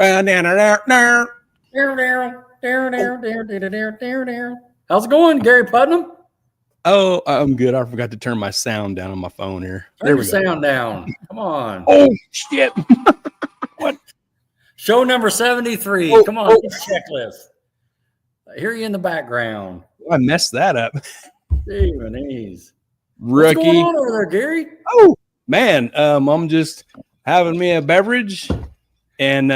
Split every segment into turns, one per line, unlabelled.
How's it going, Gary Putnam?
Oh, I'm good. I forgot to turn my sound down on my phone here.
Turn your sound down. Come on.
Oh, shit. What?
Show number 73.
Oh,
Come on, checklist. I hear you in the background.
I messed that up.
Stevenese.
Rookie.
What's going on over there, Gary?
Oh, man. I'm just having me a beverage and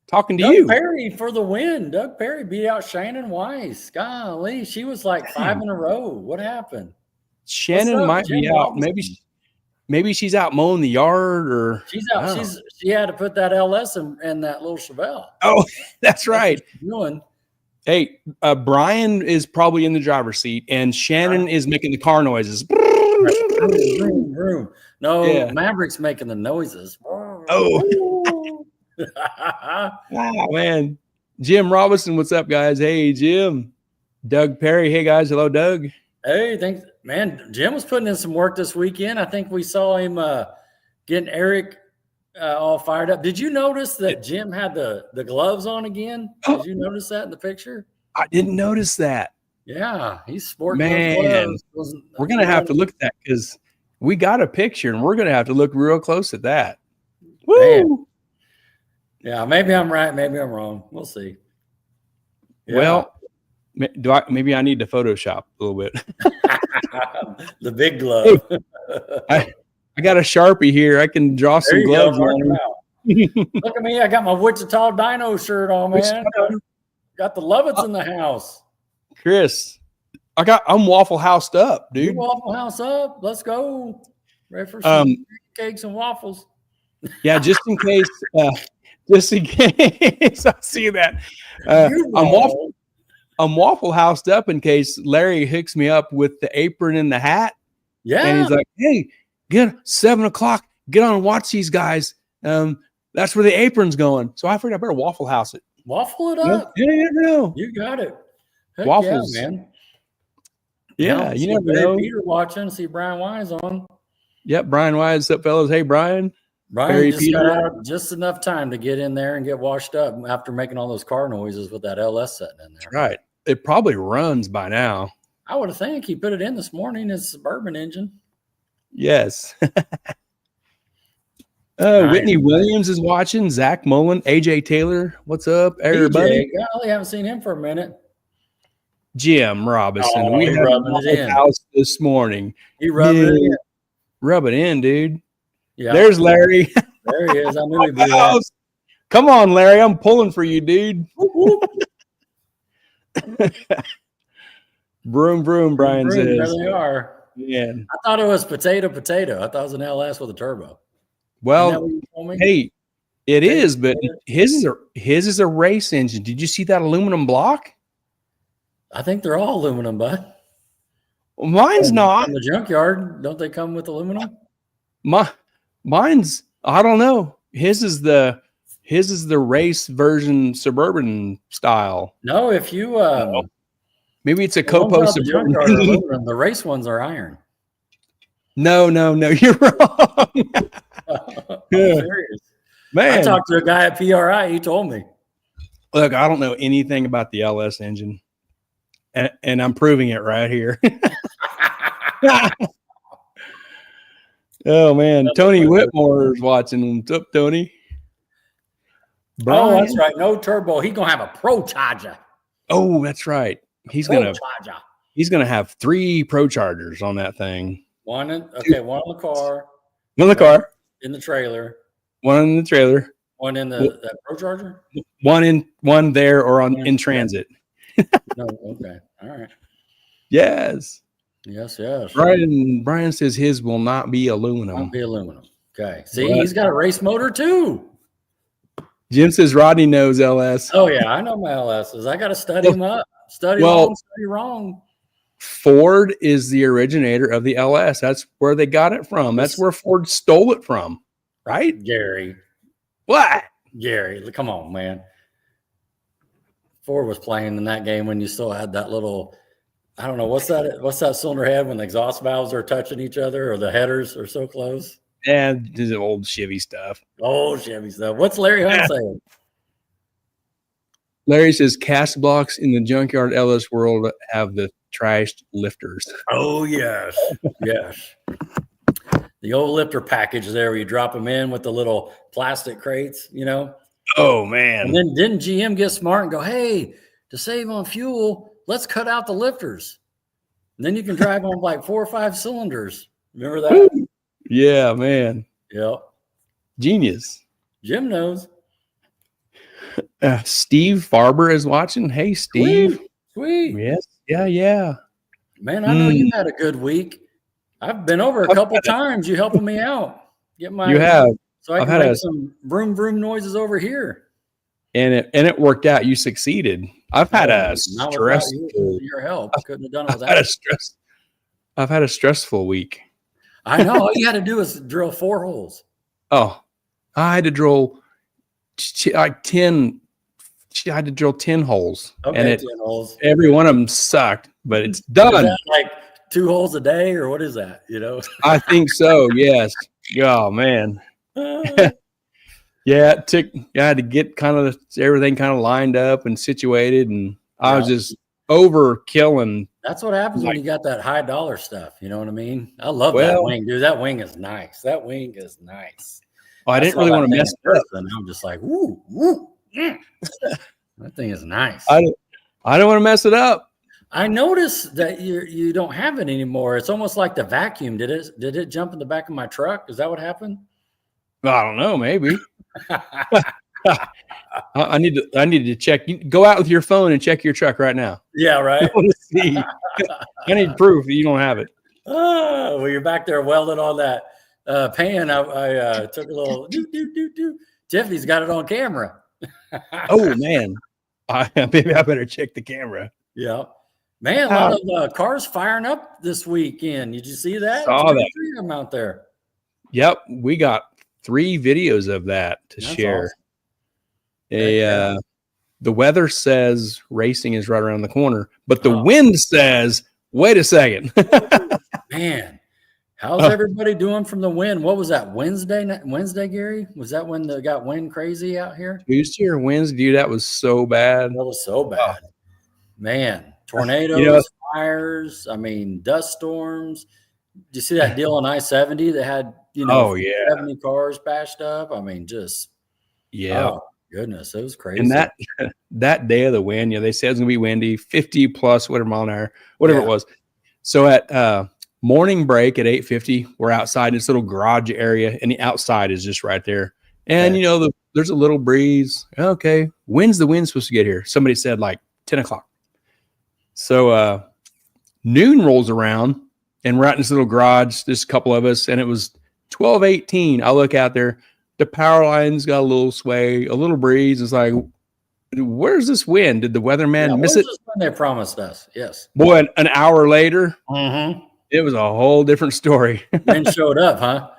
talking to
Doug
you.
Perry for the win. Doug Perry beat out Shannon Weiss. Golly, she was like 5 in a row. What happened?
Shannon might be out. Maybe she's out mowing the yard, or
she's out. She had to put that LS in that little Chevelle.
Oh, that's right.
Doing.
Hey, Brian is probably in the driver's seat, and Shannon is making the car noises.
Vroom, vroom. No,
Yeah.
Maverick's making the noises.
Oh. Wow, man. Jim Robinson, what's up, guys? Hey, Jim. Doug Perry. Hey, guys. Hello, Doug.
Hey, thanks, man. Jim was putting in some work this weekend. I think we saw him getting Eric all fired up. Did you notice that Jim had the gloves on again? Did you notice that in the picture?
I didn't notice that.
Yeah, he's sporting
Man,
those gloves.
We're going to have to look at that because we got a picture, and we're going to have to look real close at that. Woo!
Man. Yeah, maybe I'm right. Maybe I'm wrong. We'll see. Yeah.
Well, maybe I need to Photoshop a little bit.
The big glove.
I got a Sharpie here. I can draw some gloves on.
Look at me. I got my Wichita Dyno shirt on, man. Got the Lovetts in the house.
Chris, I'm Waffle Housed up, dude.
You Waffle House up. Let's go. Ready for some cakes and waffles.
Yeah, just in case. I see that. I'm Waffle Housed up in case Larry hooks me up with the apron and the hat.
Yeah.
And he's like, hey, get 7 o'clock. Get on and watch these guys. That's where the apron's going. So I figured I better Waffle House it.
Waffle it up.
Yeah, you never know.
You got it. Heck
Waffles.
yeah, man.
Yeah, you never know.
Peter watching. See Brian Wise on.
Yep, Brian Wise. What's up, fellas? Hey, Brian.
Brian just got out just enough time to get in there and get washed up after making all those car noises with that LS sitting in there.
That's right. It probably runs by now.
I would think he put it in this morning. His Suburban engine.
Yes. Whitney Williams is watching. Zach Mullen, AJ Taylor. What's up, everybody?
Golly, haven't seen him for a minute.
Jim Robinson. We had a house this morning.
He rubbed it in.
Rub it in, dude.
Yeah.
There's Larry.
There he is. I knew he'd be there.
Come on, Larry. I'm pulling for you, dude. Broom, broom, Brian says.
There they are.
Man.
I thought it was potato. I thought it was an LS with a turbo.
Well, hey, it is, but his is a race engine. Did you see that aluminum block?
I think they're all aluminum, bud.
Well, mine's not.
In the junkyard, don't they come with aluminum?
Mine's, I don't know. His is the race version Suburban style.
No, if you
maybe it's a Copo
Suburban. The race ones are iron.
No, you're wrong.
Serious.
Man,
I talked to a guy at PRI. He told me.
Look, I don't know anything about the LS engine, and I'm proving it right here. Oh man, Tony Whitmore is watching. What's up, Tony?
Brian. Oh, that's right. No turbo. He's gonna have a Pro Charger.
Oh, that's right. He's gonna have 3 Pro Chargers on that thing.
One in the car.
One in the car.
In the trailer.
One in the trailer.
One in the Pro Charger.
One there or in transit.
No, okay, all right.
Yes.
Yes.
Brian says his will not be aluminum.
Won't be aluminum. Okay. See, he's got a race motor too.
Jim says Rodney knows LS.
Oh yeah, I know my LSs. I got to study them up. Study wrong.
Ford is the originator of the LS. That's where they got it from. That's where Ford stole it from, right?
Gary.
What?
Gary, come on, man. Ford was playing in that game when you still had that little, I don't know, what's that cylinder head when the exhaust valves are touching each other or the headers are so close?
Yeah, this is old Chevy stuff.
Old Chevy stuff. What's Larry Hunt saying?
Larry says cast blocks in the junkyard Ellis world have the trashed lifters.
Oh, yes. Yes. The old lifter package there where you drop them in with the little plastic crates, you know?
Oh, man.
And then didn't GM get smart and go, hey, to save on fuel, let's cut out the lifters. And then you can drive on like 4 or 5 cylinders. Remember that?
Woo. Yeah, man.
Yep.
Genius.
Jim knows.
Steve Farber is watching. Hey, Steve.
Sweet.
Yes. Yeah.
Man, I know you had a good week. I've been over a couple times. You helping me out. Get my
You have.
So I can make some vroom vroom noises over here.
And it worked out. You succeeded. I've had a stressful.
Your help. Couldn't have done it without
I've had a stressful week.
I know. All you had to do is drill 4 holes.
Oh, I had to drill like 10. I had to drill 10 holes.
Okay,
and
10 holes.
Every one of them sucked, but it's done.
Is that like 2 holes a day, or what is that? You know?
I think so. Yes. Oh man. Yeah, it took. I had to get kind of everything kind of lined up and situated, and I was just overkilling.
That's what happens when you got that high dollar stuff. You know what I mean? I love that wing, dude. That wing is nice. That wing is nice.
I didn't really want to mess it up.
And I'm just like, woo. That thing is nice.
I don't want to mess it up.
I noticed that you don't have it anymore. It's almost like the vacuum. Did it jump in the back of my truck? Is that what happened?
I don't know. Maybe. I need to check. Go out with your phone and check your truck right now.
Yeah, right.
I want to see. I need proof that you don't have it.
Oh, well, you're back there welding on that pan. I took a little do. Tiffany's got it on camera.
Oh man, maybe I better check the camera.
Yeah, man, a lot of cars firing up this weekend. Did you see that?
Saw that.
3 of them out there.
Yep, we got 3 videos of that to share. Awesome. The weather says racing is right around the corner, but the wind says, wait a second.
Man, how's everybody doing from the wind? What was that, Wednesday, Gary? Was that when they got wind crazy out here?
Tuesday or Wednesday, dude, that was so bad.
That was so bad. Man, tornadoes, fires, dust storms. Did you see that deal on I-70 that had, 70 cars bashed up? Oh, goodness, it was crazy.
And that day of the wind, they said it was going to be windy, 50 plus, whatever mile an hour, whatever it was. So at morning break at 8:50, we're outside in this little garage area, and the outside is just right there. And, there's a little breeze. Okay, when's the wind supposed to get here? Somebody said like 10 o'clock. So noon rolls around, and we're out in this little garage, just a couple of us, and it was 12:18. I look out there. The power lines got a little sway, a little breeze. It's like, where's this wind? Did the weatherman miss it?
When they promised us, yes.
Boy, an hour later, it was a whole different story.
Wind showed up, huh?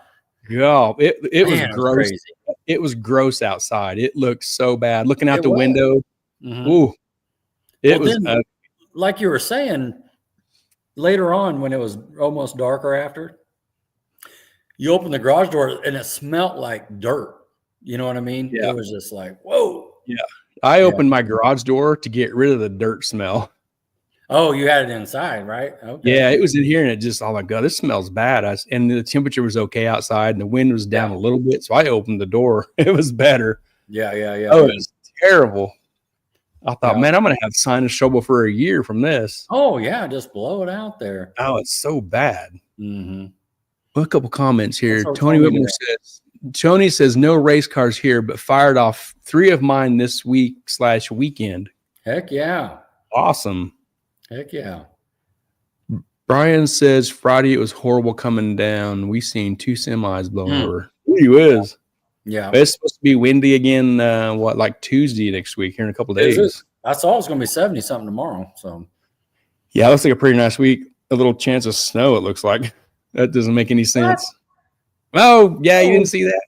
Yeah, it was gross. Crazy. It was gross outside. It looked so bad. Looking out the window, ooh, it was.
Like you were saying, later on when it was almost darker after, you open the garage door and it smelled like dirt. You know what I mean?
Yeah.
It was just like, whoa.
Yeah. I opened my garage door to get rid of the dirt smell.
Oh, you had it inside, right? Okay.
Yeah, it was in here and it just, oh my God, this smells bad. And the temperature was okay outside and the wind was down a little bit. So I opened the door. It was better.
Yeah.
Oh, it was terrible. I thought, man, I'm going to have sinus trouble for a year from this.
Oh, yeah. Just blow it out there.
Oh, it's so bad.
Mm-hmm.
A couple comments here. Tony Whitmore says, Tony says, no race cars here, but fired off 3 of mine this week/weekend.
Heck yeah.
Awesome.
Heck yeah.
Brian says, Friday it was horrible coming down. We seen 2 semis blown over. He is.
Yeah.
But it's supposed to be windy again, like Tuesday next week here in a couple of days.
I saw it's going to be 70 something tomorrow. So,
yeah, it looks like a pretty nice week. A little chance of snow, it looks like. That doesn't make any sense. What? Oh, yeah, you didn't see that?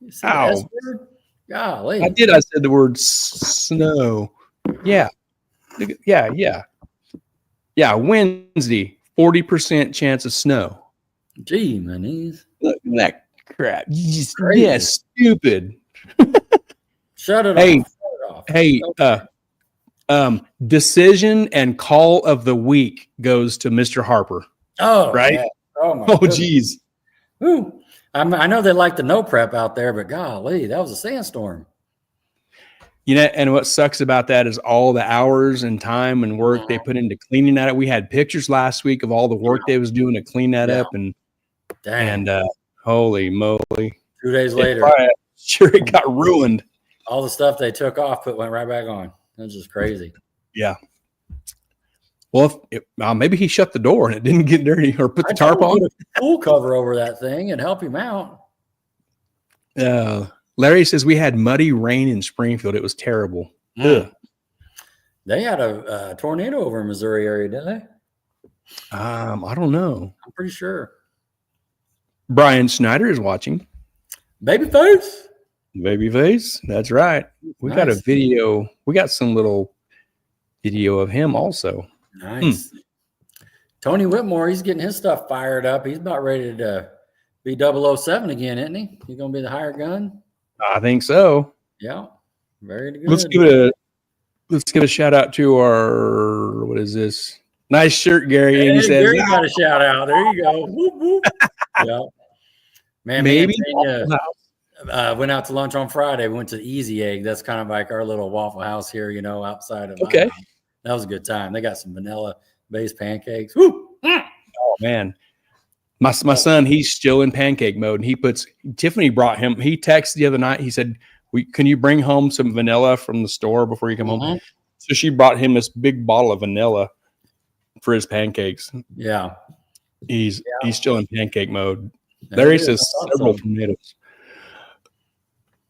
You see the S word? Golly.
I did. I said the word snow. Yeah. Yeah, Wednesday, 40% chance of snow.
Gee, my knees.
Look at that crap.
Crazy.
Yes, stupid.
Shut it
Hey,
off. Shut it off.
Hey, decision and call of the week goes to Mr. Harper.
Oh,
right?
yeah. Oh, my
Oh,
goodness.
geez.
Whew. I know they like the no prep out there, but golly, that was a sandstorm.
You know, and what sucks about that is all the hours and time and work they put into cleaning that up. We had pictures last week of all the work they was doing to clean that up, and holy moly!
2 days later,
it got ruined.
All the stuff they took off went right back on. That's just crazy.
Yeah. Well, maybe he shut the door and it didn't get dirty, or put the tarp on.
Put a pool cover over that thing and help him out.
Larry says we had muddy rain in Springfield. It was terrible.
They had a tornado over in Missouri area, didn't they?
I don't know.
I'm pretty sure.
Brian Schneider is watching.
Babyface.
That's right. We got a video. We got some little video of him also.
Nice. Tony Whitmore, he's getting his stuff fired up. He's about ready to be 007 again, isn't he? He's going to be the hired gun.
I think so.
Yeah. Very good.
Let's give a shout out to our, what is this? Nice shirt, Gary.
Hey,
and he says,
Gary got a shout out. There you go. Whoop, whoop. Yeah. Man,
maybe
went out to lunch on Friday. We went to Easy Egg. That's kind of like our little Waffle House here, outside of.
Okay.
That was a good time. They got some vanilla-based pancakes. Woo!
Oh, man. My son, he's still in pancake mode. And Tiffany brought him, he texted the other night. He said, can you bring home some vanilla from the store before you come home? So she brought him this big bottle of vanilla for his pancakes.
Yeah.
He's still in pancake mode. Larry says several tomatoes.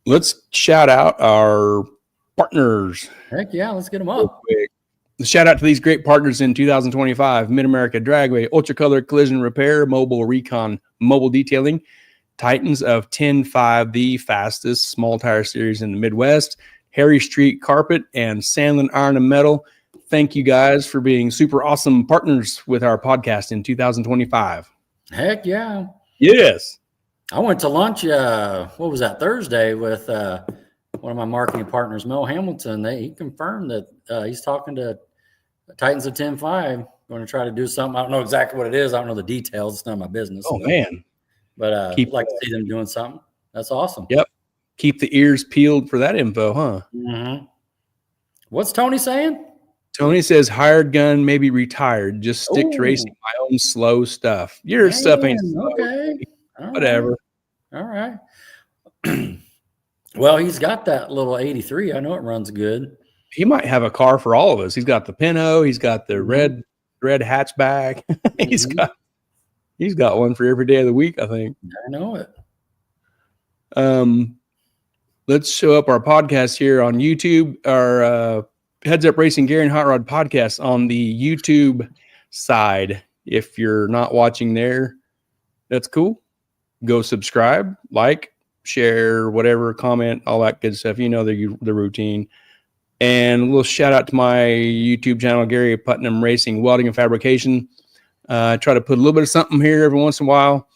Let's shout out our partners.
Heck yeah, let's get them up.
Shout out to these great partners in 2025: Mid-America Dragway, Ultra Color Collision Repair, Mobile Recon Mobile Detailing, Titans of 10.5, the fastest small tire series in the Midwest, Harry Street Carpet, and Sandlin Iron and Metal. Thank you guys for being super awesome partners with our podcast in 2025.
Heck yeah.
Yes.
I went to lunch, what was that, Thursday with one of my marketing partners, Mel Hamilton. He confirmed that he's talking to Titans of 10.5, going to try to do something. I don't know exactly what it is. I don't know the details. It's none of my business.
Oh, man.
But I'd like to see them doing something. That's awesome.
Yep. Keep the ears peeled for that info, huh?
Mm-hmm. What's Tony saying?
Tony says hired gun, maybe retired. Just stick to racing my own slow stuff. Your stuff ain't slow.
Okay.
Whatever.
All right. Well, he's got that little 83. I know it runs good.
He might have a car for all of us. He's got the Pinto. He's got the red hatchback. He's got one for every day of the week, I think.
I know it.
Let's show up our podcast here on YouTube. Our Heads Up Racing Gary and Hot Rod podcast on the YouTube side. If you're not watching there, that's cool. Go subscribe, like, share, whatever, comment, all that good stuff. You know the routine. And a little shout out to my YouTube channel, Gary Putnam Racing Welding and Fabrication. I try to put a little bit of something here every once in a while.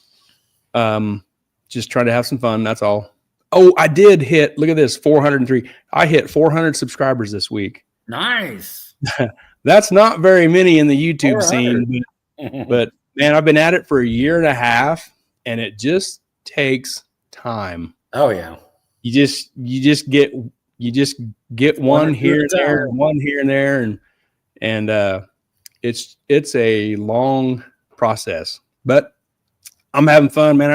Just try to have some fun. That's all. Oh, I did hit, look at this, 403. I hit 400 subscribers this week.
Nice.
That's not very many in the YouTube scene, but man, I've been at it for a year and a half, and it just takes time.
Oh yeah.
You just get one here and there, one here and there, and it's a long process. But I'm having fun, man.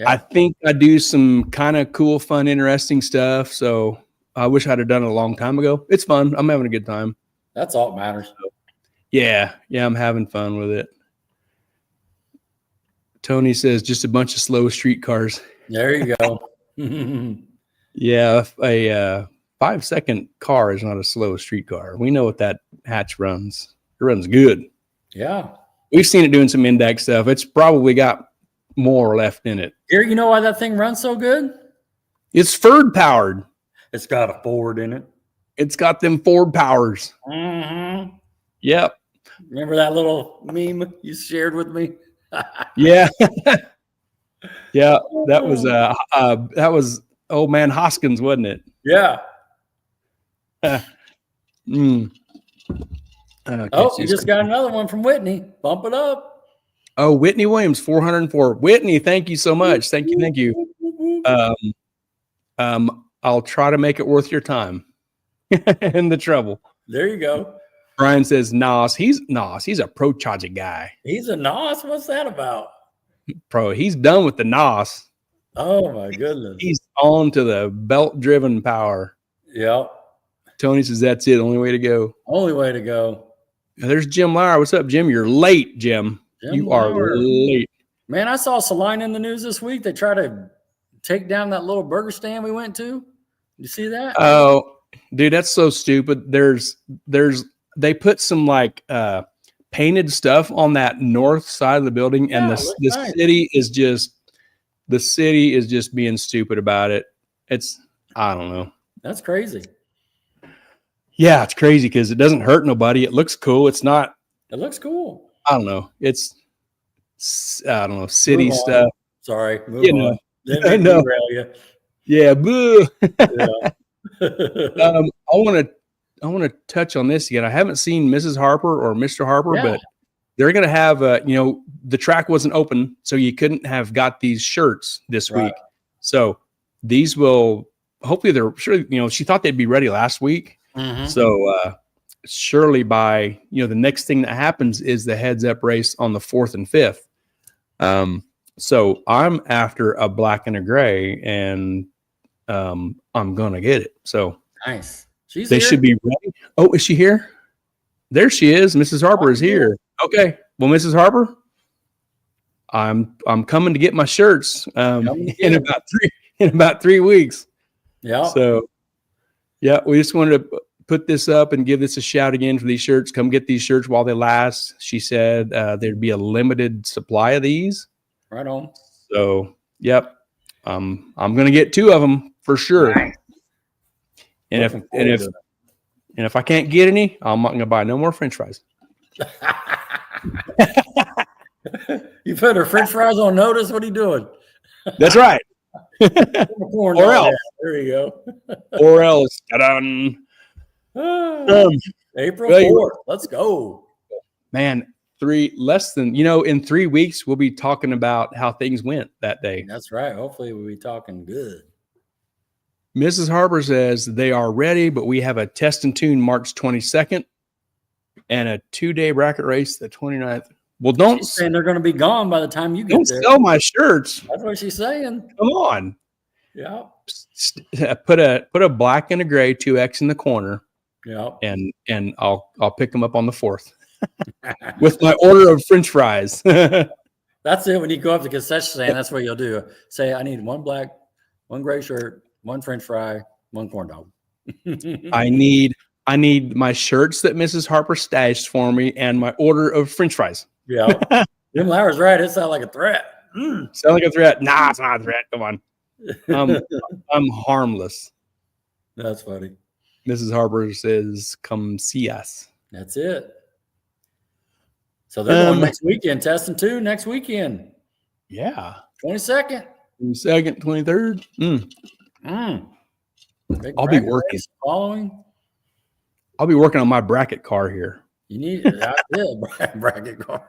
I think I do some kind of cool, fun, interesting stuff. So I wish I'd have done it a long time ago. It's fun. I'm having a good time.
That's all that matters.
Yeah, I'm having fun with it. Tony says just a bunch of slow street cars.
There you go.
Yeah, a 5-second car is not a slow street car. We know what that hatch runs. It runs good.
Yeah.
We've seen it doing some index stuff. It's probably got more left in it.
Here, you know why that thing runs so good?
It's Ford powered.
It's got a Ford in it.
It's got them Ford powers.
Mm-hmm.
Yep.
Remember that little meme you shared with me?
Yeah. Yeah, that was old man Hoskins, wasn't it?
Yeah.
Mm.
Oh, you just got another one from Whitney. Bump it up.
Oh, Whitney Williams, 404. Whitney, thank you so much. Thank you. I'll try to make it worth your time and the trouble.
There you go.
Brian says Nos. He's a pro charger guy.
He's a NOS. What's that about?
Pro. He's done with the Nos.
Oh my goodness.
He's on to the belt-driven power.
Yep.
Tony says that's it. Only way to go.
Only way to go.
Now, there's Jim Lauer. What's up, Jim? You're late, Jim. You are late.
Man, I saw Saline in the news this week. They try to take down that little burger stand we went to. You see that?
Oh, dude, that's so stupid. They put some like painted stuff on that north side of the building, and the city is just being stupid about it. I don't know.
That's crazy.
Yeah, it's crazy because it doesn't hurt nobody. It looks cool. It's not.
It looks cool.
I don't know. I don't know. City stuff.
Sorry.
You know.
I know.
Yeah. Boo.
Yeah.
I want to touch on this again. I haven't seen Mrs. Harper or Mr. Harper, but they're going to have the track wasn't open, so you couldn't have got these shirts this week. So these will hopefully they're sure. She thought they'd be ready last week. Mm-hmm. So surely by the next thing that happens is the heads up race on the 4th and 5th. So I'm after a black and a gray, and I'm gonna get it. So
nice.
They should be ready. Oh, is she here? There she is. Mrs. Harper is here. Okay. Well, Mrs. Harper, I'm coming to get my shirts in about 3 weeks.
Yeah.
So yeah, we just wanted to put this up and give this a shout again for these shirts. Come get these shirts while they last. She said there'd be a limited supply of these.
Right on.
So, yep. I'm going to get 2 of them for sure. Nice. And if I can't get any, I'm not going to buy no more French fries.
You put her French fries on notice. What are you doing?
That's right.
Or else. There you go.
Or else.
April 4th. Let's go.
Man, in 3 weeks, we'll be talking about how things went that day.
That's right. Hopefully we'll be talking good.
Mrs. Harper says they are ready, but we have a test and tune March 22nd and a 2-day bracket race the 29th. Well,
she's saying they're going to be gone by the time you get there.
Don't sell my shirts.
That's what she's saying.
Come on.
Yeah.
Put a black and a gray 2X in the corner.
Yeah.
And I'll pick them up on the 4th with my order of French fries.
That's it. When you go up to the concession stand, that's what you'll do. Say, I need 1 black, 1 gray shirt, 1 French fry, 1 corn dog.
I need my shirts that Mrs. Harper stashed for me and my order of French fries.
Yeah. Jim Lauer's right. It sounds like a threat.
Sound like a threat? Nah, it's not a threat. Come on. I'm harmless.
That's funny.
Mrs. Harper says, come see us.
That's it. So they're going next weekend, test and tune next weekend.
Yeah.
22nd.
23rd. I'll be working.
Following.
I'll be working on my bracket car here.
You need a bracket car.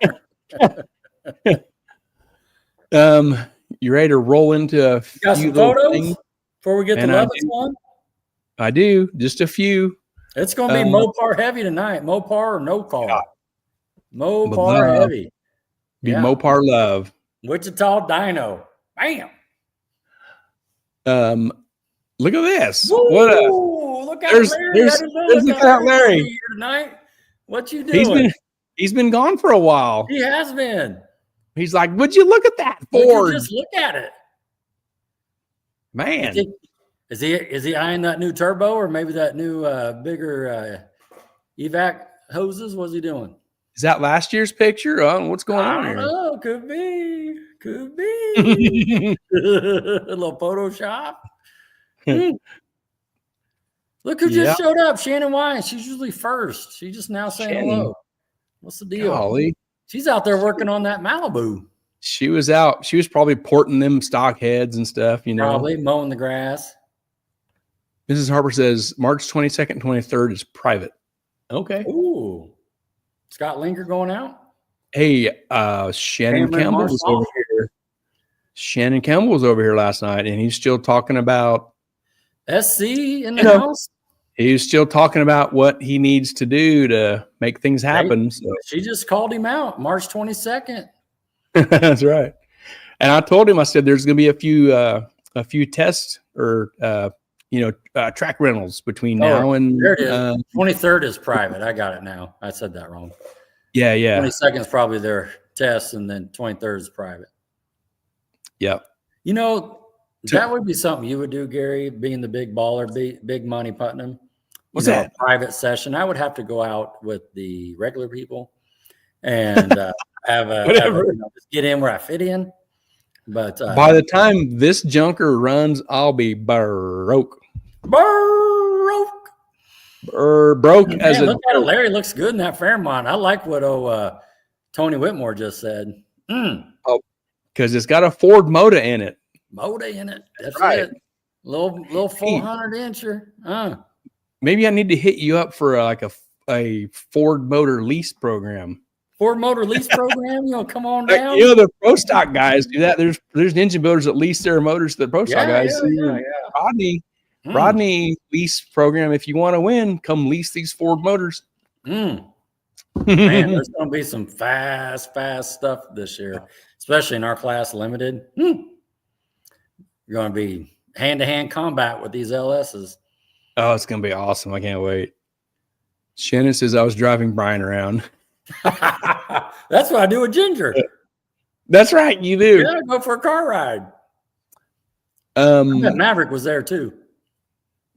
You ready to roll into a few
photos
things?
Before we get to Lovett's one?
I do. Just a few.
It's going to be Mopar heavy tonight. Mopar or no car? Yeah. Mopar heavy.
Be Mopar love.
Wichita Dyno. Bam.
Look at this.
Woo, look out, Larry.
Look out, Larry.
Here tonight. What you doing?
He's been gone for a while.
He has been.
He's like, would you look at that Ford?
Just look at it.
Man.
Is he eyeing that new turbo or maybe that new bigger evac hoses? What's he doing?
Is that last year's picture? What's going on here?
I don't know. Could be. A little Photoshop. Look who just showed up. Shannon Wine. She's usually first. She's just now saying hello. What's the deal?
Golly.
She's out there working on that Malibu.
She was out. She was probably porting them stock heads and stuff,
Probably mowing the grass.
Mrs. Harper says March 22nd, 23rd is private. Okay.
Ooh. Scott Linker going out?
Hey, Shannon Campbell was over here. Shannon Campbell was over here last night, and he's still talking about
SC in the house.
He's still talking about what he needs to do to make things happen. So.
She just called him out March 22nd.
That's right. And I told him, I said, there's going to be a few tests or, track rentals between now and
there it is. 23rd is private. I got it now. I said that wrong.
Yeah.
22nd is probably their test, and then 23rd is private.
Yep.
That would be something you would do, Gary, being the big baller, big money Putnam.
What's that?
A private session. I would have to go out with the regular people and just get in where I fit in. But
by the time this junker runs, I'll be broke.
Broke.
Man, as
look at it. Larry looks good in that Fairmont. I like what Tony Whitmore just said.
Oh, because it's got a Ford Moda in it.
Moda in it. That's right. It. Little 400 incher.
Maybe I need to hit you up for a Ford motor lease program.
Ford motor lease program? Come on down.
The pro stock guys do that. There's engine builders that lease their motors to the pro stock guys.
Yeah.
Rodney lease program. If you want to win, come lease these Ford motors.
Man, there's going to be some fast stuff this year, especially in our class limited. You're going to be hand-to-hand combat with these LSs.
Oh, it's going to be awesome. I can't wait. Shannon says I was driving Brian around.
That's what I do with Ginger.
That's right. You do.
Yeah, go for a car ride. Maverick was there too.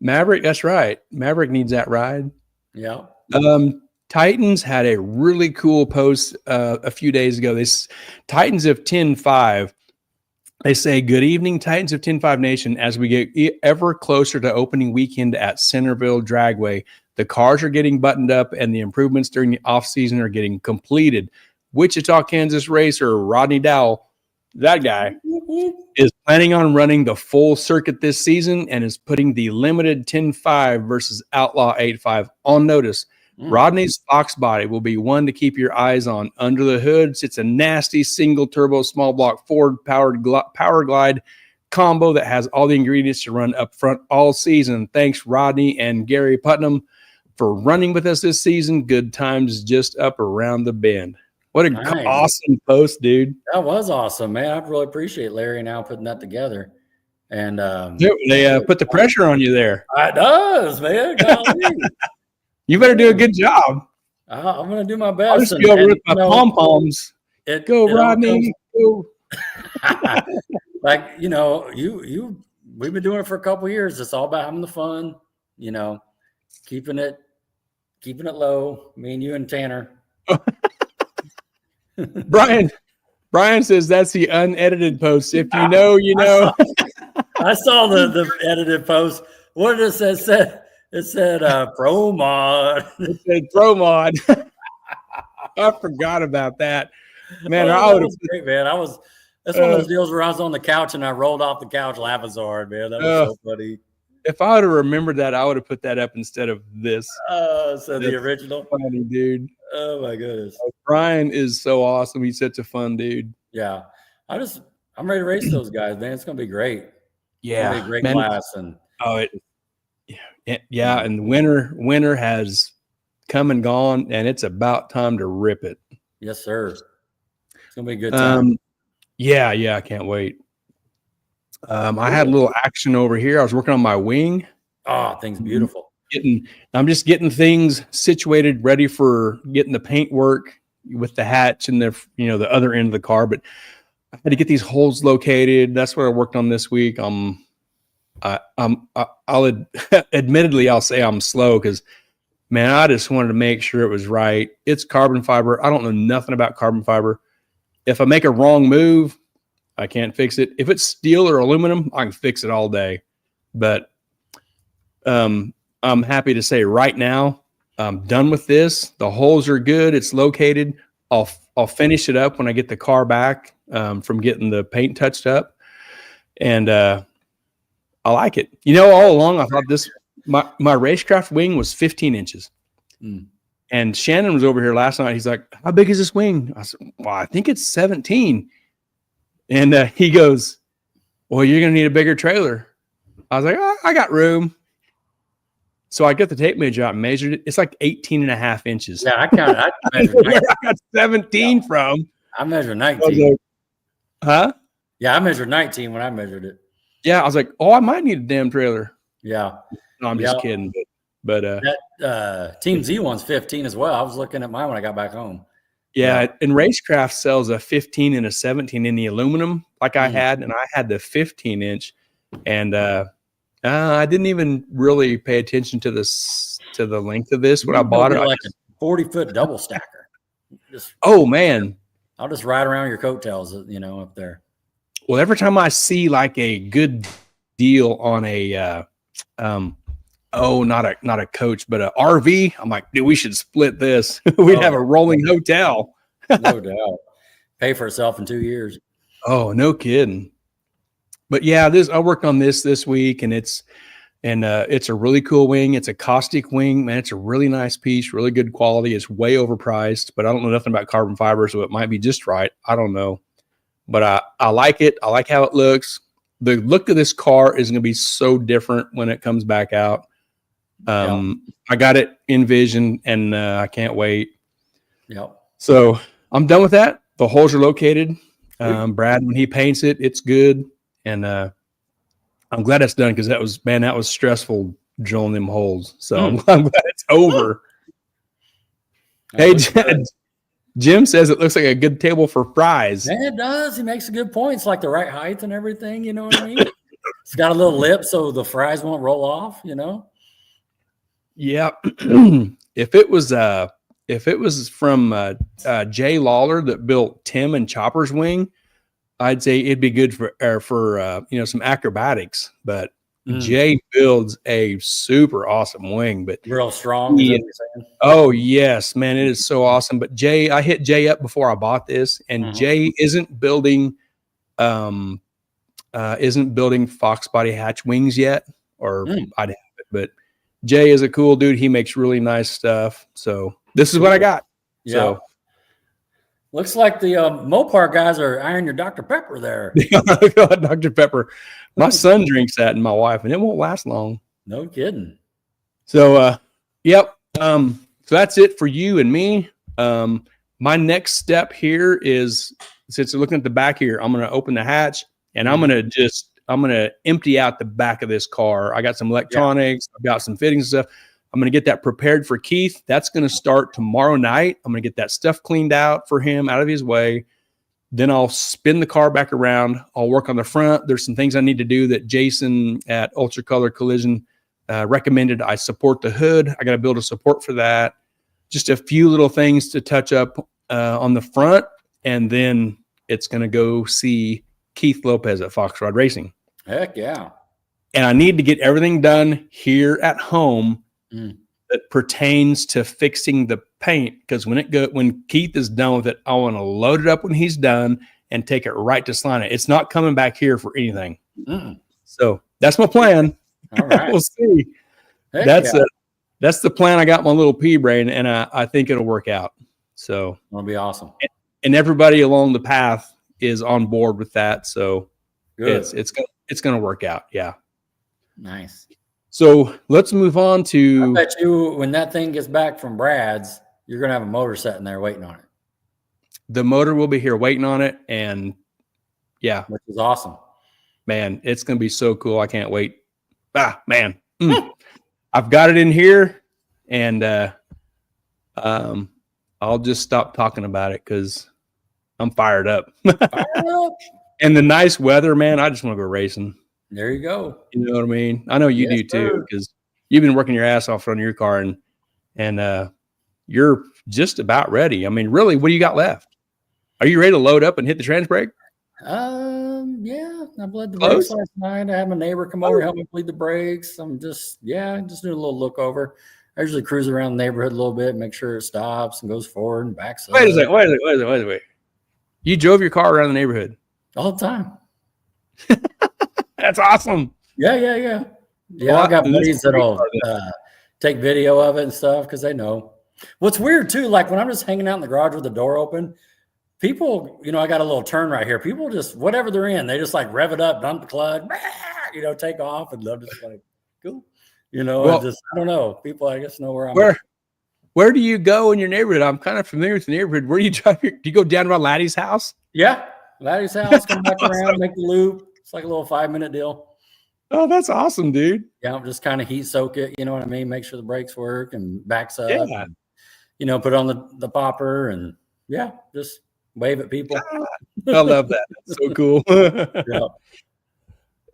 Maverick, that's right. Maverick needs that ride.
Yeah.
Titans had a really cool post a few days ago. This Titans of 10-5. They say, good evening, Titans of 10-5 Nation. As we get ever closer to opening weekend at Centerville Dragway, the cars are getting buttoned up and the improvements during the offseason are getting completed. Wichita, Kansas racer Rodney Dowell, that guy, is planning on running the full circuit this season and is putting the limited 10-5 versus Outlaw 8-5 on notice. Rodney's Fox body will be one to keep your eyes on. Under the hood sits a nasty single turbo small block Ford power glide combo that has all the ingredients to run up front all season. Thanks, Rodney and Gary Putnam, for running with us this season. Good times just up around the bend. What an awesome post, dude.
That was awesome, man. I really appreciate Larry and Al putting that together. And
they put the pressure on you there.
It does, man.
You better do a good job.
I'm going to do my best.
I'll just be over with my pom-poms. Go, Rodney. Go.
We've been doing it for a couple of years. It's all about having the fun, keeping it low. Me and you and Tanner.
Brian says that's the unedited post. If you know, you know.
I saw the edited post. What did it say? It said pro mod.
It said pro mod. I forgot about that. Man,
that was great, man. That's one of those deals where I was on the couch and I rolled off the couch laughing so hard, man. That was so funny.
If I would have remembered that, I would have put that up instead of this.
So the original.
Funny dude.
Oh my goodness.
Brian is so awesome. He's such a fun dude.
Yeah. I'm ready to race those guys, man. It's gonna be great.
Yeah.
It's gonna be a great class. And
and winter has come and gone, and it's about time to rip it.
Yes, sir. It's gonna be a good time.
I can't wait. I had a little action over here. I was working on my wing.
Oh, thing's beautiful.
I'm just getting things situated, ready for getting the paint work with the hatch and the other end of the car. But I had to get these holes located. That's what I worked on this week. Admittedly, I'll say I'm slow because, man, I just wanted to make sure it was right. It's carbon fiber. I don't know nothing about carbon fiber. If I make a wrong move, I can't fix it. If it's steel or aluminum, I can fix it all day. But I'm happy to say right now, I'm done with this. The holes are good. It's located. I'll finish it up when I get the car back from getting the paint touched up, and I like it. You know, all along I thought my racecraft wing was 15 inches. And Shannon was over here last night. He's like, "How big is this wing?" I said, "Well, I think it's 17." And he goes, "Well, you're going to need a bigger trailer." I was like, "Oh, I got room." So I got the tape measure out and measured it. It's like 18 and a half inches.
Yeah, I counted. I measured
Where I got 17 from.
I measured 19.
Like, huh?
Yeah, I measured 19 when I measured it.
Yeah, I was like, "Oh, I might need a damn trailer."
Yeah.
No, I'm just kidding. But
that Team Z one's 15 as well. I was looking at mine when I got back home.
yeah, and Racecraft sells a 15 and a 17 in the aluminum like I had, and I had the 15 inch, and I didn't even really pay attention to the length of this when I bought it.
Like a 40-foot double stacker.
Oh man,
I'll just ride around your coattails, up there.
Well, every time I see like a good deal on a not a coach, but a RV, I'm like, dude, we should split this. We'd have a rolling hotel.
No doubt. Pay for itself in 2 years.
Oh, no kidding. But yeah, I worked on this week, and it's a really cool wing. It's a caustic wing, man. It's a really nice piece, really good quality. It's way overpriced, but I don't know nothing about carbon fiber, so it might be just right. I don't know, but I like it. I like how it looks. The look of this car is going to be so different when it comes back out. I got it envisioned, and I can't wait. Yep. So I'm done with that. The holes are located. Brad, when he paints it, it's good. And I'm glad it's done, because that was stressful drilling them holes. So I'm glad it's over. Hey, Jim says it looks like a good table for fries.
Yeah, it does. He makes a good point. It's like the right height and everything. You know what I mean? It's got a little lip so the fries won't roll off.
Yeah. If it was from Jay Lawler that built Tim and Chopper's wing, I'd say it'd be good for some acrobatics. But Jay builds a super awesome wing, but
real strong.
Oh yes, man, it is so awesome. But Jay, I hit Jay up before I bought this, and Jay isn't building Fox body hatch wings yet, or I'd have it, but Jay is a cool dude. He makes really nice stuff. So this is what I got.
Yeah.
So
looks like the Mopar guys are eyeing your Dr. Pepper there.
Dr. Pepper. My son drinks that, and my wife, and it won't last long.
No kidding.
So, yep. So that's it for you and me. My next step here is, since you're looking at the back here, I'm going to open the hatch, and I'm going to empty out the back of this car. I got some electronics. I've got some fittings and stuff. I'm going to get that prepared for Keith. That's going to start tomorrow night. I'm going to get that stuff cleaned out for him, out of his way. Then I'll spin the car back around. I'll work on the front. There's some things I need to do that Jason at Ultra Color Collision recommended. I support the hood. I got to build a support for that. Just a few little things to touch up on the front. And then it's going to go see Keith Lopez at Fox Rod Racing.
Heck yeah.
And I need to get everything done here at home that pertains to fixing the paint, because when Keith is done with it, I want to load it up when he's done and take it right to Salina. It's not coming back here for anything. So that's my plan.
All right.
We'll see. Heck that's the plan. I got my little pea brain, and I think it'll work out. So
it'll be awesome.
And everybody along the path is on board with that. So it's going to work out. Yeah.
Nice.
So let's move on to.
I bet you when that thing gets back from Brad's, you're going to have a motor sitting there waiting on it.
The motor will be here waiting on it. And yeah.
Which is awesome.
Man, it's going to be so cool. I can't wait. Man. I've got it in here, and I'll just stop talking about it because I'm fired up. And the nice weather, man, I just want to go racing.
There you go.
You know what I mean? I know you do too, because you've been working your ass off on your car, and you're just about ready. I mean, really, what do you got left? Are you ready to load up and hit the trans brake?
Yeah, I bled the brakes last night. I had my neighbor come over, help me bleed the brakes. I'm just doing a little look over. I usually cruise around the neighborhood a little bit, make sure it stops and goes forward and backs up.
Wait a second. You drove your car around the neighborhood
all the time.
That's awesome.
Yeah. Yeah, well, I got buddies that'll take video of it and stuff because they know. What's weird too, like when I'm just hanging out in the garage with the door open, people, I got a little turn right here. People just, whatever they're in, they just like rev it up, dump the clutch, take off, and I'm just like, cool. Well, I don't know. People, I guess, know where I'm at.
Where do you go in your neighborhood? I'm kind of familiar with the neighborhood. Where do you drive? Do you go down around Laddie's house?
Yeah. Laddie's house, come back around, make the loop. It's like a little 5-minute deal.
Oh, that's awesome, dude.
Yeah, I'm just kind of heat soak it. You know what I mean? Make sure the brakes work and backs up.
Yeah.
And, put on the popper and just wave at people.
I love that. That's so cool.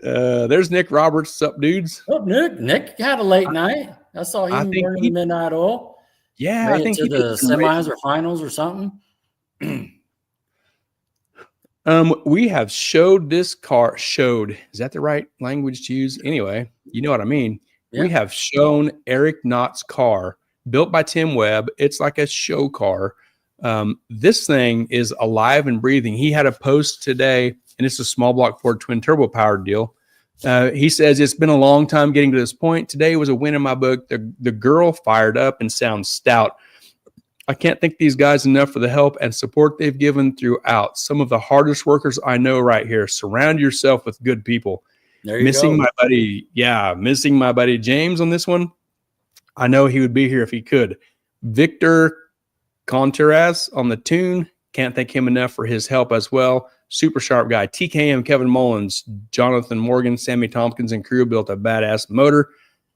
Yeah.
There's Nick Roberts. What's up, dudes?
Oh, Nick had a late night. I saw him burning the midnight oil.
Yeah, I think
to the semis or finals or something.
We have showed this car. Showed, is that the right language to use? Anyway, you know what I mean. Yeah. We have shown Eric Knott's car, built by Tim Webb. It's like a show car. This thing is alive and breathing. He had a post today, and it's a small block Ford twin turbo powered deal. He says, it's been a long time getting to this point. Today was a win in my book. The girl fired up and sounds stout. I can't thank these guys enough for the help and support they've given throughout. Some of the hardest workers I know right here. Surround yourself with good people. Missing my buddy James on this one. I know he would be here if he could. Victor Contreras on the tune. Can't thank him enough for his help as well. Super sharp guy. TKM, Kevin Mullins, Jonathan Morgan, Sammy Tompkins, and crew built a badass motor.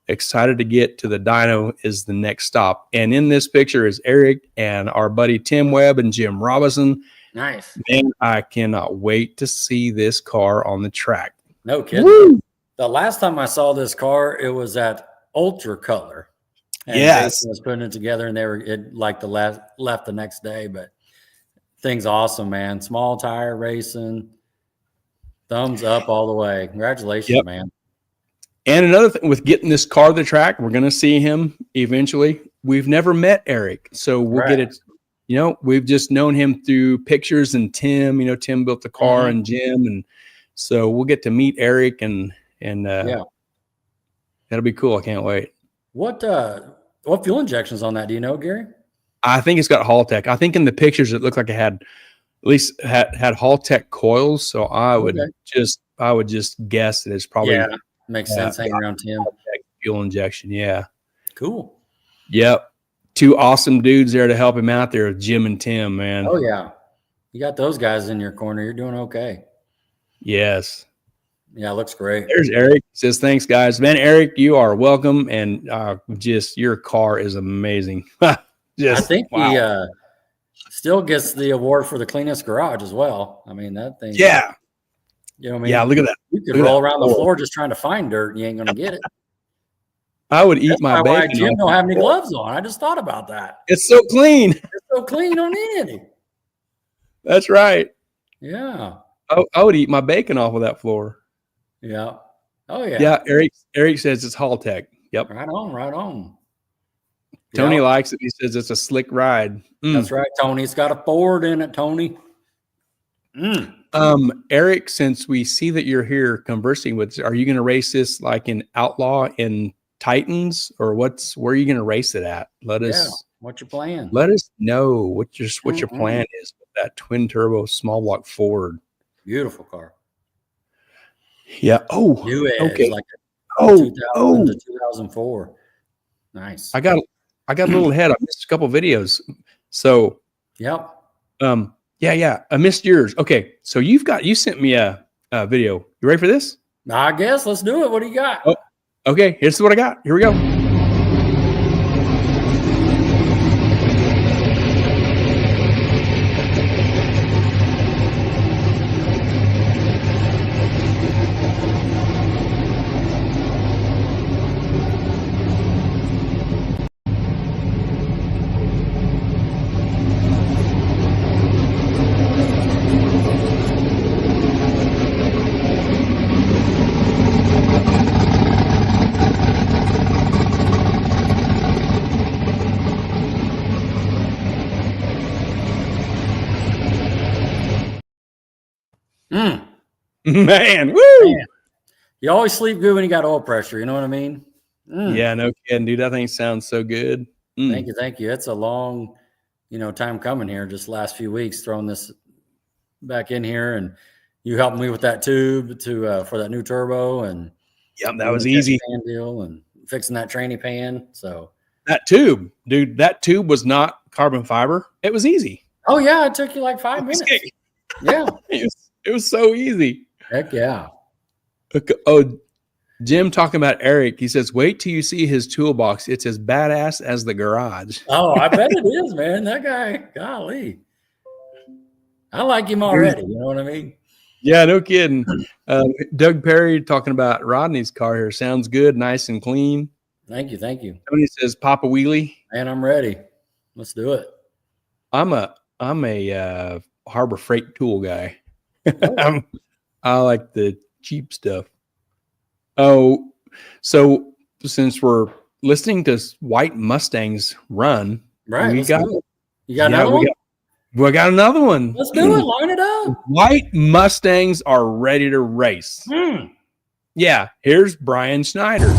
Excited to get to the dyno is the next stop. And in this picture is Eric and our buddy Tim Webb and Jim Robinson.
Nice.
Man, I cannot wait to see this car on the track.
No kidding. Woo! The last time I saw this car, it was at Ultra Color. And Jason was putting it together, and left the next day, but thing's awesome, man. Small tire racing, thumbs up all the way. Congratulations, man.
And another thing with getting this car to the track, we're going to see him eventually. We've never met Eric, so we'll get it. We've just known him through pictures and Tim. Tim built the car and Jim, and so we'll get to meet Eric and that'll be cool. I can't wait. What
fuel injections on that? Do you know, Gary?
I think it's got Haltech. I think in the pictures it looked like it had Haltech coils. So I would just guess that it's probably
makes sense. Hanging around Tim.
Fuel injection. Yeah.
Cool.
Yep. Two awesome dudes there to help him out there, Jim and Tim, man.
Oh yeah. You got those guys in your corner. You're doing okay.
Yes.
Yeah, it looks great.
There's Eric. Says, thanks, guys. Man, Eric, you are welcome. And your car is amazing.
I think he still gets the award for the cleanest garage as well. I mean, that thing.
Yeah.
You know what I mean?
Yeah, look at that.
You could roll around the floor just trying to find dirt, and you ain't going to get it.
I would eat my bacon.
Why Jim don't have any gloves on. I just thought about that.
It's so clean.
It's so clean. You don't need any.
That's right.
Yeah.
I would eat my bacon off of that floor.
Yeah. Oh, yeah.
Yeah, Eric says it's Haltech. Yep.
Right on.
Tony likes it. He says it's a slick ride.
That's right, Tony. It's got a Ford in it, Tony.
Eric, since we see that you're here conversing with us, are you going to race this like in Outlaw in Titans, or where are you going to race it at?
What's your plan?
Let us know what your plan is with that twin turbo small block Ford.
Beautiful car.
Yeah. Oh,
new edge,
okay.
Like 2000 to 2004. Nice.
I got a little ahead. I missed a couple videos. So,
yep.
Yeah. I missed yours. Okay. So you sent me a video. You ready for this?
I guess. Let's do it. What do you got?
Oh, okay. Here's what I got. Here we go. Man, woo!
Man, you always sleep good when you got oil pressure. You know what I mean?
Yeah, no kidding, dude. That thing sounds so good.
Thank you. It's a long, time coming here. Just last few weeks, throwing this back in here, and you helped me with that tube for that new turbo, and
Yep, that was easy.
Pan deal and fixing that tranny pan. So
that tube, dude, that tube was not carbon fiber. It was easy.
Oh yeah, it took you like 5 minutes. Yeah,
it was so easy.
Heck yeah.
Oh, Jim talking about Eric. He says, "Wait till you see his toolbox. It's as badass as the garage."
Oh, I bet it is, man. That guy, golly, I like him already. You know what I mean?
Yeah, no kidding. Doug Perry talking about Rodney's car here. Sounds good, nice and clean.
Thank you.
Somebody says, "Papa Wheelie."
Man, I'm ready. Let's do it.
I'm a Harbor Freight tool guy. I like the cheap stuff. Oh, so since we're listening to white Mustangs run,
right?
You got
another one?
We got another one.
Let's do it. Line it up.
White Mustangs are ready to race. Yeah, here's Brian Schneider.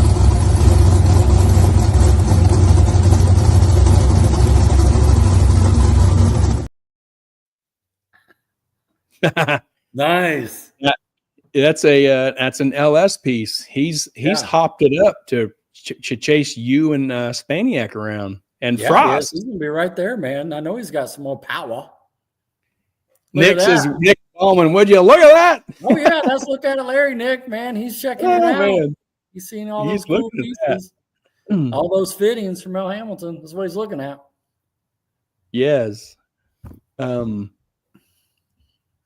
Nice.
That's an LS piece. He's hopped it up to chase you and Spaniak around and Frost.
He's gonna be right there, man. I know he's got some more power.
Nick says, "Nick Ballman, would you look at that?"
Oh yeah, let's look at it, Larry. Nick, man, he's checking it out.
Man.
He's seeing all those cool pieces, all those fittings from Mel Hamilton. That's what he's looking at.
Yes. Let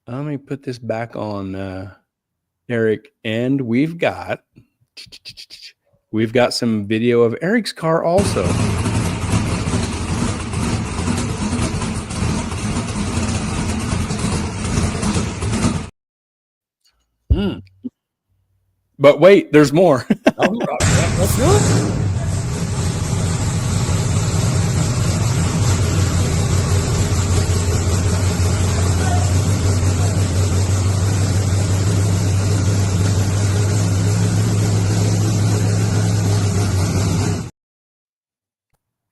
me put this back on Eric, and we've got some video of Eric's car also. But wait, there's more.
Let's do it.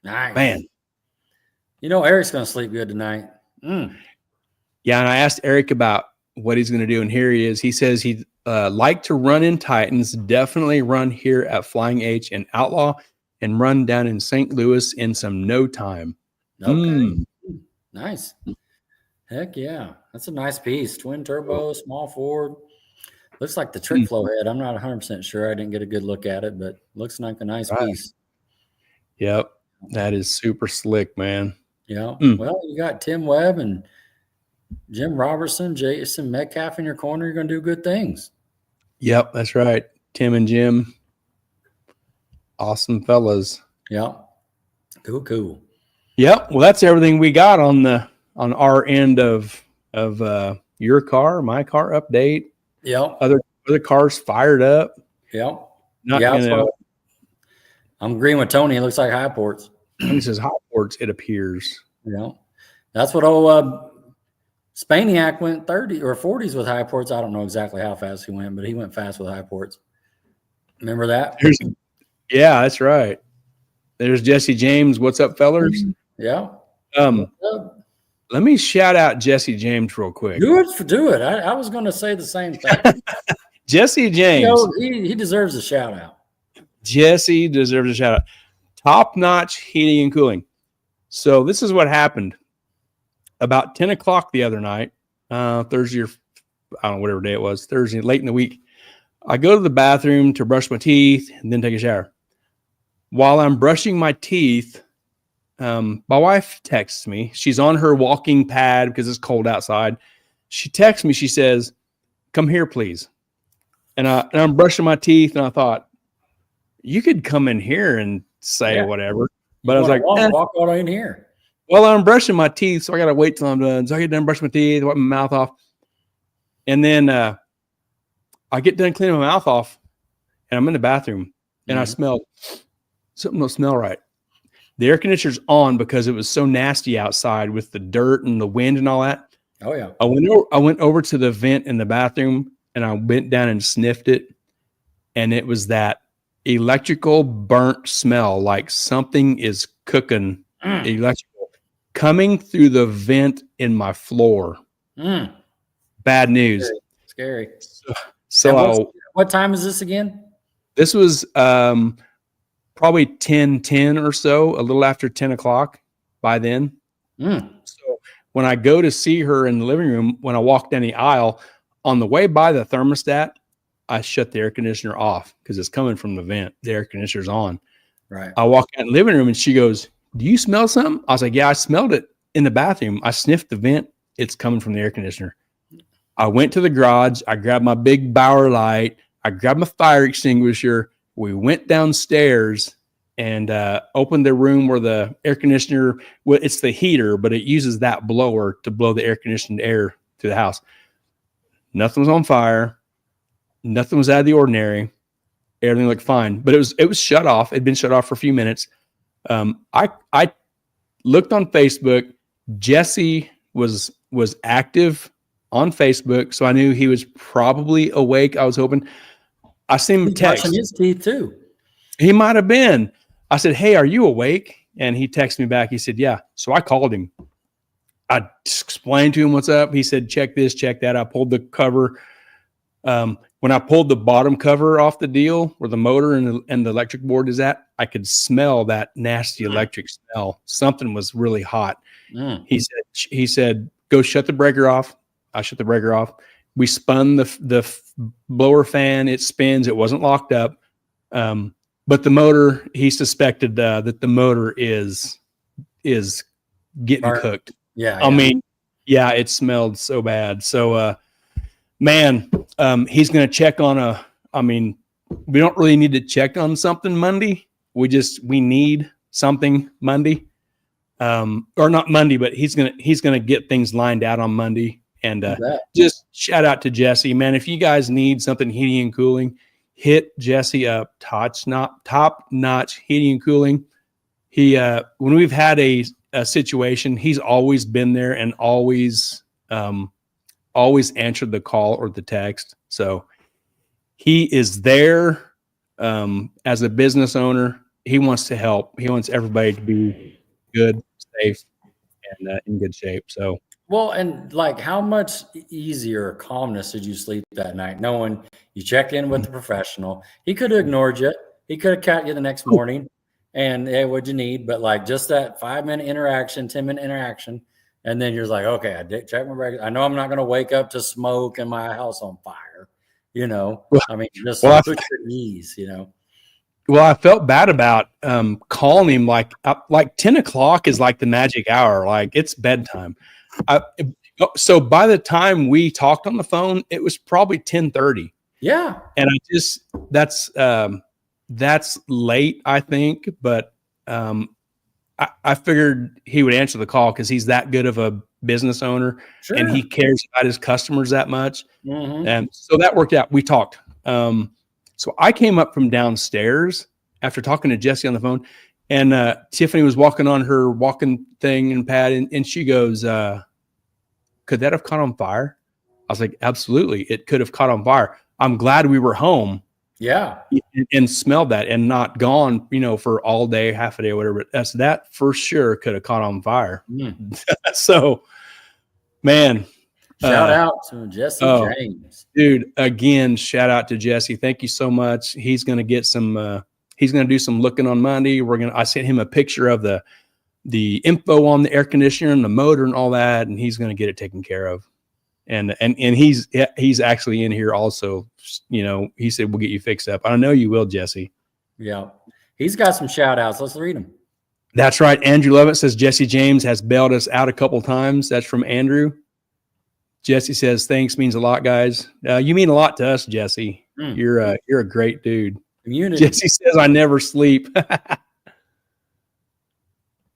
Nice.
Man.
Eric's going to sleep good tonight.
Yeah, and I asked Eric about what he's going to do, and here he is. He says he'd like to run in Titans, definitely run here at Flying H and Outlaw, and run down in St. Louis in some no time.
Okay. Nice. Heck yeah. That's a nice piece. Twin turbo, small Ford. Looks like the trick flow head. I'm not 100% sure. I didn't get a good look at it, but looks like a nice piece.
Yep. That is super slick, man.
Yeah. Well, you got Tim Webb and Jim Robertson, Jason Metcalf in your corner. You're going to do good things.
Yep, that's right. Tim and Jim. Awesome fellas.
Yeah. Cool.
Yep. Well, that's everything we got on our end of your car, my car update.
Yep.
Other cars fired up.
Yep. I'm agreeing with Tony. It looks like high ports.
He says high ports, it appears.
Yeah. That's what old Spaniak went 30 or 40s with high ports. I don't know exactly how fast he went, but he went fast with high ports. Remember that?
Yeah, that's right. There's Jesse James. What's up, fellers?
Yeah.
Let me shout out Jesse James real quick.
Do it. I was going to say the same thing.
Jesse James.
He deserves a shout out.
Jesse deserves a shout out. Top-notch heating and cooling. So this is what happened. About 10 o'clock the other night, Thursday, or I don't know, whatever day it was, Thursday, late in the week, I go to the bathroom to brush my teeth and then take a shower. While I'm brushing my teeth, my wife texts me. She's on her walking pad because it's cold outside. She texts me. She says, "Come here, please." And I'm brushing my teeth, and I thought, you could come in here and say whatever. But I was like,
walk out in here.
Well, I'm brushing my teeth, so I got to wait till I'm done. So I get done brushing my teeth, wipe my mouth off. And then I get done cleaning my mouth off, and I'm in the bathroom, and I smell something don't smell right. The air conditioner's on because it was so nasty outside with the dirt and the wind and all that.
Oh, yeah.
I went over to the vent in the bathroom, and I went down and sniffed it, and it was that electrical burnt smell, like something is cooking electrical coming through the vent in my floor. Bad news.
Scary.
So
what time is this again?
This was probably 10 or so, a little after 10 o'clock by then. So when I go to see her in the living room, when I walk down the aisle, on the way by the thermostat, I shut the air conditioner off because it's coming from the vent. The air conditioner's on.
Right.
I walk out in the living room and she goes, "Do you smell something?" I was like, "Yeah, I smelled it in the bathroom. I sniffed the vent. It's coming from the air conditioner." I went to the garage. I grabbed my big Bauer light. I grabbed my fire extinguisher. We went downstairs and opened the room where the air conditioner, well, it's the heater, but it uses that blower to blow the air conditioned air through the house. Nothing was on fire. Nothing was out of the ordinary. Everything looked fine, but it was shut off. It'd been shut off for a few minutes. I looked on Facebook. Jesse was active on Facebook, so I knew he was probably awake. I was hoping. I sent him a text.
Brushing his teeth too.
He might have been. I said, "Hey, are you awake?" And he texted me back. He said, "Yeah." So I called him. I explained to him what's up. He said, "Check this, check that." I pulled the cover. When I pulled the bottom cover off the deal where the motor and the electric board is at, I could smell that nasty electric smell. Something was really hot. He said, "Go shut the breaker off." I shut the breaker off. We spun the blower fan. It spins. It wasn't locked up. But the motor, he suspected that the motor is getting cooked.
Yeah.
I mean, yeah, it smelled so bad. So, man, he's going to check on we don't really need to check on something Monday. We need something Monday. Or not Monday, but he's going to get things lined out on Monday. And just shout out to Jesse, man. If you guys need something heating and cooling, hit Jesse up. Top notch heating and cooling. He when we've had a situation, he's always been there and always answered the call or the text. So he is there as a business owner. He wants to help. He wants everybody to be good, safe, and in good shape. So.
Well, and like, how much easier calmness did you sleep that night, knowing you checked in with the professional? He could have ignored you. He could have caught you the next morning and, "Hey, what'd you need?" But like, just that 5-minute interaction, 10-minute interaction. And then you're like, "Okay, I did check my record. I know I'm not going to wake up to smoke and my house on fire." I mean, just put your knees,
Well, I felt bad about calling him like 10 o'clock is like the magic hour. Like, it's bedtime. So by the time we talked on the phone, it was probably 10:30.
Yeah.
And that's late, I think. But I figured he would answer the call because he's that good of a business owner. Sure. And he cares about his customers that much. And so that worked out. We talked. So I came up from downstairs after talking to Jesse on the phone, and Tiffany was walking on her walking thing and pad, and she goes, "Could that have caught on fire?" I was like, "Absolutely, it could have caught on fire. I'm glad we were home."
Yeah.
And smelled that and not gone, for all day, half a day, whatever. That for sure could have caught on fire. So, man.
Shout out to Jesse James.
Dude, again, shout out to Jesse. Thank you so much. He's going to get some, he's going to do some looking on Monday. I sent him a picture of the info on the air conditioner and the motor and all that, and he's going to get it taken care of. And he's actually in here also. He said, "We'll get you fixed up." I know you will, Jesse.
Yeah. He's got some shout outs. Let's read them.
That's right. Andrew Lovett says Jesse James has bailed us out a couple times. That's from Andrew. Jesse says, "Thanks, means a lot, guys." You mean a lot to us, Jesse. You're a great dude.
Community.
Jesse says, "I never sleep."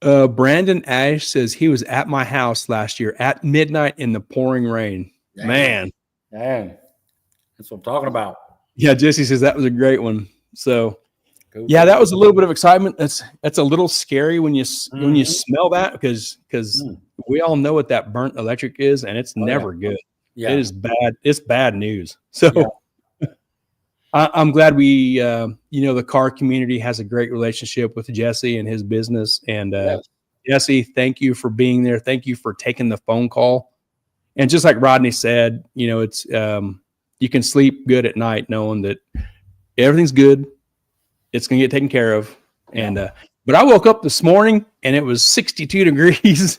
Brandon Ash says he was at my house last year at midnight in the pouring rain.
Dang. That's what I'm talking about.
Yeah, Jesse says that was a great one. So, yeah, that was a little bit of excitement. That's a little scary when you smell that because we all know what that burnt electric is, and it's never good.
Yeah.
It is bad. It's bad news. So I'm glad we, the car community has a great relationship with Jesse and his business. And Jesse, thank you for being there. Thank you for taking the phone call. And just like Rodney said, it's you can sleep good at night knowing that everything's good. It's going to get taken care of. And but I woke up this morning and it was 62 degrees.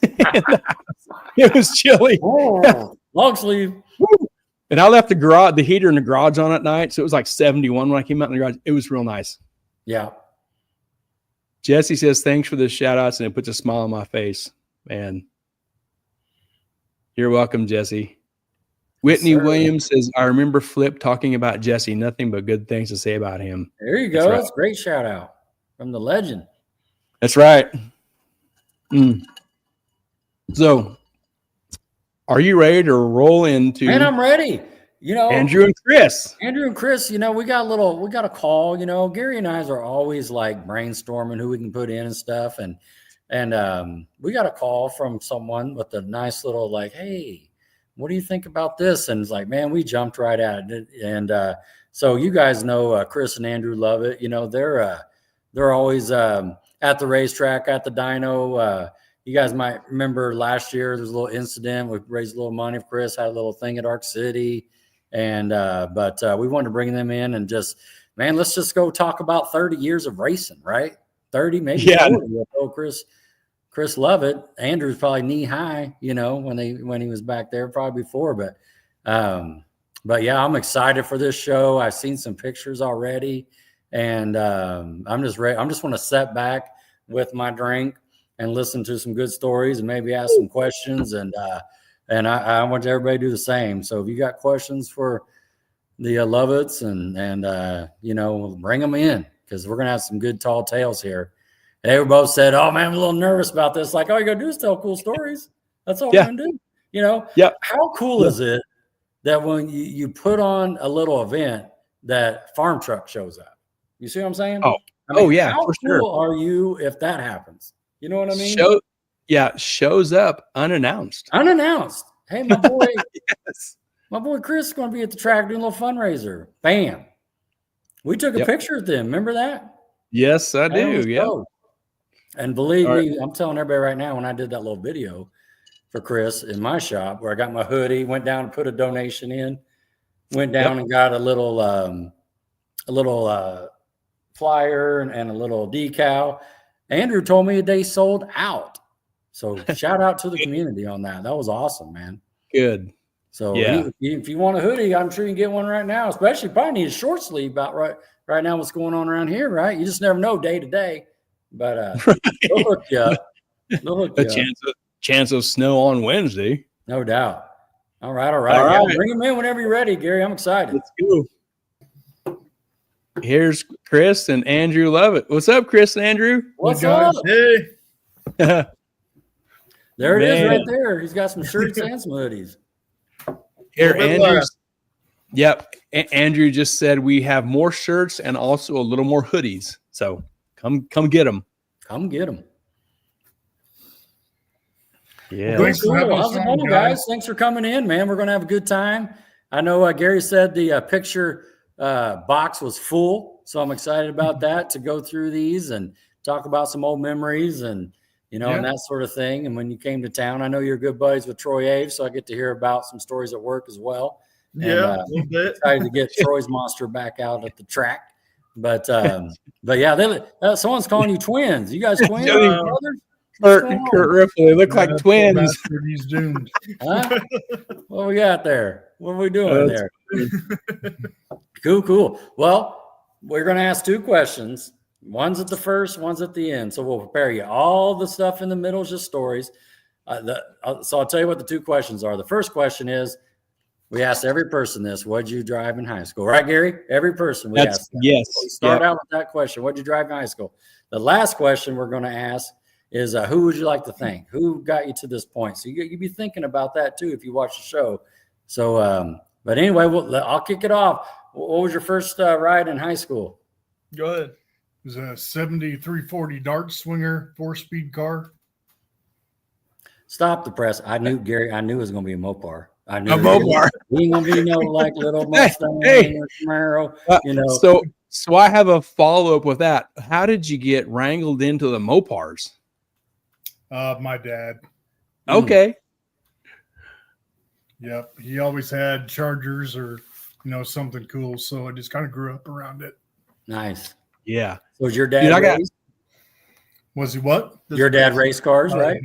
It was chilly.
Oh, long sleeve.
And I left the heater in the garage on at night. So it was like 71 when I came out in the garage. It was real nice.
Yeah.
Jesse says, thanks for the shout outs. And it puts a smile on my face. Man, you're welcome, Jesse. Whitney Williams says, I remember Flip talking about Jesse. Nothing but good things to say about him.
There you go. That's a great shout out from the legend.
That's right. So, are you ready to roll into?
Man, I'm ready.
Andrew and Chris.
We got a call. Gary and I are always like brainstorming who we can put in and stuff. And we got a call from someone with a nice little like, hey, what do you think about this? And it's like, man, we jumped right at it. And so you guys know Chris and Andrew Lovett. They're always at the racetrack, at the dyno. You guys might remember last year, there's a little incident. We raised a little money for Chris, had a little thing at Arc City. And, but we wanted to bring them in and just, man, let's just go talk about 30 years of racing, right? 30, maybe 40. Oh, Chris Lovett. Andrew's probably knee high, when he was back there, probably before. But yeah, I'm excited for this show. I've seen some pictures already, and I'm just ready. I'm just want to sit back with my drink and listen to some good stories and maybe ask some questions. And I want everybody to do the same. So if you got questions for the Lovetts and bring them in, because we're going to have some good tall tales here. And they were both said, oh man, I'm a little nervous about this. Like, all you got to do is tell cool stories. That's all we're going to do. How cool is it that when you put on a little event that farm truck shows up? You see what I'm saying?
How
for cool are you if that happens? You know what I mean?
Shows up unannounced.
Hey, my boy, my boy Chris is going to be at the track doing a little fundraiser. Bam. We took a picture with them. Remember that?
Yes, I do. Yeah.
And believe me, I'm telling everybody right now, when I did that little video for Chris in my shop where I got my hoodie, went down and put a donation in, went down and got a little flyer and a little decal. Andrew told me they sold out. So shout out to the community on that. That was awesome, man.
Good.
So if you want a hoodie, I'm sure you can get one right now. Especially probably need a short sleeve about right now. What's going on around here, right? You just never know day to day. But they'll hook you up.
Chance of snow on Wednesday.
No doubt. All right. Yeah, bring them in whenever you're ready, Gary. I'm excited.
Let's go. Here's Chris and Andrew Lovett. What's up, Chris and Andrew?
What's up?
Hey.
There it is right there. He's got some shirts and some hoodies.
Here, Andrew. Yep. Andrew just said we have more shirts and also a little more hoodies. So come get them.
Come get them.
Yeah.
Well, cool. How's it going, guys? Thanks for coming in, man. We're going to have a good time. I know Gary said the picture box was full, so I'm excited about that to go through these and talk about some old memories and and that sort of thing. And when you came to town, I know you're good buddies with Troy Ave, so I get to hear about some stories at work as well.
Yeah, a little bit.
Excited to get Troy's monster back out at the track. But yeah, someone's calling you twins. You guys twins?
Kurt Ripley, they look like twins.
He's doomed.
Huh? What we got there? What are we doing there? Cool. Well, we're going to ask two questions. One's at the first, one's at the end. So we'll prepare you. All the stuff in the middle is just stories. So I'll tell you what the two questions are. The first question is, we asked every person this: what'd you drive in high school? Right, Gary? Every person we asked that.
Yes.
So we start out with that question: what'd you drive in high school? The last question we're going to ask is, who would you like to thank? Who got you to this point? So you'd be thinking about that too if you watch the show. So, but anyway, I'll kick it off. What was your first ride in high school?
Go ahead. It was a 7340 Dart Swinger 4-speed car.
Stop the press. I knew, Gary, it was going to be a Mopar. I
A
knew
Mopar.
we ain't gonna be no like little Mustang
Hey.
or Camaro, you know.
So I have a follow up with that. How did you get wrangled into the Mopars?
My dad.
Okay.
Yep. He always had Chargers or, something cool. So I just kind of grew up around it.
Nice.
Yeah.
So was your dad
Dude,
race?
Was he what?
Your dad race cars, right?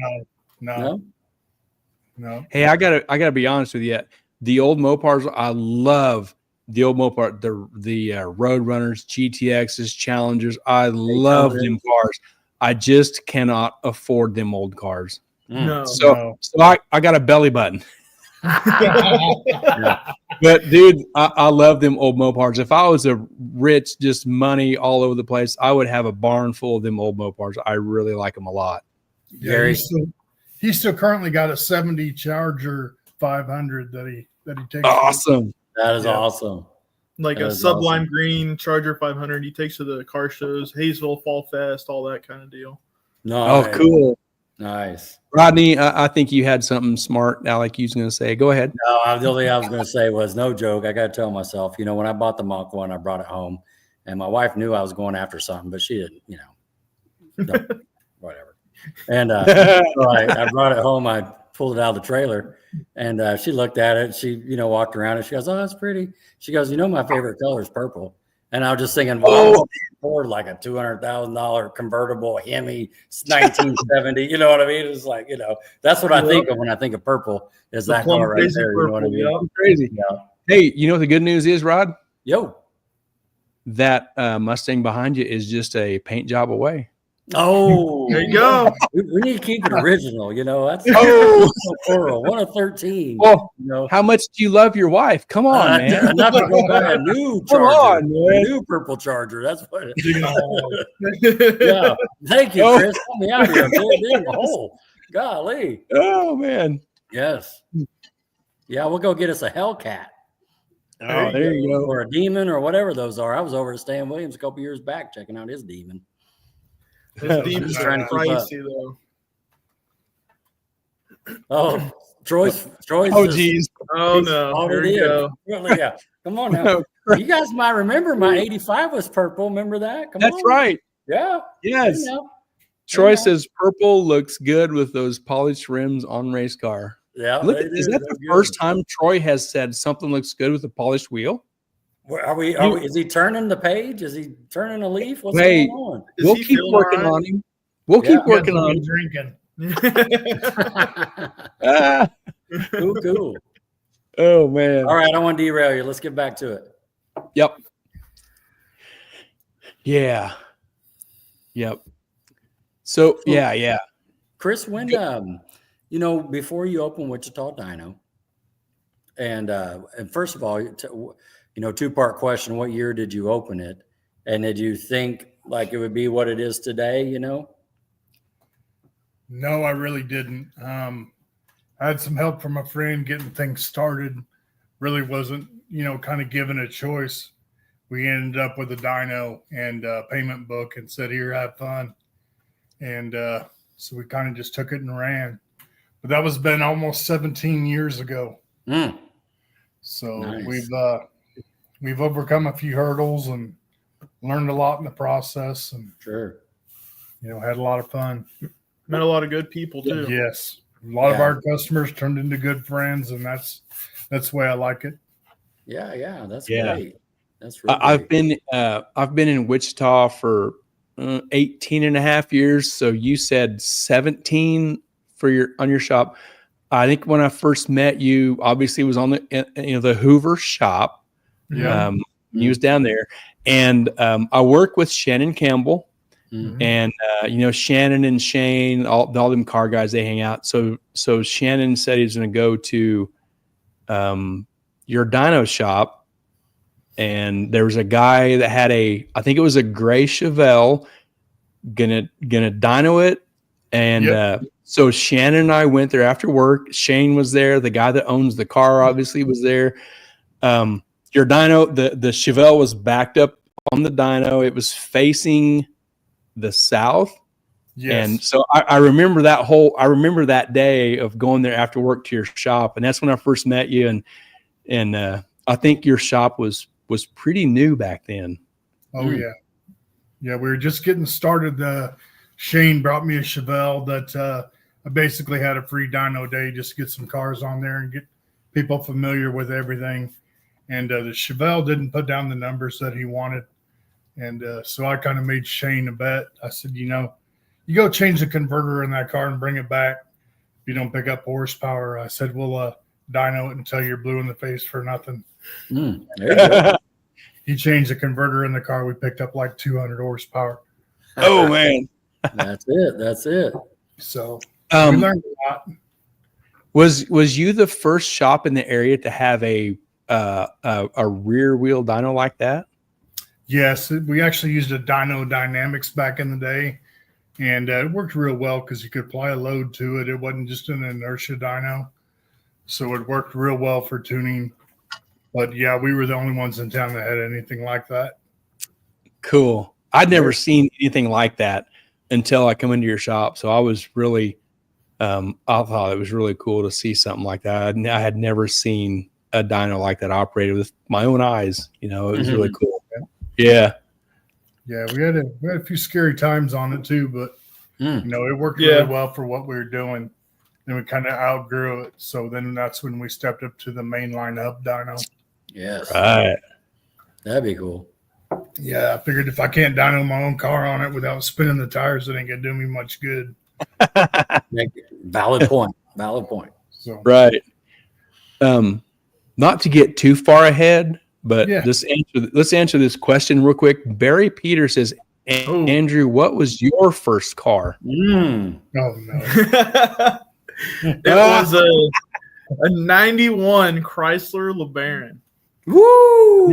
No.
Hey, I gotta be honest with you. The old Mopars, I love the old Mopar, the Road Runners, GTXs, Challengers. I love them cars. I just cannot afford them old cars.
No.
So I got a belly button.
Yeah.
But dude, I love them old Mopars. If I was a rich, just money all over the place, I would have a barn full of them old Mopars. I really like them a lot.
Yeah,
Gary?
he still currently got a 70 Charger 500 that he takes.
Awesome.
That is awesome.
Like
That
a
is
Sublime
awesome.
Green Charger 500. He takes to the car shows, Hayesville Fall Fest, all that kind of deal.
No.
Oh, cool.
Nice.
Rodney, I think you had something smart now, like you was going to say. Go ahead.
No, the only thing I was going to say was no joke. I got to tell myself, when I bought the Mach 1, I brought it home, and my wife knew I was going after something, but she didn't, whatever. And so I brought it home. I pulled it out of the trailer, and she looked at it. She, walked around it. She goes, "Oh, that's pretty." She goes, my favorite color is purple. And I was just thinking, well, afford like a $200,000 convertible Hemi 1970. You know what I mean? It's like, that's what I think of when I think of purple. Is that car right there? You know what I mean?
Yeah. Crazy.
Yeah.
Hey, you know what the good news is, Rod?
Yo.
That Mustang behind you is just a paint job away.
Oh,
There you go.
We need to keep it original. That's 1 of 13.
Well, how much do you love your wife? Come on, man.
Enough to go buy a new
Come
Charger,
on, man.
a new purple Charger. That's what it is. Yeah. Thank you, Chris. Help me out here. Damn hole. Golly.
Oh, man.
Yes. Yeah, we'll go get us a Hellcat.
Oh, there you go.
Or a Demon or whatever those are. I was over at Stan Williams a couple years back checking out his Demon.
This Demon's
Trying to keep up.
pricey, though.
Oh, Troy's.
Oh, geez.
Oh, no. Here we go.
Yeah. Come on now. You guys might remember my 85 was purple. Remember that? Come on.
That's right.
Yeah.
Yes. Troy says purple looks good with those polished rims on race car.
Yeah.
Is that the first time Troy has said something looks good with a polished wheel?
Are we? Is he turning the page? Is he turning a leaf? What's
Hey,
going on?
We'll keep working on him. We'll keep working on him.
Drinking.
Cool.
Oh, man.
All right. I don't want to derail you. Let's get back to it.
Yep. Yeah. Yep. So yeah.
Chris, when before you open Wichita Dyno, and first of all, two-part question: what year did you open it, and did you think like it would be what it is today?
No, I really didn't. I had some help from a friend getting things started. Really wasn't, kind of given a choice. We ended up with a dyno and a payment book and said, "Here, have fun." And so we kind of just took it and ran. But that was been almost 17 years ago. So
nice.
we've overcome a few hurdles and learned a lot in the process, and
Sure.
Had a lot of fun.
Met a lot of good people, too.
Yes. A lot of our customers turned into good friends, and that's the way I like it.
Yeah, that's great. That's really
I've been in Wichita for 18 and a half years. So you said 17 on your shop. I think when I first met you, obviously it was on the Hoover shop.
Yeah.
You was down there, and I work with Shannon Campbell.
Mm-hmm.
And Shannon and Shane, all them car guys, they hang out. So Shannon said he's going to go to your dyno shop, and there was a guy that had I think it was a gray Chevelle, gonna dyno it, and so Shannon and I went there after work. Shane was there. The guy that owns the car obviously was there. Your dyno, the Chevelle was backed up on the dyno. It was facing the south.
Yes.
And so I remember that day of going there after work to your shop, and that's when I first met you. And I think your shop was pretty new back then.
Oh yeah. Yeah, we were just getting started. Shane brought me a Chevelle that I basically had a free dyno day just to get some cars on there and get people familiar with everything. And the Chevelle didn't put down the numbers that he wanted. And so I kind of made Shane a bet. I said, you go change the converter in that car and bring it back. If you don't pick up horsepower, I said, we'll dyno it until you're blue in the face for nothing.
There you go.
He changed the converter in the car. We picked up like 200 horsepower.
Oh man,
That's it.
So we learned a lot.
was you the first shop in the area to have a rear wheel dyno like that?
Yes, we actually used a Dyno Dynamics back in the day, and it worked real well because you could apply a load to it. It wasn't just an inertia dyno, so it worked real well for tuning. But yeah, we were the only ones in town that had anything like that.
Cool. I'd never seen anything like that until I come into your shop. So I was really, I thought it was really cool to see something like that. I had never seen a dyno like that operated with my own eyes. It was really cool. Yeah.
Yeah, we had a few scary times on it too, but it worked really well for what we were doing. Then we kind of outgrew it. So then that's when we stepped up to the mainline hub dyno.
Yes.
Right.
That'd be cool.
Yeah, I figured if I can't dyno my own car on it without spinning the tires, it ain't gonna do me much good.
Valid point.
So
Right. Not to get too far ahead, but let's answer this question real quick. Barry Peter says, Andrew, what was your first car?
Oh no.
It was a 91 Chrysler LeBaron.
Woo!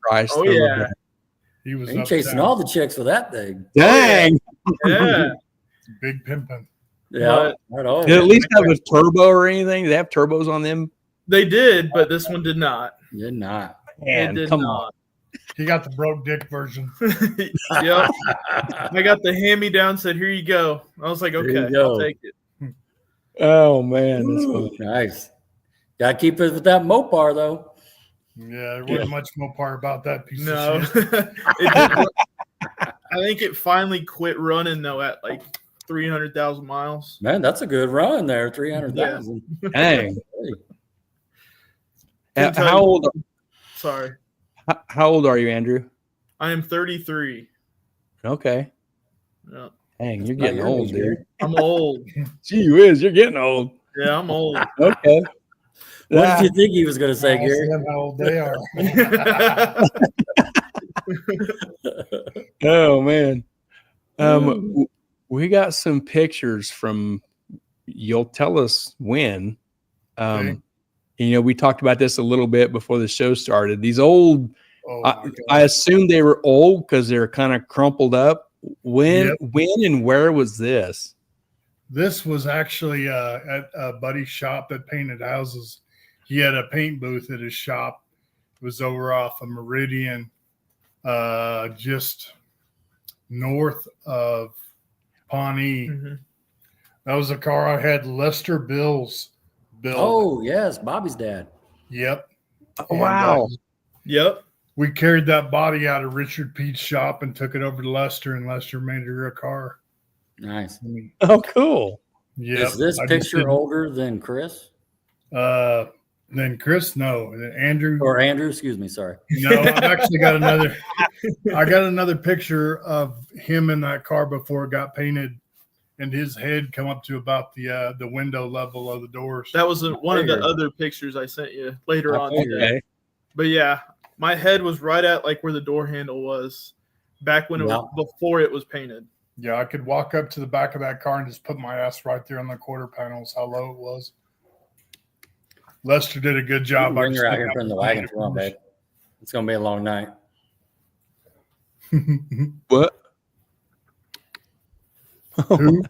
Chrysler.
Oh yeah.
He was
He chasing all the chicks for that thing.
Dang.
Yeah.
Big pimping.
Yeah. Right on.
Did it at least have a turbo or anything? Did they have turbos on them?
They did, but this one did not.
Did not.
Man,
it did
come
not.
He got the broke dick version.
Yep. I got the hand-me-down, said, here you go. I was like, okay, I'll take it.
Oh man, that's
Ooh,
funny.
nice. Gotta keep it with that Mopar though.
Yeah, there wasn't much Mopar about that piece
No.
of shit.
I think it finally quit running though at like 300,000 miles.
Man, that's a good run there. 300,000.
Dang.
Hey.
How old?
Sorry.
How old are you, Andrew?
I am 33.
Okay.
Yeah.
Dang, you're getting old, dude.
I'm old.
Gee whiz, you're getting old.
Yeah, I'm old.
Okay.
What did you think he was going to say,
I'll
Gary?
see how old they are.
Oh man. We got some pictures from. You'll tell us when.
Okay.
We talked about this a little bit before the show started. These old,
Oh, my God.
I assume they were old because they're kind of crumpled up. When and where was this?
This was actually at a buddy's shop that painted houses. He had a paint booth at his shop. It was over off of Meridian, just north of Pawnee.
Mhm.
That was a car I had Lester Bills build.
Oh, yes. Bobby's dad.
Yep.
Oh, wow.
Yep.
We carried that body out of Richard Pete's shop and took it over to Lester, and Lester made her a car.
Nice.
Oh, cool.
Yeah.
Is this picture older than Chris?
Then Chris, no. Andrew.
Or Andrew, excuse me, sorry.
No, I've actually got another. I got another picture of him in that car before it got painted, and his head come up to about the window level of the doors.
That was one of the other pictures I sent you later on today.
Okay.
But yeah, my head was right at like where the door handle was back when it was before it was painted.
Yeah, I could walk up to the back of that car and just put my ass right there on the quarter panels, how low it was. Lester did a good job.
Bring her out here from the wagon for babe. It's going to be a long night.
What?
Who?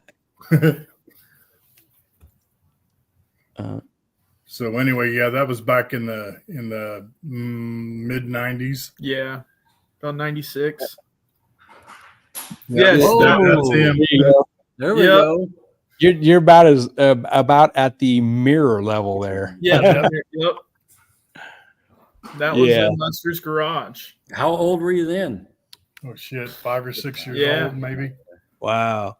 So anyway, yeah, that was back in the mid 90s.
Yeah, about 96. Yes,
that's him.
There we
Yep.
go.
You're about at the mirror level there.
Yeah. Yep. That was
Yeah.
in Lester's garage.
How old were you then?
Oh shit, 5 or 6 years
Yeah.
old, maybe.
Wow.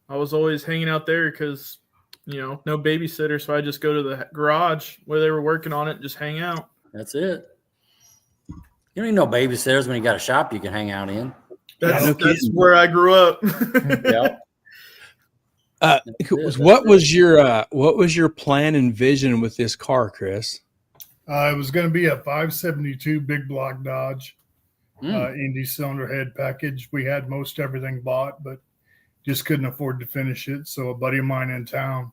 I was always hanging out there because, no babysitter, so I just go to the garage where they were working on it and just hang out.
That's it. You don't need no babysitters when you got a shop you can hang out in.
That's where I grew up.
Yeah.
What was your plan and vision with this car, Chris?
It was going to be a 572 big block Dodge, Indy cylinder head package. We had most everything bought, but just couldn't afford to finish it. So a buddy of mine in town,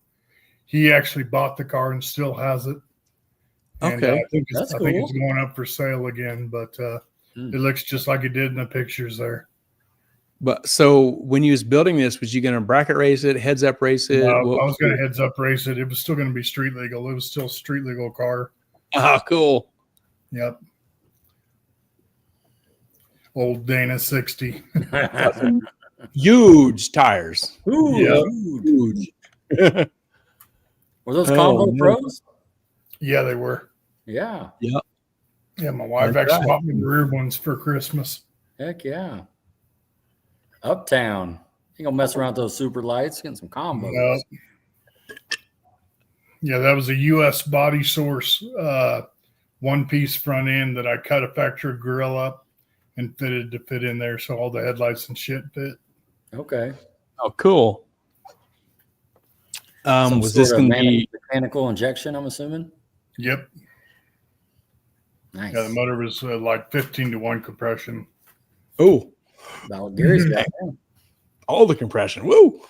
he actually bought the car and still has it. And,
Okay,
I think
that's
it's going up for sale again, but it looks just like it did in the pictures there.
But so when you was building this, was you going to bracket race it, heads up race it?
I was going to heads up race it. It was still going to be street legal. It was still a street legal car.
Oh, cool.
Yep. Old Dana 60.
Huge tires.
Ooh,
Yeah.
huge. Were those combo pros?
Yeah, they were.
Yeah.
Yeah, my wife actually bought me the rear ones for Christmas.
Heck yeah. Uptown. You gonna mess around with those super lights, getting some combos.
Yeah, that was a U.S. body source one-piece front end that I cut a factory grill up and fitted to fit in there, so all the headlights and shit fit.
Okay.
Oh, cool. Was this going to be
mechanical injection, I'm assuming?
Yep.
Nice.
Yeah, the motor was like 15-to-1 compression.
Oh,
About what Gary's got.
all the compression. Woo!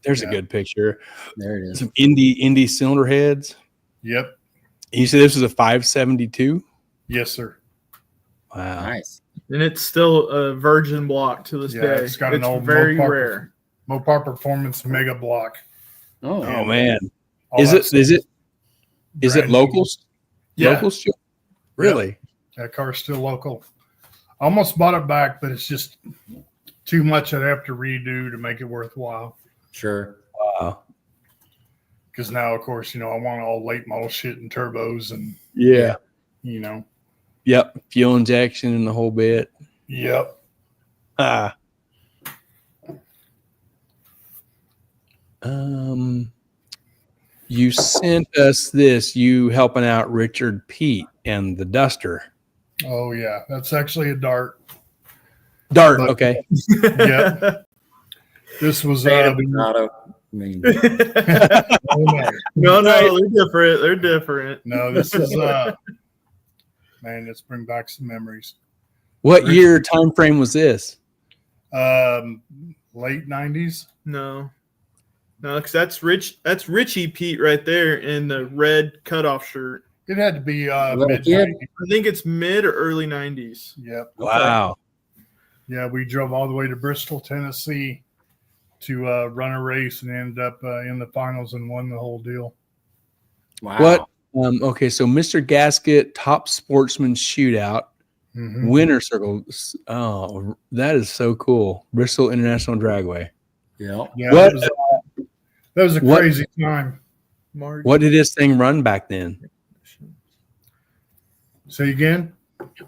There's a good picture.
There it is.
Some Indy cylinder heads.
Yep.
You said this was a 572?
Yes, sir.
Wow.
Nice.
And it's still a virgin block to this day.
It's got an old
very
Mopar
rare.
Mopar Performance Mega Block.
Oh,
Oh man.
All
Is
that
it
brand new.
locals?
Yeah.
Locals still? Really?
That car's still local. I almost bought it back, but it's just too much I'd have to redo to make it worthwhile.
sure.
Wow.
Because now, of course, I want all late model shit and turbos and,
Yeah.
Yep.
Fuel injection and the whole bit.
Yep.
You sent us this, you helping out Richard Pete and the Duster.
Oh, yeah. That's actually a Dart.
Dart,
But-
okay.
Yeah. This was
Auto. I mean,
No, they're different. They're different.
no, this is man, let's bring back some memories.
What year time frame was this?
Late 90s.
No, because that's Richie Pete right there in the red cutoff shirt.
It had to be
Little
mid
kid?
90s.
I think it's mid or early 90s.
Yep.
Wow.
Yeah, we drove all the way to Bristol, Tennessee to run a race and ended up in the finals and won the whole deal.
wow.
What? Okay, so Mr. Gasket, Top Sportsman Shootout,
Mhm.
Winner Circle. Oh, that is so cool. Bristol International Dragway.
Yeah.
Yeah,
What-
that was a
what-
crazy time.
Mark.
What did this thing run back then?
Say again?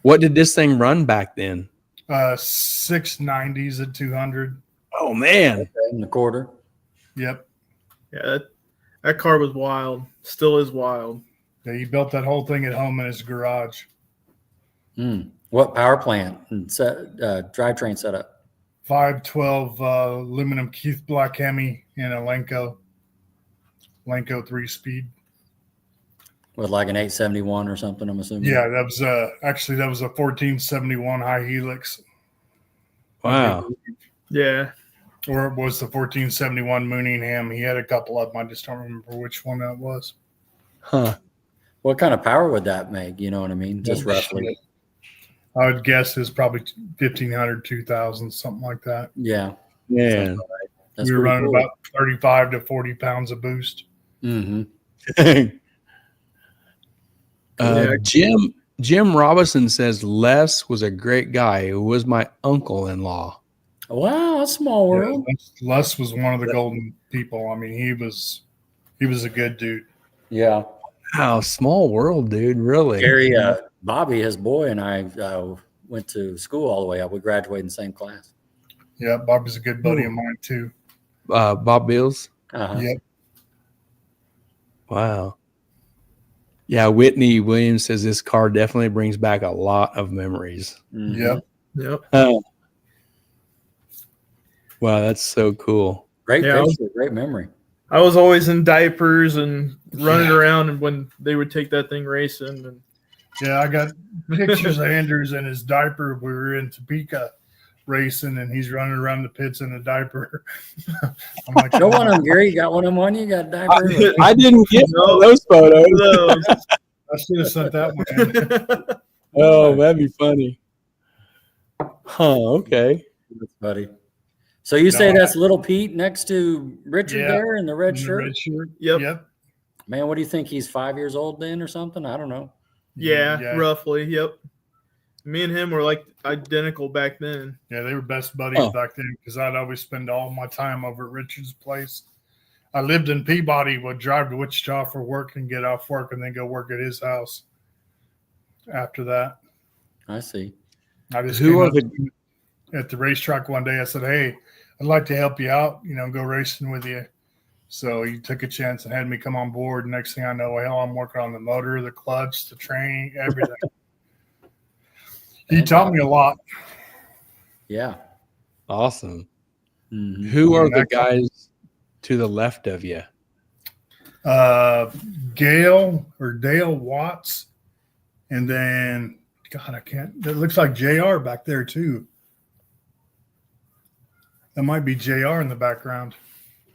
What did this thing run back then?
690s at 200.
Oh man.
In the quarter.
Yep.
Yeah, that car was wild. Still is wild.
Yeah, he built that whole thing at home in his garage.
What power plant and drivetrain setup?
512 aluminum Keith Black Hemi and a Lenco 3-speed.
With like an 871 or something, I'm assuming.
Yeah, that was actually a 1471 high helix,
Wow.
Yeah.
or it was the 1471 Mooningham. He had a couple of them. I just don't remember which one that was.
Huh.
What kind of power would that make? You know what I mean? Just roughly.
I would guess it's probably 1,500, 2,000, something like that.
Yeah.
Yeah.
That's
We were
pretty
running
cool.
about 35 to 40 pounds of boost.
Mm-hmm.
Yeah.
Jim Robinson says Les was a great guy who was my uncle-in-law.
Wow, that's a small world.
Les was one of the golden people. I mean, he was a good dude.
Yeah.
Wow, small world, dude. Really?
Gary, Bobby, his boy, and I went to school all the way up. We graduated in the same class.
Yeah, Bobby's a good buddy of mine too.
Bob Bills.
Uh-huh.
Yep.
Wow. Yeah, Whitney Williams says this car definitely brings back a lot of memories.
Mhm.
Yep.
Yep.
Wow, that's so cool.
Great
Yeah,
picture, great memory.
I was always in diapers and running around, and when they would take that thing racing, and
Yeah, I got pictures of Anders in his diaper. We were in Topeka racing, and he's running around the pits in a diaper. I'm like,
Show one of them, Gary. You got one of them on you? Got a diaper?
I didn't get those photos.
I should have sent that one in.
Oh, that'd be funny. Huh, okay.
That's funny. So you say that's Little Pete next to Richard there in the red
In the
shirt?
red shirt.
Yep.
Yep.
Man, what do you think? He's 5 years old then or something? I don't know.
yeah, roughly. Yep. Me and him were like identical back then.
Yeah, they were best buddies back then because I'd always spend all my time over at Richard's place. I lived in Peabody, would drive to Wichita for work and get off work and then go work at his house after that.
I see.
I just
Who
came
are
up at the racetrack one day. I said, hey, I'd like to help you out, go racing with you. So he took a chance and had me come on board. Next thing I know, hell, I'm working on the motor, the clutch, the training, everything. He taught me a lot.
Yeah.
Awesome.
Mhm.
Who are the guys to the left of you?
Gail or Dale Watts. And then, God, I can't. It looks like JR back there, too. That might be JR in the background.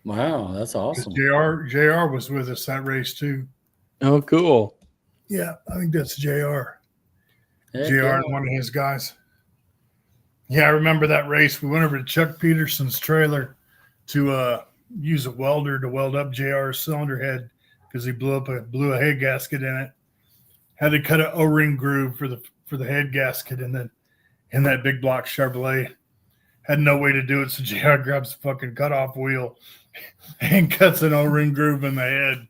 Wow, that's awesome.
JR was with us that race, too.
Oh, cool.
Yeah, I think that's JR.
Heck
JR
yeah.
and one of his guys. Yeah, I remember that race. We went over to Chuck Peterson's trailer to use a welder to weld up JR's cylinder head because he blew a head gasket in it. Had to cut an O-ring groove for the head gasket in that big block Chevrolet. Had no way to do it, so JR grabs the fucking cutoff wheel and cuts an O-ring groove in the head.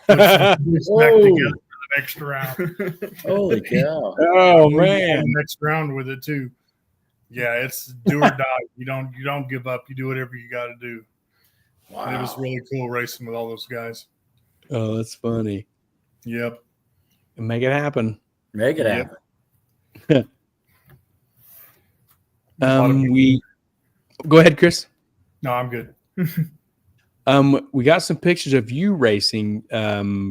Puts back together for the next round.
Holy cow.
Oh, man.
Next round with it too. Yeah, it's do or die. You don't give up. You do whatever you got to do.
Wow.
And it was really cool racing with all those guys.
Oh, that's funny.
Yep.
Make it happen.
Make it happen.
We go ahead, Chris.
No, I'm good.
We got some pictures of you racing.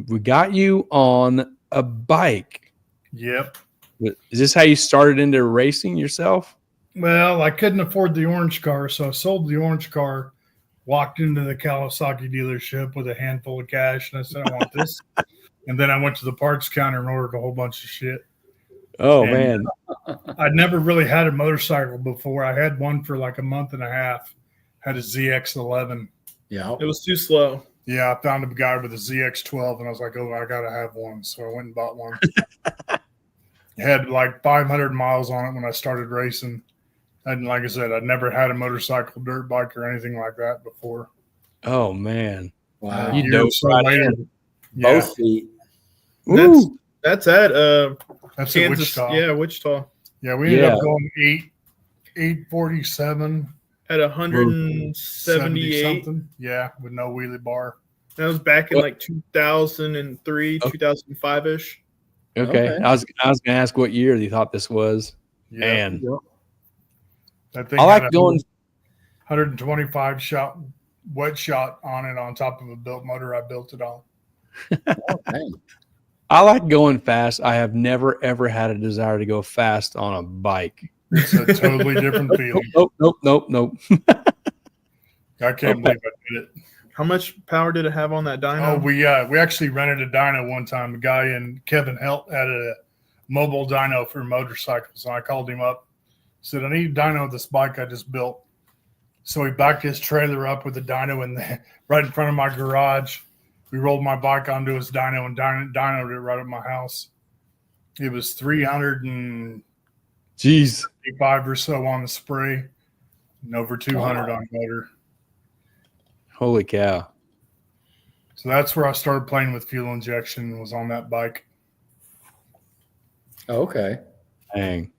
We got you on a bike.
Yep.
Is this how you started into racing yourself?
Well, I couldn't afford the orange car, so I sold the orange car, walked into the Kawasaki dealership with a handful of cash, and I said, I want this. And then I went to the parts counter and ordered a whole bunch of shit.
Oh,
And
man.
I'd never really had a motorcycle before. I had one for like a month and a half. Had a ZX11.
Yeah.
It was too slow.
Yeah, I found a guy with a ZX12, and I was like, oh, I got to have one. So I went and bought one. It had like 500 miles on it when I started racing. And like I said, I'd never had a motorcycle, dirt bike, or anything like that before.
Oh, man.
Wow.
You
Years
dove
or so
right
later,
in.
yeah,
Both feet.
Ooh.
That's at
that's in
Kansas.
Wichita.
Yeah, Wichita.
Yeah, we ended up going 847,
At 178.
something. Yeah, with no wheelie bar.
That was back in
What?
like 2003, 2005 ish.
Okay.
Okay.
I was going to ask what year you thought this was.
Yeah,
Man.
that thing
I like
had a
going.
125 shot wet shot on it on top of a built motor I built it on.
Oh, dang.
I like going fast. I have never, ever had a desire to go fast on a bike.
It's a totally different feeling.
Nope.
I can't believe I did it.
How much power did it have on that dyno?
Oh, we actually rented a dyno one time. A guy in Kevin Helt had a mobile dyno for motorcycles. And I called him up, said, I need a dyno with this bike I just built. So he backed his trailer up with the dyno right in front of my garage. We rolled my bike onto his dyno and dynoed it right at my house. It was 355
Jeez.
or so on the spray and over 200 on motor.
Holy cow.
So that's where I started playing with fuel injection, was on that bike.
Okay.
Dang.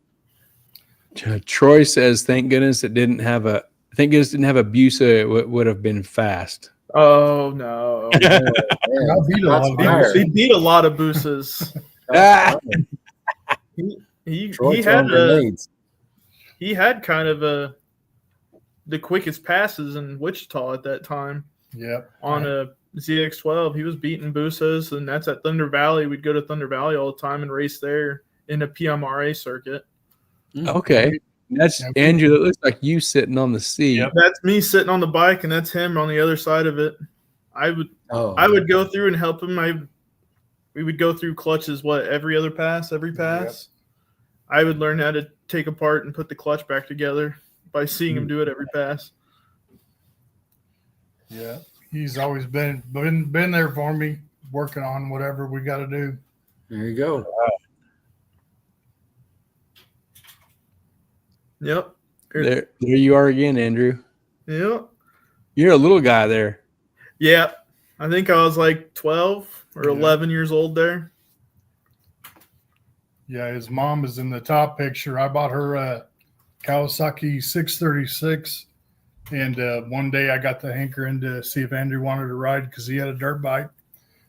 Troy says, thank goodness it didn't have a Busa. It would have been fast.
Oh no.
I beat a lot of
Fire.
He beat a lot of boosters.
Ah!
Troy
He
throwing grenades.
he had kind of the quickest passes in Wichita at that time.
Yep.
On a ZX12, he was beating Busas, and that's at Thunder Valley. We'd go to Thunder Valley all the time and race there in a PMRA circuit.
Okay. That's Andrew. That looks like you sitting on the seat.
Yep.
That's me sitting on the bike, and that's him on the other side of it. I would go through and help him. We would go through clutches, every pass.
Yep.
I would learn how to take apart and put the clutch back together by seeing him do it every pass.
Yeah. He's always been there for me, working on whatever we got to do.
There you go.
Yep.
There you are again, Andrew.
Yep.
You're a little guy there.
Yeah. I think I was like 12 or 11 years old there.
Yeah, his mom is in the top picture. I bought her a Kawasaki 636, and one day I got the hankering to see if Andrew wanted to ride because he had a dirt bike.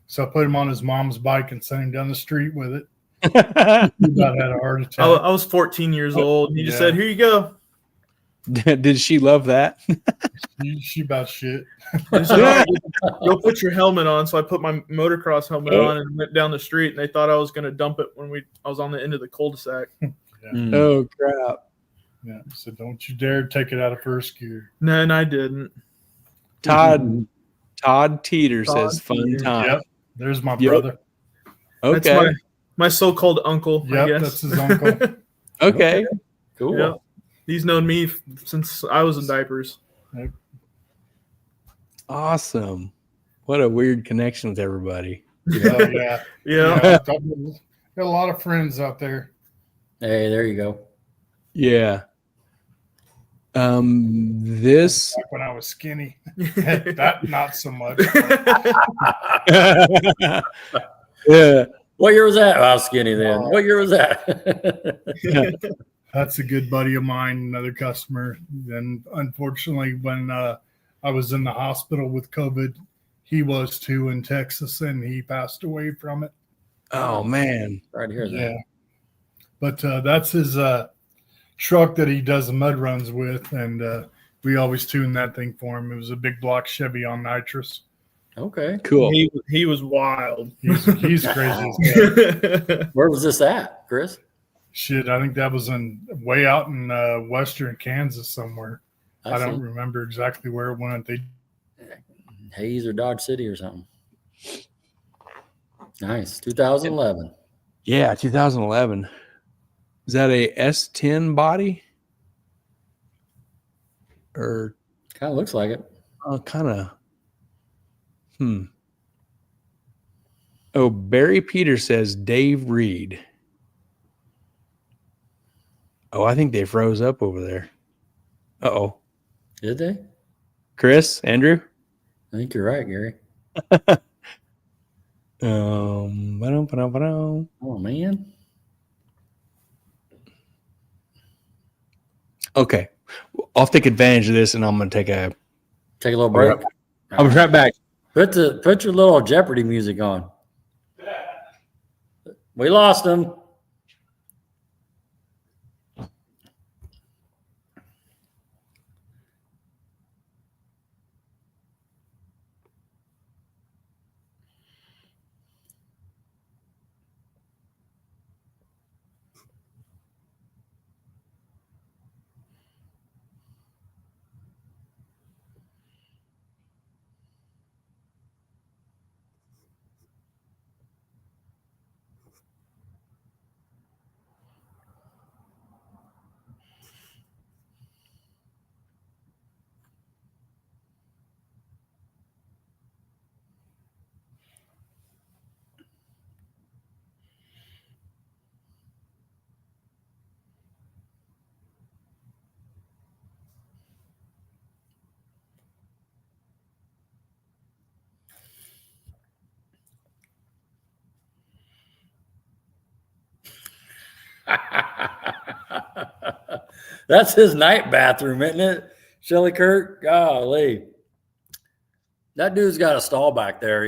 So I put him on his mom's bike and sent him down the street with it. He about had a heart attack.
I was 14 years old. And he just said, "Here you go."
Did she love that?
She about shit.
Go put your helmet on. So I put my motocross helmet on and went down the street, and they thought I was going to dump it when I was on the end of the cul-de-sac.
Oh crap!
Yeah, so don't you dare take it out of first gear.
No, and I didn't.
Todd Teeter says, "Fun time."
Yep, there's my brother.
Okay,
That's my so-called uncle. I
Yep,
guess.
that's his uncle.
okay.
Cool.
Yep. He's known me since I was in diapers.
Awesome. What a weird connection with everybody.
Yeah. Got a lot of friends out there.
Hey, there you go.
Yeah. This
Back when I was skinny. That not so much.
yeah.
What year was that? I was skinny then. What year was that?
That's a good buddy of mine, another customer. And unfortunately, when I was in the hospital with COVID, he was too in Texas, and he passed away from it.
Oh man.
Right here.
Yeah. But that's his truck that he does the mud runs with, and we always tune that thing for him. It was a big block Chevy on nitrous.
Okay.
Cool.
He was wild.
He's crazy.
Where was this at, Chris?
Shit, I think that was way out in western Kansas somewhere. I don't remember exactly where it went.
Hayes or Dodge City or something. Nice. 2011.
Yeah, 2011. Is that a S10 body? Or
Kind of looks like it.
kind of. Oh, Barry Peter says Dave Reed. Oh, I think they froze up over there. Uh-oh.
Did they?
Chris, Andrew?
I think you're right, Gary.
Ba-dum.
Oh, man.
Okay. I'll take advantage of this, and I'm going to take a
little break.
I'll be right back.
Put your little Jeopardy music on. We lost him. That's his night bathroom, isn't it? Shelly Kirk? Golly. That dude's got a stall back there,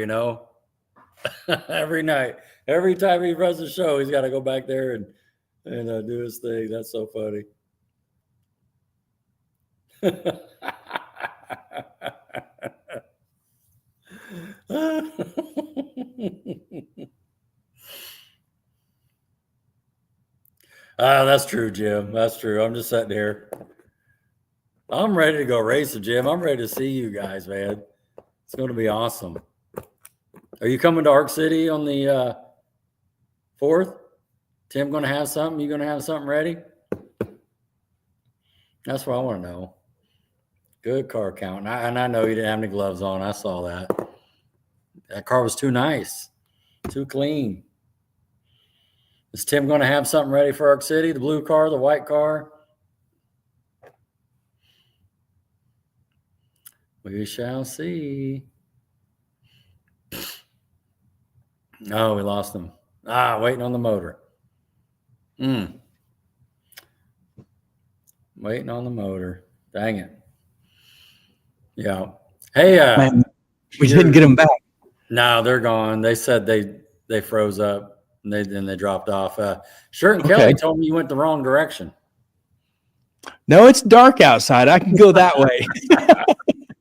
every night. Every time he runs the show, he's got to go back there and do his thing. That's so funny. That's true, Jim. That's true. I'm just sitting here. I'm ready to go racing, Jim. I'm ready to see you guys, man. It's going to be awesome. Are you coming to Arc City on the 4th? Tim going to have something? You going to have something ready? That's what I want to know. Good car count. And I know you didn't have any gloves on. I saw that. That car was too nice. Too clean. Is Tim going to have something ready for Arc City? The blue car, the white car? We shall see. Oh, we lost him. Waiting on the motor. Waiting on the motor. Dang it. Yeah. Hey,
Man, we didn't get them back.
No, they're gone. They said they froze up and they dropped off. Shirt and Kelly told me you went the wrong direction.
No, it's dark outside. I can go that way.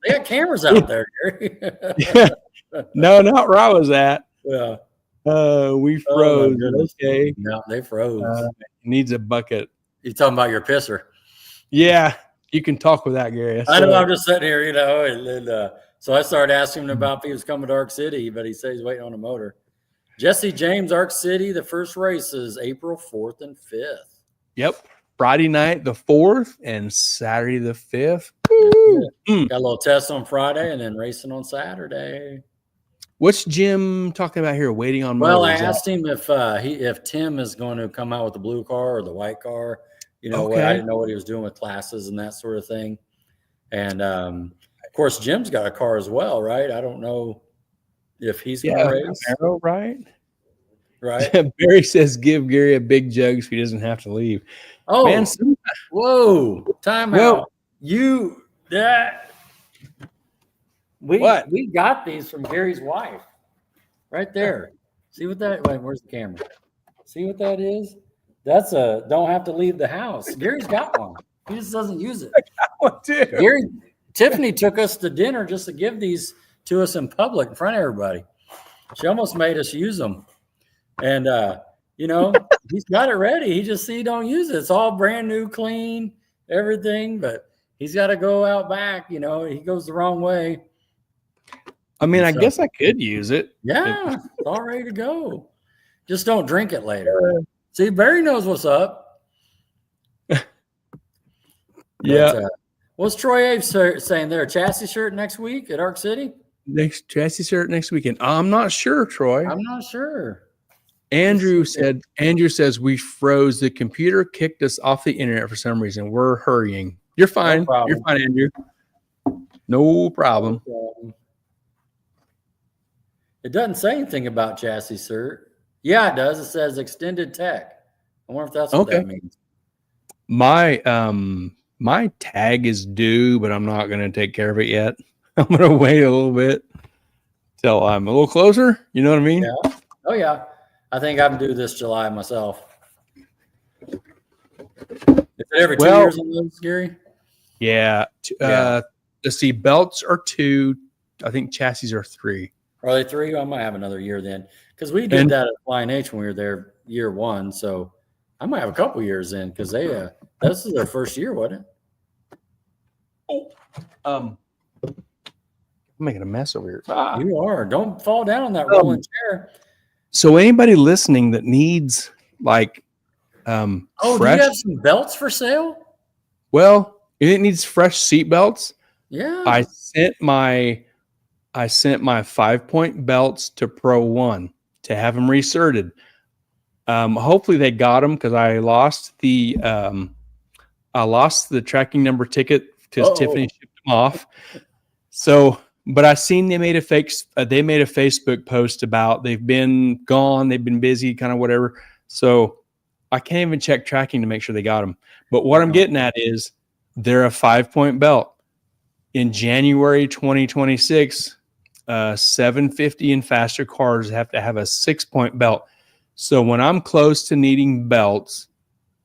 They got cameras out there, Gary.
No, not where I was at.
Yeah.
We froze. Okay.
No, they froze.
Needs a bucket.
You talking about your pisser?
Yeah, you can talk with that, Gary.
I know. I'm just sitting here, and so I started asking him about if he was coming to Arc City, but he said he's waiting on a motor. Jesse James, Arc City. The first race is April 4th and 5th.
Yep. Friday night, the 4th, and Saturday, the 5th.
Got a little test on Friday and then racing on Saturday.
What's Jim talking about here? Waiting on motors?
Well, I asked him if Tim is going to come out with the blue car or the white car. I didn't know what he was doing with classes and that sort of thing. And of course, Jim's got a car as well, right? I don't know if he's going to race.
Camaro, right?
Right.
Barry says, "Give Gary a big jug so he doesn't have to leave."
Oh,
man,
whoa! Time out. We got these from Gary's wife, right there. See what that? Wait, where's the camera? See what that is? That's a don't have to leave the house. Gary's got one. He just doesn't use it.
I got one too.
Tiffany took us to dinner just to give these to us in public in front of everybody. She almost made us use them. And, he's got it ready. He just don't use it. It's all brand new, clean, everything. But he's got to go out back. He goes the wrong way.
I mean, I guess I could use it.
Yeah, it's all ready to go. Just don't drink it later. See, Barry knows what's up.
Yeah.
What's Troy Aves saying there? A chassis shirt next week at Arc City?
Next chassis shirt next weekend. I'm not sure, Troy.
I'm not sure.
Andrew says we froze. The computer kicked us off the internet for some reason. We're hurrying. You're fine. You're fine, Andrew. No problem.
It doesn't say anything about chassis shirt. Yeah, it does. It says extended tech. I wonder if that's what that means.
My tag is due, but I'm not going to take care of it yet. I'm going to wait a little bit till I'm a little closer. You know what I mean?
Yeah. Oh, yeah. I think I'm due this July myself. Is it every 2 years on those, Gary?
Yeah. Let's see. Belts are 2. I think chassis are 3.
Are they 3? I might have another year then. Because we did that at Flying H when we were there year 1. So I might have a couple years in because this is their first year, wasn't it?
I'm making a mess over here.
You are. Don't fall down on that rolling chair.
So anybody listening that needs fresh,
do you have some belts for sale?
Well, it needs fresh seat belts.
Yeah.
I sent my 5-point belts to Pro 1 to have them recerted. Hopefully they got them because I lost the tracking number ticket because Tiffany shipped them off. So, but I seen they made a Facebook post about they've been gone, they've been busy, kind of whatever. So I can't even check tracking to make sure they got them. But what I'm getting at is they're a 5-point belt. In January 2026, 750 and faster cars have to have a 6-point belt. So when I'm close to needing belts,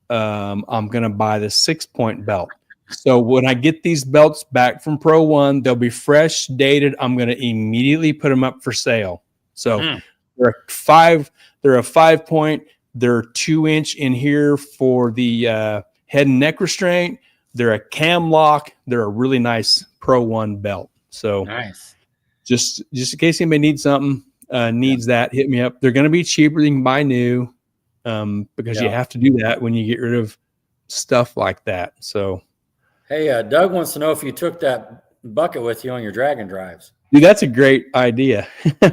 I'm going to buy the 6-point belt. So when I get these belts back from Pro One, they'll be fresh, dated. I'm going to immediately put them up for sale. So they're a 5-point. They're 2-inch in here for the head and neck restraint. They're a cam lock. They're a really nice Pro One belt. So
nice.
Just in case anybody needs something, that, hit me up. They're going to be cheaper than you can buy new, because you have to do that when you get rid of stuff like that. So,
hey, Doug wants to know if you took that bucket with you on your dragon drives.
Dude, that's a great idea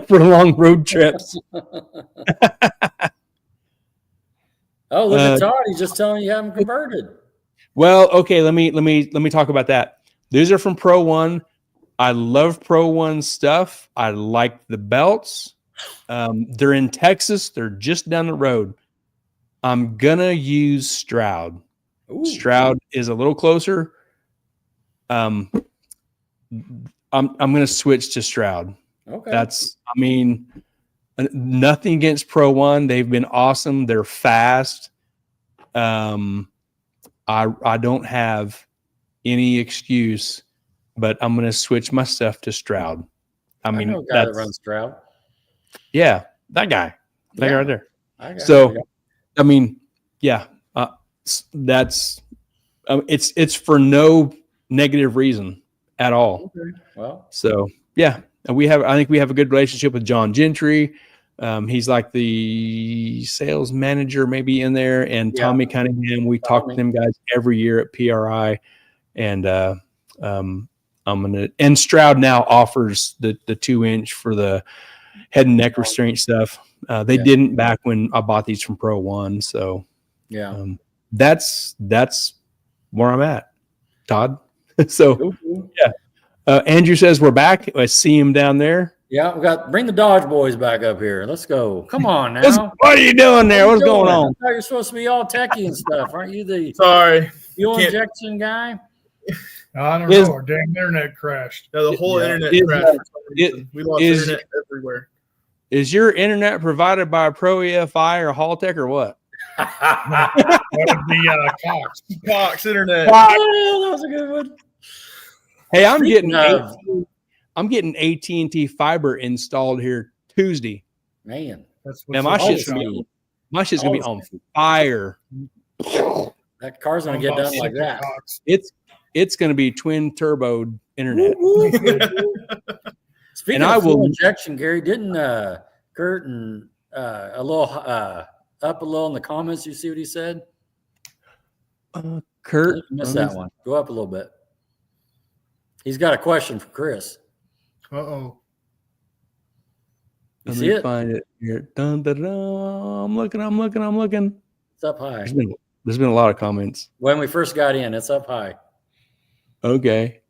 for long road trips.
Oh, look at Todd. He's just telling you haven't converted.
Well, okay, let me talk about that. These are from Pro One. I love Pro One stuff. I like the belts. They're in Texas. They're just down the road. I'm gonna use Stroud. Ooh. Stroud is a little closer. I'm gonna switch to Stroud.
Okay.
Nothing against Pro One. They've been awesome. They're fast. I don't have any excuse, but I'm gonna switch my stuff to Stroud.
I know a guy that runs Stroud.
Yeah, that guy. That guy right there. So, that's it's for no negative reason at all.
Okay. Well,
so yeah, and I think we have a good relationship with John Gentry. He's like the sales manager maybe in there, and Tommy Cunningham. We talk to them guys every year at PRI, and and Stroud now offers the 2-inch for the head and neck restraint stuff. They didn't back when I bought these from Pro One. So that's where I'm at, Todd. So Andrew says we're back. I see him down there.
Yeah, bring the Dodge boys back up here. Let's go. Come on now.
What are you doing there? What's going on?
I thought you're supposed to be all techie and stuff. Aren't you the fuel injection guy?
I don't know. Our damn internet crashed.
Yeah, the whole internet crashed. We lost internet everywhere.
Is your internet provided by Pro EFI or Haltech or what?
That would be
Cox internet.
Oh, that was a good one.
Hey, I'm getting AT&T fiber installed here Tuesday.
Man,
my shit's gonna be on fire.
That car's gonna get done like that.
It's gonna be twin turbo internet.
Speaking of fuel injection, Gary, didn't Kurt and a little up a little in the comments? You see what he said?
Kurt,
I missed that one. Go up a little bit. He's got a question for Chris.
Uh-oh.
Let me find it here. Dun, dun, dun. I'm looking.
It's up high.
There's been a lot of comments.
When we first got in, it's up high.
Okay.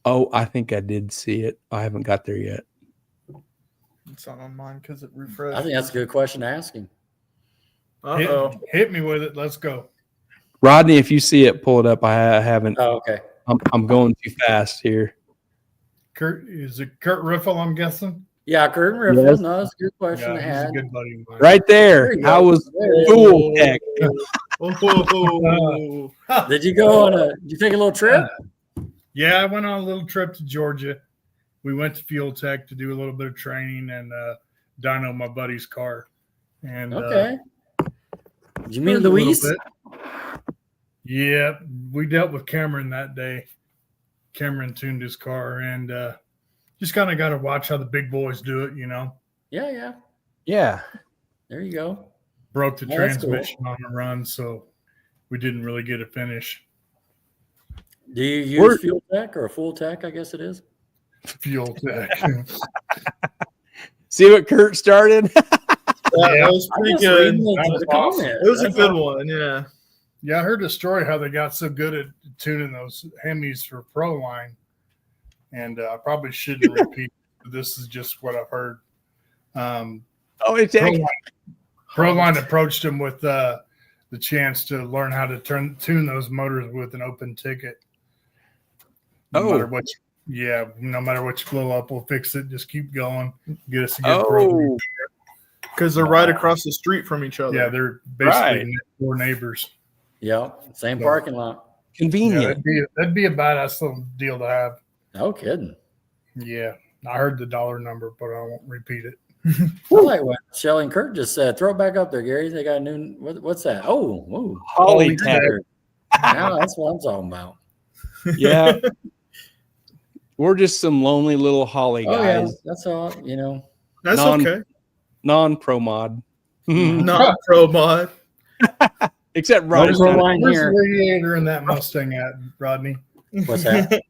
Oh, I think I did see it. I haven't got there yet.
It's not on mine because it refreshed.
I think that's a good question to ask him.
Hit me with it. Let's go.
Rodney, if you see it, pull it up. I haven't.
Oh, okay.
I'm going too fast here.
Is it Kurt Riffle, I'm guessing?
Yeah, Kurt Riffle. Yes. No, that's a good question to have.
Good buddy of mine.
Right there. How was Fuel Tech?
Did you go did you take a little trip?
Yeah, I went on a little trip to Georgia. We went to Fuel Tech to do a little bit of training and dyno my buddy's car. And
okay. Did you meet Luis?
Yeah, we dealt with Cameron that day. Cameron tuned his car, and just kind of got to watch how the big boys do it, you know?
Yeah. There you go.
Broke the transmission on the run, so we didn't really get a finish.
Do you use Fuel Tech or a Full Tech, I guess it is?
Fuel Tech.
See what Kurt started?
That was pretty good.
It
was a good one, yeah.
Yeah, I heard the story how they got so good at tuning those Hemis for Pro Line, and I probably shouldn't repeat. This is just what I've heard.
Pro Line
approached them with the the chance to learn how to tune those motors with an open ticket. No matter what no matter what you blow up, we'll fix it. Just keep going. Get us a good program.
Because they're right across the street from each other.
Yeah, they're basically next door neighbors.
Yeah, same parking lot.
Convenient.
Yeah, that'd be a badass little deal to have.
No kidding.
Yeah, I heard the dollar number, but I won't repeat it.
I like what Shelly and Kurt just said. Throw it back up there, Gary. They got a new. What's that? Oh, whoa.
Holly Tatter.
Now that's what I'm talking about.
Yeah. We're just some lonely little Holly guys.
Yeah, that's all.
That's okay.
Non-pro mod.
Not pro mod.
Except
Where's
Rodney.
the radiator in that Mustang at, Rodney?
What's that?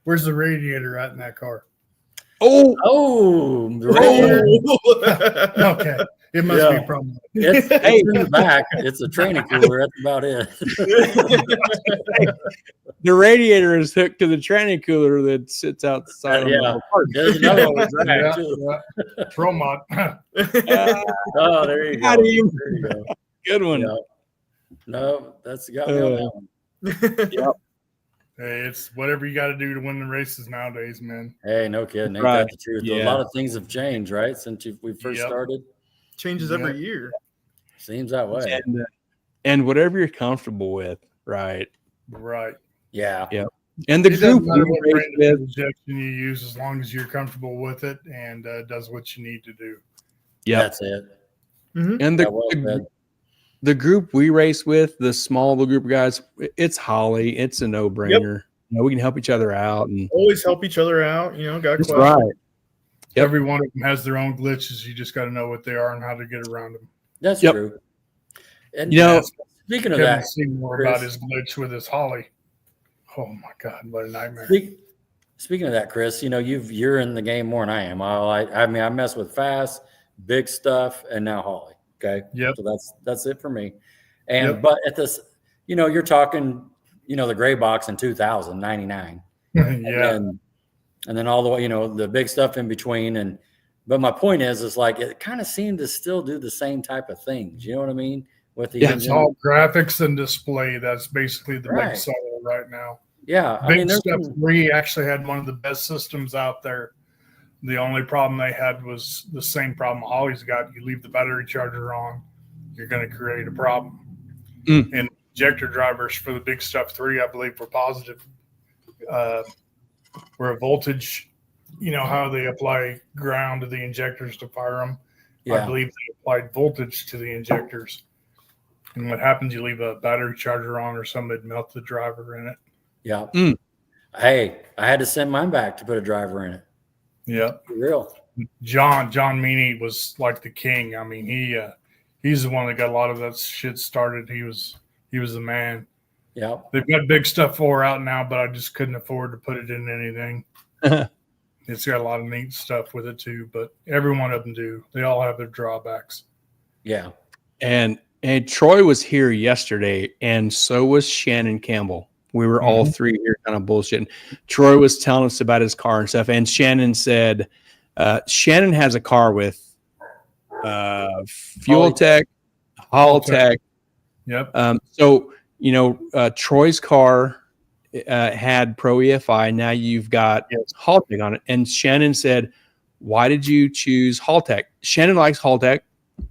Where's the radiator at in that car?
Oh, the radiator.
Okay. It must be pro mod.
It's in the back. It's a training cooler. That's about it.
The radiator is hooked to the tranny cooler that sits outside.
There's another one with drag too.
Pro mod.
Oh, there you go. There you go.
Good one.
Yeah. No, that's got me on that one.
Yep.
Hey, it's whatever you got to do to win the races nowadays, man.
Hey, no kidding. Ain't
Right.
that the truth?
Yeah.
A lot of things have changed, right? Since we first started.
Changes every year.
Seems that way.
And whatever you're comfortable with, right?
Right.
Yeah.
Yep. And the
It doesn't
group
matter
we
what
race
brand
with,
of injection you use, as long as you're comfortable with it and does what you need to do.
yeah.
That's it.
Mm-hmm.
And the group we race with, the small group of guys, it's Holly. It's a no-brainer.
Yep.
We can help each other out, and
Always help each other out. Got
that's
questions.
right. Yep.
Every one of them has their own glitches. You just got to know what they are and how to get around them.
That's
Yep.
true. And speaking of
Kevin
that,
seen more about his glitch with his Holly. Oh my God, what a nightmare!
Speaking of that, Chris, you're in the game more than I am. I mess with fast, big stuff, and now Holly. Okay.
Yep.
So that's it for me. And but at this, you're talking, the gray box in 2099.
Yeah.
And then all the way, the big stuff in between. But my point is like it kind of seemed to still do the same type of things. You know what I mean? With the
it's all graphics and display. That's basically the big seller right now.
Yeah.
Big Step 3 actually had one of the best systems out there. The only problem they had was the same problem Holly's got. You leave the battery charger on, you're going to create a problem. And injector drivers for the Big Step 3, I believe, were positive. Where a voltage, how they apply ground to the injectors to fire them. Yeah. I believe they applied voltage to the injectors. And what happens, you leave a battery charger on or something, it'd melt the driver in it.
Yeah. Hey, I had to send mine back to put a driver in it.
Yeah.
For real.
John Meany was like the king. I mean, he's the one that got a lot of that shit started. He was the man.
Yeah.
They've got Big Stuff 4 out now, but I just couldn't afford to put it in anything. It's got a lot of neat stuff with it too, but every one of them do. They all have their drawbacks.
Yeah.
And Troy was here yesterday, and so was Shannon Campbell. We were all three here kind of bullshitting. Troy was telling us about his car and stuff, and Shannon said Shannon has a car with Fuel Tech, Hall Tech.
Yep.
So, Troy's car had Pro EFI. Now you've got Hall Tech on it. And Shannon said, why did you choose Hall Tech? Shannon likes Hall Tech.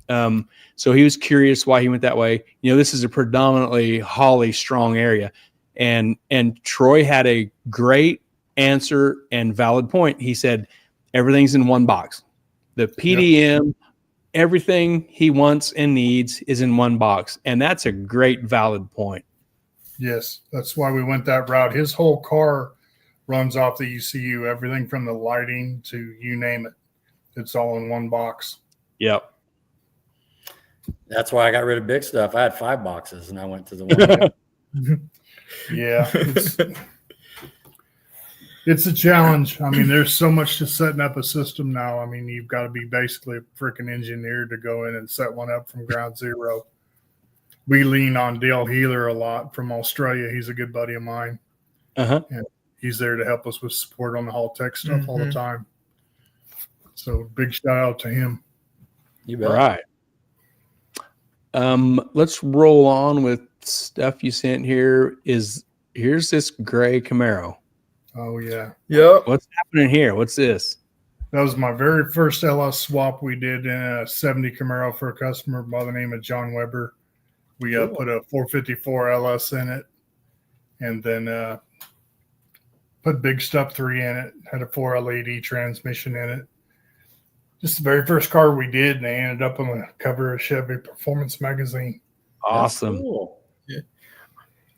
So he was curious why he went that way. This is a predominantly Holly strong area. And Troy had a great answer and valid point. He said, everything's in one box. The PDM, everything he wants and needs is in one box. And that's a great valid point.
Yes, that's why we went that route. His whole car runs off the ECU, everything from the lighting to you name it. It's all in one box.
Yep.
That's why I got rid of big stuff. I had 5 boxes and I went to the one.
Yeah. It's a challenge. I mean, there's so much to setting up a system now. I mean, you've got to be basically a freaking engineer to go in and set one up from ground zero. We lean on Dale Healer a lot from Australia. He's a good buddy of mine. And he's there to help us with support on the Hall Tech stuff all the time. So big shout out to him.
You bet.
Right. Let's roll on with stuff you sent here. Here's this gray Camaro.
Oh yeah.
Yep.
What's happening here? What's this?
That was my very first LS swap we did in a 70 Camaro for a customer by the name of John Weber. We put a 454 LS in it, and then put Big Step 3 in it, had a 4 LED transmission in it. Just the very first car we did, and they ended up on the cover of Chevy Performance magazine.
Awesome.
Cool.
Yeah.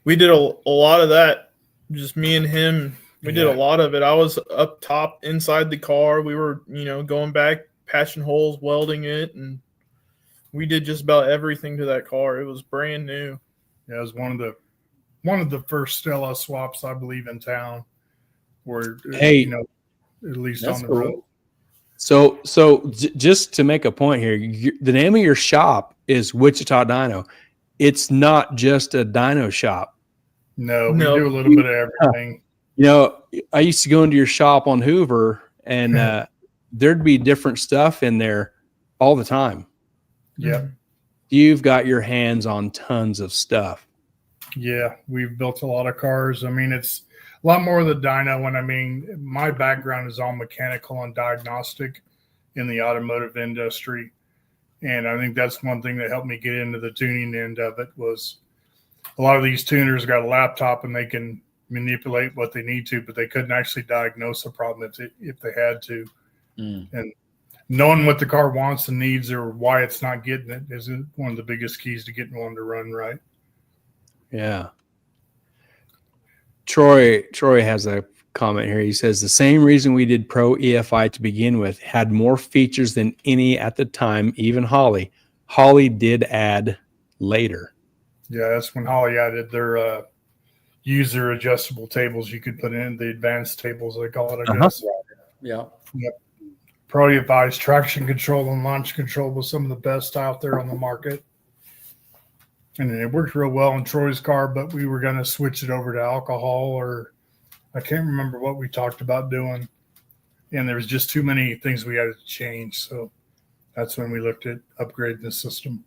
We did a lot of that, just me and him. We did a lot of it. I was up top inside the car. We were, going back, patching holes, welding it, and we did just about everything to that car. It was brand new.
Yeah, it was one of the first LS swaps, I believe, in town. Where at least on the road.
So just to make a point here, the name of your shop is Wichita Dyno. It's not just a dyno shop.
No, we do a little bit of everything.
I used to go into your shop on Hoover, and there'd be different stuff in there all the time.
Yeah.
You've got your hands on tons of stuff.
Yeah, we've built a lot of cars. I mean, it's a lot more of the dyno. And my background is all mechanical and diagnostic in the automotive industry. And I think that's one thing that helped me get into the tuning end of it was a lot of these tuners got a laptop and they can manipulate what they need to, but they couldn't actually diagnose a problem if they had to. And knowing what the car wants and needs or why it's not getting it is one of the biggest keys to getting one to run right.
Yeah. Troy has a comment here. He says the same reason we did Pro EFI to begin with had more features than any at the time, even Holly. Holly did add later.
Yeah, that's when Holly added their user adjustable tables you could put in, the advanced tables they call it, I guess.
Yeah.
Yep. Pro EFI's traction control and launch control was some of the best out there on the market. And it worked real well in Troy's car, but we were going to switch it over to alcohol, or I can't remember what we talked about doing. And there was just too many things we had to change. So that's when we looked at upgrading the system.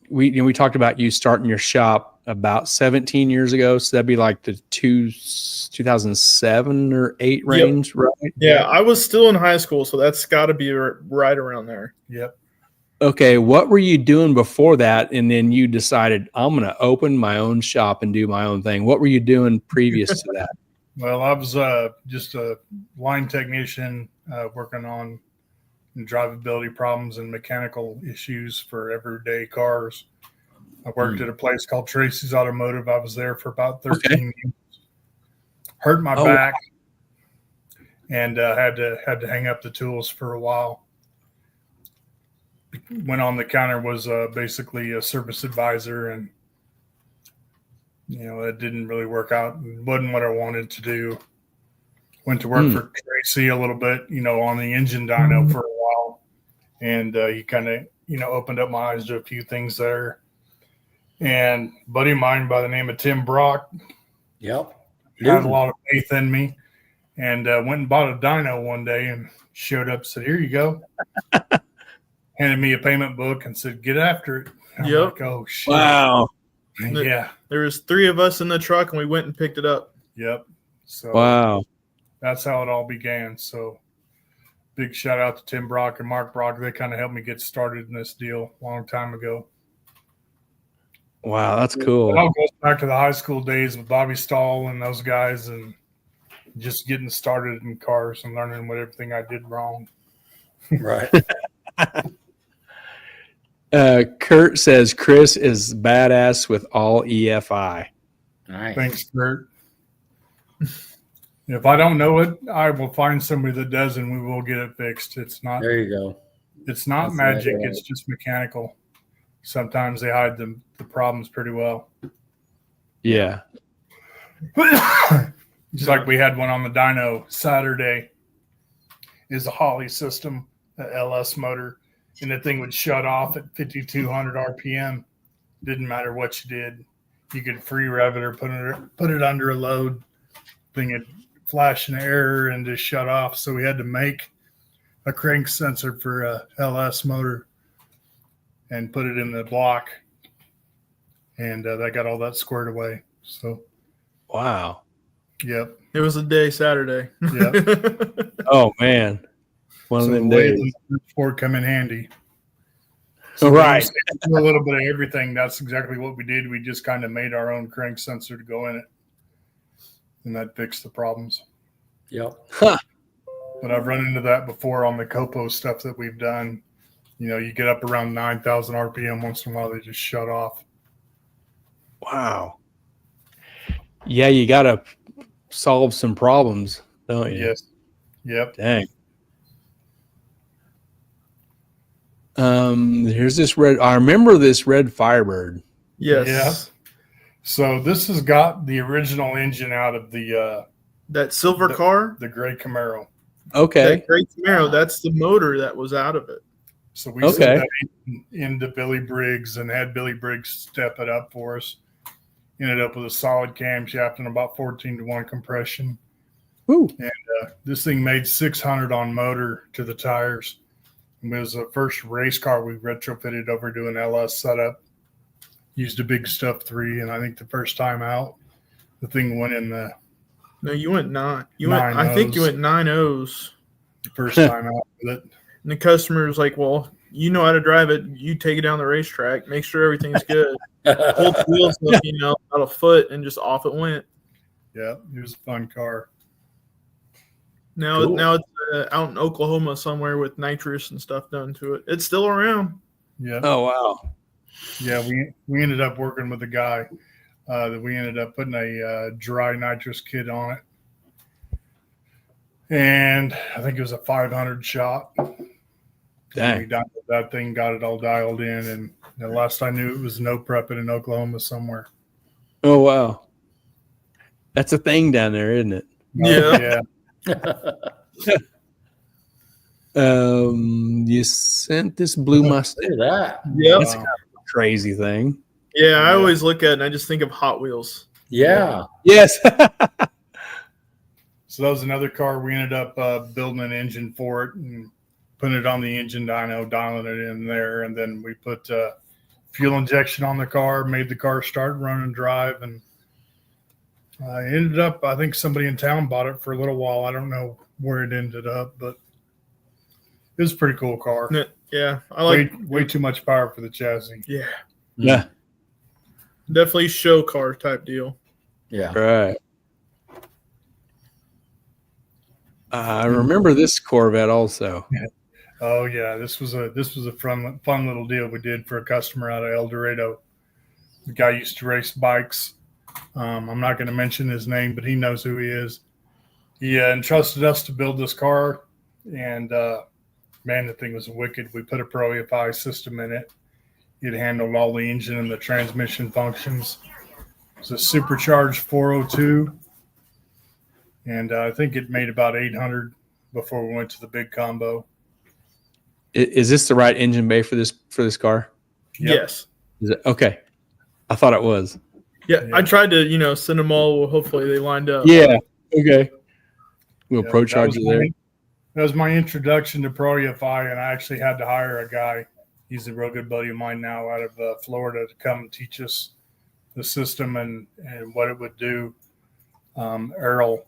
We talked about you starting your shop about 17 years ago. So that'd be like the 2007 or 8 range, right?
Yeah, I was still in high school, so that's got to be right around there.
Yep.
Okay, what were you doing before that? And then you decided, I'm going to open my own shop and do my own thing. What were you doing previous to that?
Well, I was just a line technician working on drivability problems and mechanical issues for everyday cars. I worked at a place called Tracy's Automotive. I was there for about 13 years. Hurt my back and had to hang up the tools for a while. Went on the counter, was basically a service advisor, and it didn't really work out. It wasn't what I wanted to do. Went to work for Tracy a little bit, on the engine dyno for a while, and he kind of opened up my eyes to a few things there. And a buddy of mine by the name of Tim Brock, had a lot of faith in me, and went and bought a dyno one day and showed up, said, "Here you go." Handed me a payment book and said, "Get after it." I'm like, "Oh shit!"
Wow.
Yeah.
There was 3 of us in the truck, and we went and picked it up.
Yep. So
wow,
that's how it all began. So big shout out to Tim Brock and Mark Brock. They kind of helped me get started in this deal a long time ago.
Wow, that's cool.
It all goes back to the high school days with Bobby Stahl and those guys, and just getting started in cars and learning what everything I did wrong.
Right.
Kurt says Chris is badass with all EFI.
Nice.
Thanks, Kurt. If I don't know it, I will find somebody that does, and we will get it fixed. It's not.
There you go.
It's not
That's
magic.
right.
It's just mechanical. Sometimes they hide the problems pretty well.
Yeah.
Just like we had one on the dyno Saturday. Is a Holly system, a LS motor, and the thing would shut off at 5,200 RPM. Didn't matter what you did. You could free rev it or put it under a load. Thing would flash an error and just shut off. So we had to make a crank sensor for a LS motor and put it in the block. And that got all that squared away. So,
Wow.
yep.
It was a day Saturday.
Yep.
Oh man. One of them days.
Ford come in handy.
Right.
A little bit of everything. That's exactly what we did. We just kind of made our own crank sensor to go in it. And that fixed the problems.
Yep.
Huh.
But I've run into that before on the Copo stuff that we've done. You know, you get up around 9,000 RPM once in a while, they just shut off.
Wow. Yeah, you got to solve some problems, don't you?
Yes. Yep.
Dang. Here's this red. I remember this red Firebird.
Yes.
Yeah. So this has got the original engine out of
that silver car,
the gray Camaro.
Okay.
that great Camaro. That's the motor that was out of it.
So we sent that into Billy Briggs and had Billy Briggs step it up for us. Ended up with a solid camshaft and about 14-to-1 compression.
Woo.
And this thing made 600 on motor to the tires. It was the first race car we retrofitted over to an LS setup. Used a big Stuff 3, and I think the first time out, the thing went in the.
No, you went nine.
I
think you went 9.0s.
The first time out with it.
And the customer was like, "Well, you know how to drive it. You take it down the racetrack. Make sure everything's good. Hold the wheels up, about a foot, and just off it went."
Yeah, it was a fun car.
Now it's out in Oklahoma somewhere with nitrous and stuff done to it. It's still around.
Yeah.
Oh wow.
Yeah, we ended up working with a guy that we ended up putting a dry nitrous kit on it. And I think it was a 500 shot.
Dang.
We dialed that thing, got it all dialed in, and the last I knew it was no prepping in Oklahoma somewhere.
Oh wow. That's a thing down there, isn't it?
Yeah.
You sent this blue Mustang.
Look at that.
Yep.
That's kind of a crazy thing.
Yeah, I always look at it and I just think of Hot Wheels.
Yeah.
Yes.
So that was another car. We ended up building an engine for it and putting it on the engine dyno, dialing it in there. And then we put fuel injection on the car, made the car start, run and drive. And ended up, I think somebody in town bought it for a little while. I don't know where it ended up, but it was a pretty cool car.
Yeah, I like
way too much power for the chassis.
Yeah,
Yeah.
definitely show car type deal.
Yeah.
Right. I remember this Corvette also.
Oh yeah, this was a fun little deal we did for a customer out of El Dorado. The guy used to race bikes. I'm not going to mention his name, but he knows who he is. He entrusted us to build this car, and man, the thing was wicked. We put a Pro EFI system in it. It handled all the engine and the transmission functions. It's a supercharged 402, and I think it made about 800 before we went to the big combo.
Is this the right engine bay for this car?
Yep.
Yes.
Is it? Okay. I thought it was.
Yeah, I tried to, send them all. Hopefully they lined up.
Yeah. Okay. We'll
Yeah,
Pro Charger there.
That was my introduction to Pro EFI, and I actually had to hire a guy. He's a real good buddy of mine now out of Florida to come teach us the system and what it would do. Errol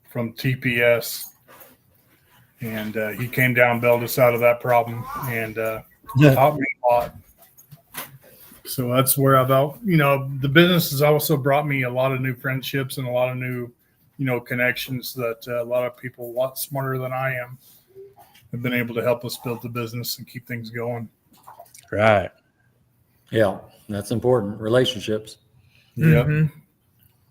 from TPS. And he came down, bailed us out of that problem, and taught me a lot. So that's where the business has also brought me a lot of new friendships and a lot of new, connections that a lot of people a lot smarter than I am have been able to help us build the business and keep things going.
Right.
Yeah. That's important. Relationships.
Yeah.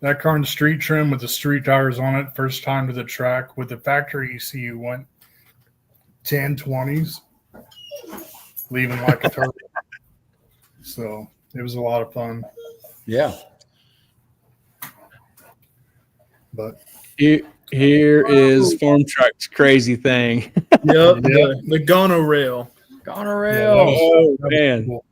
That car in street trim with the street tires on it, first time to the track with the factory ECU went 10-20s, leaving like a turtle. So it was a lot of fun.
Yeah.
But
Here is Farm Truck's crazy thing.
Yep. The gonorail.
Gonorail.
Oh, man.
Cool.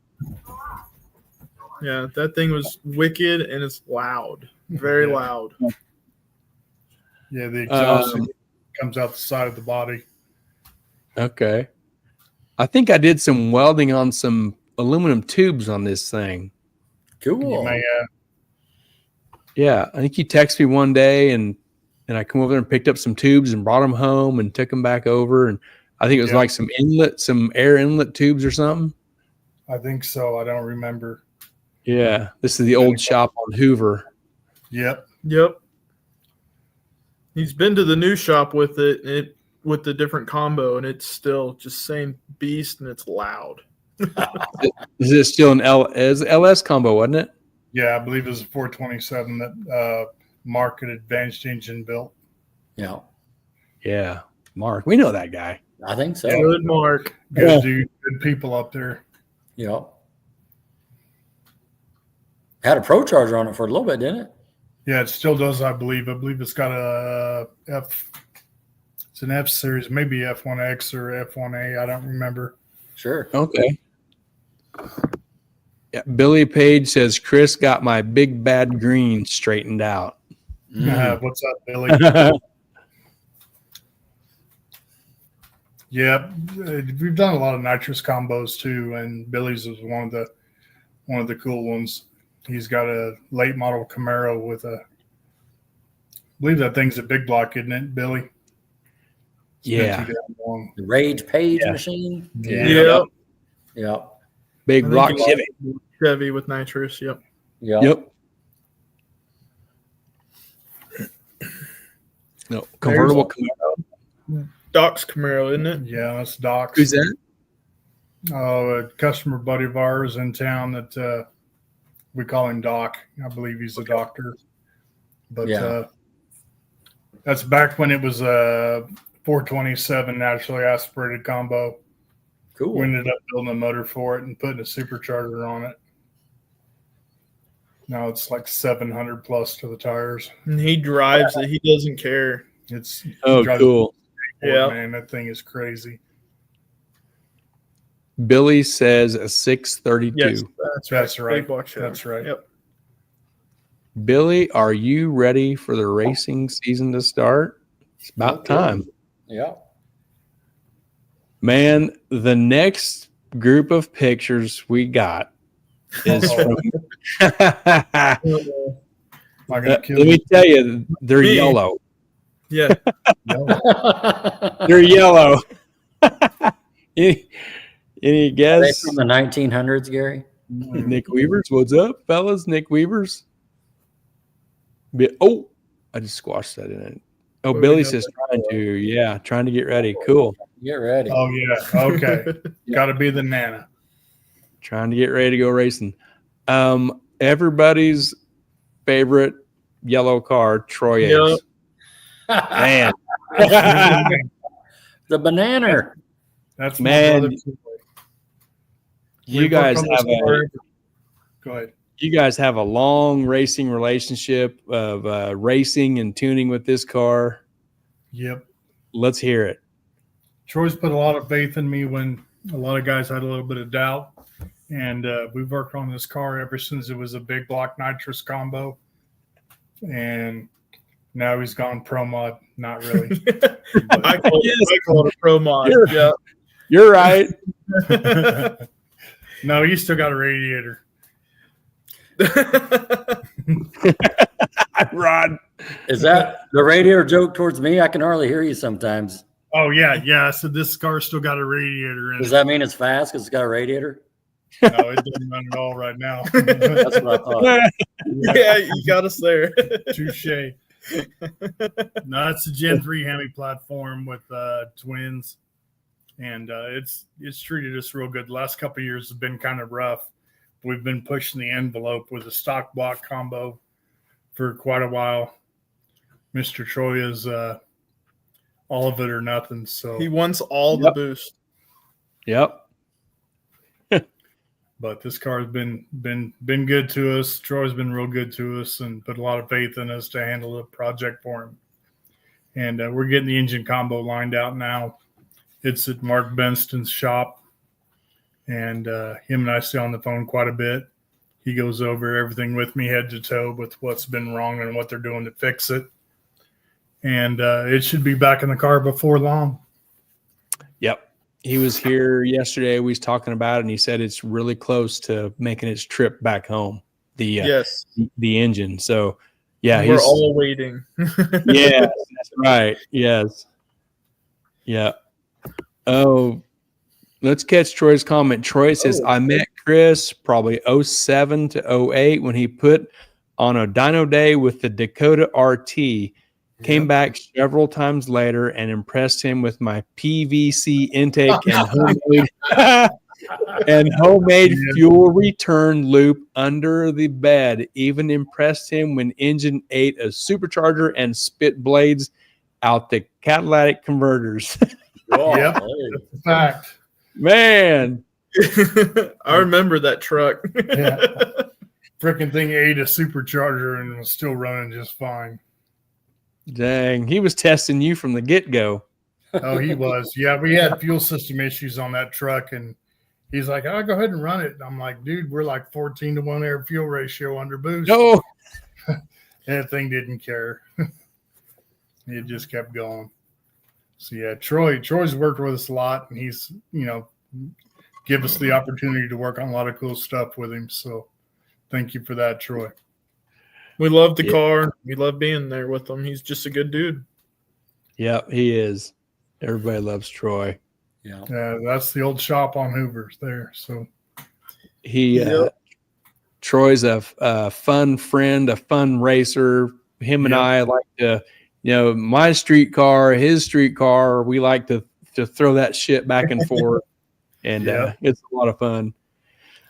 Yeah, that thing was wicked and it's loud. Very loud.
Yeah, the exhaust comes out the side of the body.
Okay. I think I did some welding on some aluminum tubes on this thing.
You
Cool.
may
Yeah, I think you texted me one day, and I come over there and picked up some tubes and brought them home and took them back over. And I think it was
Yeah.
like some air inlet tubes or something.
I think so. I don't remember.
Yeah, this is the old shop on Hoover.
Yep.
Yep. He's been to the new shop with it with the different combo, and it's still just same beast, and it's loud.
Is it still an LS combo, wasn't it?
Yeah, I believe it was a 427 that Mark Advanced Engine built.
Yeah,
Yeah, Mark, we know that guy.
I think so.
Good Mark.
Good
Yeah.
dude, good people up there.
Yeah. Had a Pro Charger on it for a little bit, didn't it?
Yeah, it still does, I believe. I believe it's got a it's an F series, maybe F1X or F1A. I don't remember.
Sure.
Okay. Yeah, Billy Page says Chris got my big bad green straightened out.
What's up, Billy? Yeah, we've done a lot of nitrous combos too, and Billy's is one of the cool ones. He's got a late model Camaro with I believe that thing's a big block, isn't it, Billy? It's been
Yeah.
too damn long.
The Rage Page
Yeah.
machine.
Yeah.
Yep.
Yeah.
Big
I think
block
it was
Chevy.
Chevy with nitrous. Yep.
Yeah.
Yep. No, convertible Camaro.
Doc's Camaro, isn't it?
Yeah, that's Doc's.
Who's that?
A customer buddy of ours in town that we call him Doc. I believe he's a doctor. But
Yeah.
that's back when it was a 427 naturally aspirated combo.
Cool.
We ended up building a motor for it and putting a supercharger on it. Now it's like 700 plus to the tires.
And he drives it. He doesn't care.
It's
Oh,
drives
cool.
a skateboard,
Yeah.
man, that thing is crazy.
Billy says a 632.
Yes,
That's right.
Big block Chevy.
That's right.
Yep.
Billy, are you ready for the racing season to start? It's about time.
Yeah.
Man, the next group of pictures we got is from
Am I gonna kill
let me
you?
tell you, they're
Me.
yellow.
Yeah.
They're yellow. any
Are they
guess?
from the 1900s, Gary?
Nick Weavers, what's up, fellas? Nick Weavers. Oh, I just squashed that in it. Oh,
Well, we
Billy
know
says
that.
trying to get ready. Cool.
Get ready.
Oh yeah. Okay. Got to be the Nana.
Trying to get ready to go racing. Everybody's favorite yellow car, Troy
Yep.
Ace. Man.
The banana.
That's
Man,
my brother.
You
We've
guys
worked on
have
this
a
car. Go ahead.
you guys have a long racing relationship of racing and tuning with this car.
Yep.
Let's hear it.
Troy's put a lot of faith in me when a lot of guys had a little bit of doubt. And we've worked on this car ever since it was a big block nitrous combo. And now he's gone pro mod. Not really.
I call it a pro mod.
You're- You're right.
Yeah.
No, you still got a radiator.
Rod.
Is that the radiator joke towards me? I can hardly hear you sometimes.
Oh, yeah. Yeah. So this car still got a radiator in
Does
it.
that mean it's fast because it's got a radiator?
No, it doesn't run at all right now.
That's what I thought.
Yeah, you got us there.
Touche. No, it's a Gen 3 Hemi platform with twins. And it's treated us real good. The last couple of years have been kind of rough. We've been pushing the envelope with a stock block combo for quite a while. Mr. Troy is all of it or nothing. So,
He wants all the
Yep.
boost.
Yep.
but this car has been good to us. Troy's been real good to us and put a lot of faith in us to handle the project for him. And we're getting the engine combo lined out now. It's at Mark Benston's shop, and him and I stay on the phone quite a bit. He goes over everything with me head to toe with what's been wrong and what they're doing to fix it. And it should be back in the car before long.
Yep. He was here yesterday. We was talking about it, and he said it's really close to making its trip back home.
Yes.
The engine. So, yeah,
we're all waiting.
Yeah, that's right. Yes. Yeah. Oh, let's catch Troy's comment. Troy says, I met Chris probably 07 to 08 when he put on a dyno day with the Dakota RT. Came back several times later and impressed him with my PVC intake and homemade fuel return loop under the bed. Even impressed him when engine ate a supercharger and spit blades out the catalytic converters.
Yep, that's a fact.
Man.
I remember that truck.
Yeah. Freaking thing ate a supercharger and was still running just fine.
Dang, he was testing you from the get-go.
Oh, he was. Yeah, we had fuel system issues on that truck, and he's like, "I'll go ahead and run it." And I'm like, "Dude, we're like 14-to-1 air fuel ratio under boost."
No.
That thing didn't care. It just kept going. So yeah, Troy's worked with us a lot, and he's give us the opportunity to work on a lot of cool stuff with him. So thank you for that, Troy.
We love the car. We love being there with him. He's just a good dude.
Yep, he is. Everybody loves Troy.
Yeah, that's the old shop on Hoover's there. So
Troy's a fun friend, a fun racer. Him and I like to, my street car, his street car. We like to throw that shit back and forth, and it's a lot of fun.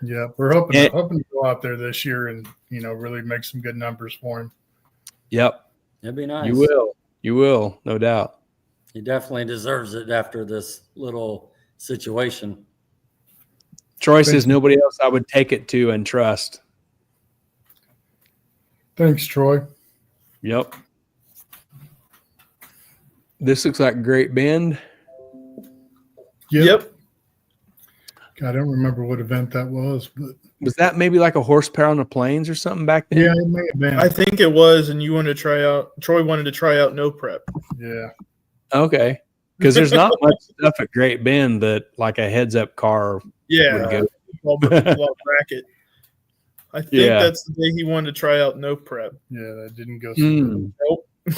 Yeah, we're hoping to go out there this year and really make some good numbers for him.
Yep,
that'd be nice.
You will, no doubt.
He definitely deserves it after this little situation.
Troy says nobody else I would take it to and trust.
Thanks, Troy.
Yep. This looks like Great Bend.
Yep. I don't remember what event that was, but
was that maybe like a horsepower on the plains or something back then?
Yeah, it may have been.
I think it was, and Troy wanted to try out no prep.
Yeah.
Okay. Because there's not much stuff at Great Bend that like a heads up car would go.
Bracket. I think that's the day he wanted to try out no prep.
Yeah, that didn't go through.
Nope.
I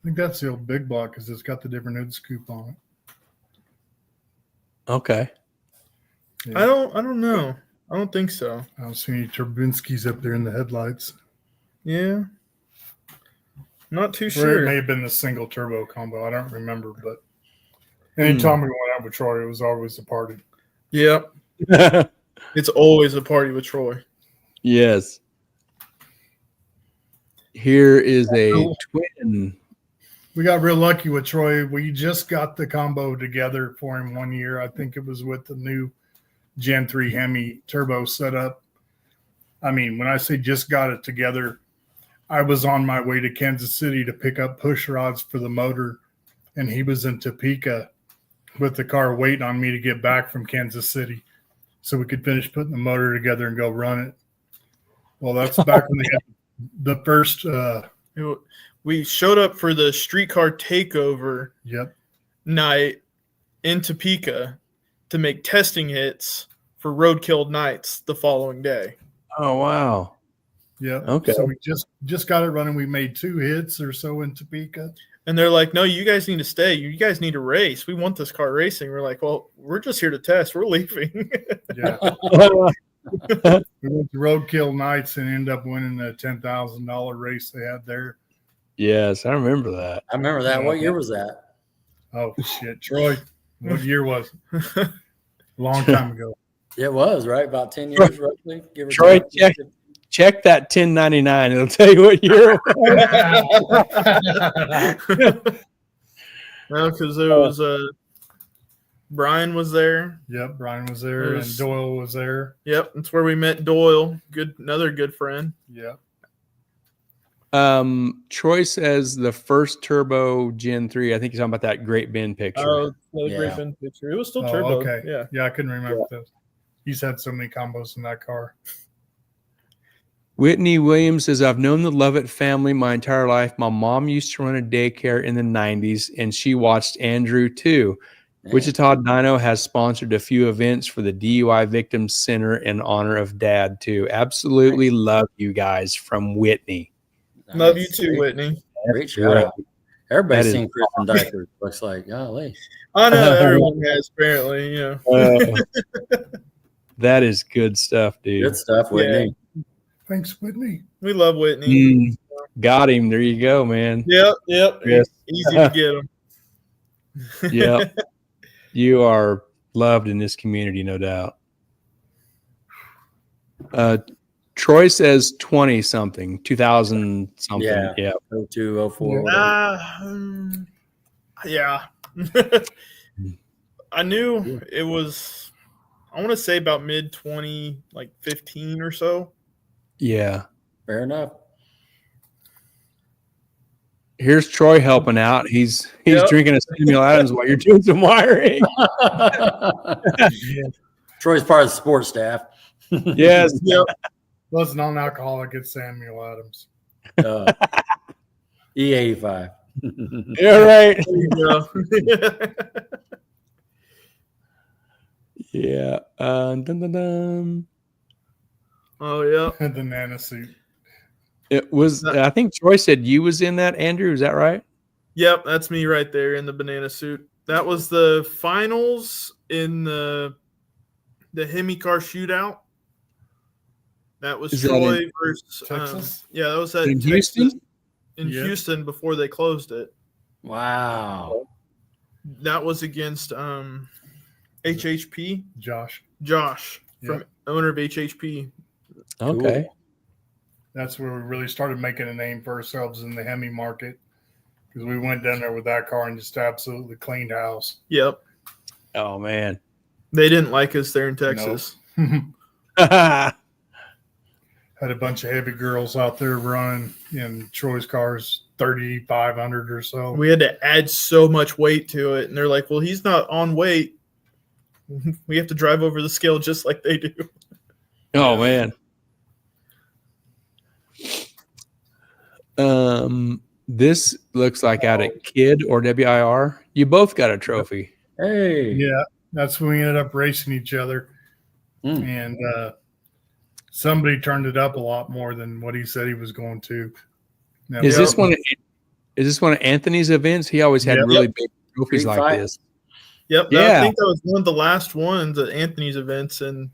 think that's the old big block because it's got the different hood scoop on it.
Okay.
Yeah. I don't know. I don't think so.
I don't see any Turbinskis up there in the headlights.
Yeah. Not too
Or
sure.
it may have been the single turbo combo. I don't remember, but anytime we went out with Troy, it was always a party.
Yep. It's always a party with Troy.
Yes. Here is a twin.
We got real lucky with Troy. We just got the combo together for him one year. I think it was with the new Gen 3 Hemi turbo setup. I mean, when I say just got it together, I was on my way to Kansas City to pick up push rods for the motor, and he was in Topeka with the car waiting on me to get back from Kansas City so we could finish putting the motor together and go run it. Well, that's back when they had the first
we showed up for the streetcar takeover night in Topeka to make testing hits for Roadkill Nights the following day.
Oh, wow.
Yeah.
Okay.
So we just got it running. We made 2 hits or so in Topeka.
And they're like, no, you guys need to stay. You guys need to race. We want this car racing. We're like, well, we're just here to test. We're leaving.
Yeah. We went to Roadkill Nights and ended up winning the $10,000 race they had there.
Yes, I remember that.
I remember that. What year was that?
Oh, shit. Troy, what year was it? A long time ago.
It was, right? About 10 years, roughly. Give or
Troy,
take.
check that 1099. It'll tell you what year it was.
No, because there was Brian was there.
Yep, Brian was there, and Doyle was there.
Yep, that's where we met Doyle. Another good friend.
Yeah.
Troy says the first turbo Gen 3. I think he's talking about that Great Bend picture.
Oh, the Great Bend picture. It was still turbo.
Okay.
Yeah,
I couldn't remember those. He's had so many combos in that car.
Whitney Williams says, I've known the Lovett family my entire life. My mom used to run a daycare in the 90s, and she watched Andrew too.
Man.
Wichita Dyno has sponsored a few events for the DUI Victims Center in honor of Dad too. Absolutely love you guys from Whitney.
Love you too, Whitney.
Great shout out. Everybody's
That
seen
is
Chris in diapers. Looks like, golly.
I know everyone has, apparently. You know.
That is good stuff, dude.
Good stuff, Whitney.
Thanks, Whitney.
We love Whitney.
Got him. There you go, man.
Yep.
Yes.
Easy to get them.
Yep. You are loved in this community, no doubt. Troy says 20 something, 2000 something. Yeah.
02, 04.
Yeah. I knew it was, I want to say about mid 20, like 15 or so.
Yeah.
Fair enough.
Here's Troy helping out. He's drinking a Samuel Adams while you're doing some wiring.
Troy's part of the sports staff.
Yes.
Yep.
Was non-alcoholic at Samuel Adams.
E85.
Yeah, right.
There you go.
Yeah. Dun, dun, dun.
Oh, yeah.
And the Nana suit.
It was. I think Troy said you was in that. Andrew, is that right?
Yep, that's me right there in the banana suit. That was the finals in the Hemi car shootout. That was Troy versus
Texas.
Yeah, that was at
In
Texas,
Houston.
In
Yeah.
Houston before they closed it.
Wow.
That was against HHP.
Josh.
From owner of HHP.
Okay.
Cool.
That's where we really started making a name for ourselves in the Hemi market, because we went down there with that car and just absolutely cleaned house.
Yep.
Oh man.
They didn't like us there in Texas.
Had a bunch of heavy girls out there running in Troy's cars, 3,500 or so.
We had to add so much weight to it. And they're like, well, he's not on weight. We have to drive over the scale just like they do.
Oh man. This looks like out at Kid or WIR. You both got a trophy.
Hey.
Yeah, that's when we ended up racing each other. And somebody turned it up a lot more than what he said he was going to. Now,
Is this one of Anthony's events? He always had really big trophies
Big
like
fight.
this.
Yep.
Yeah.
I think that was one of the last ones at Anthony's events, and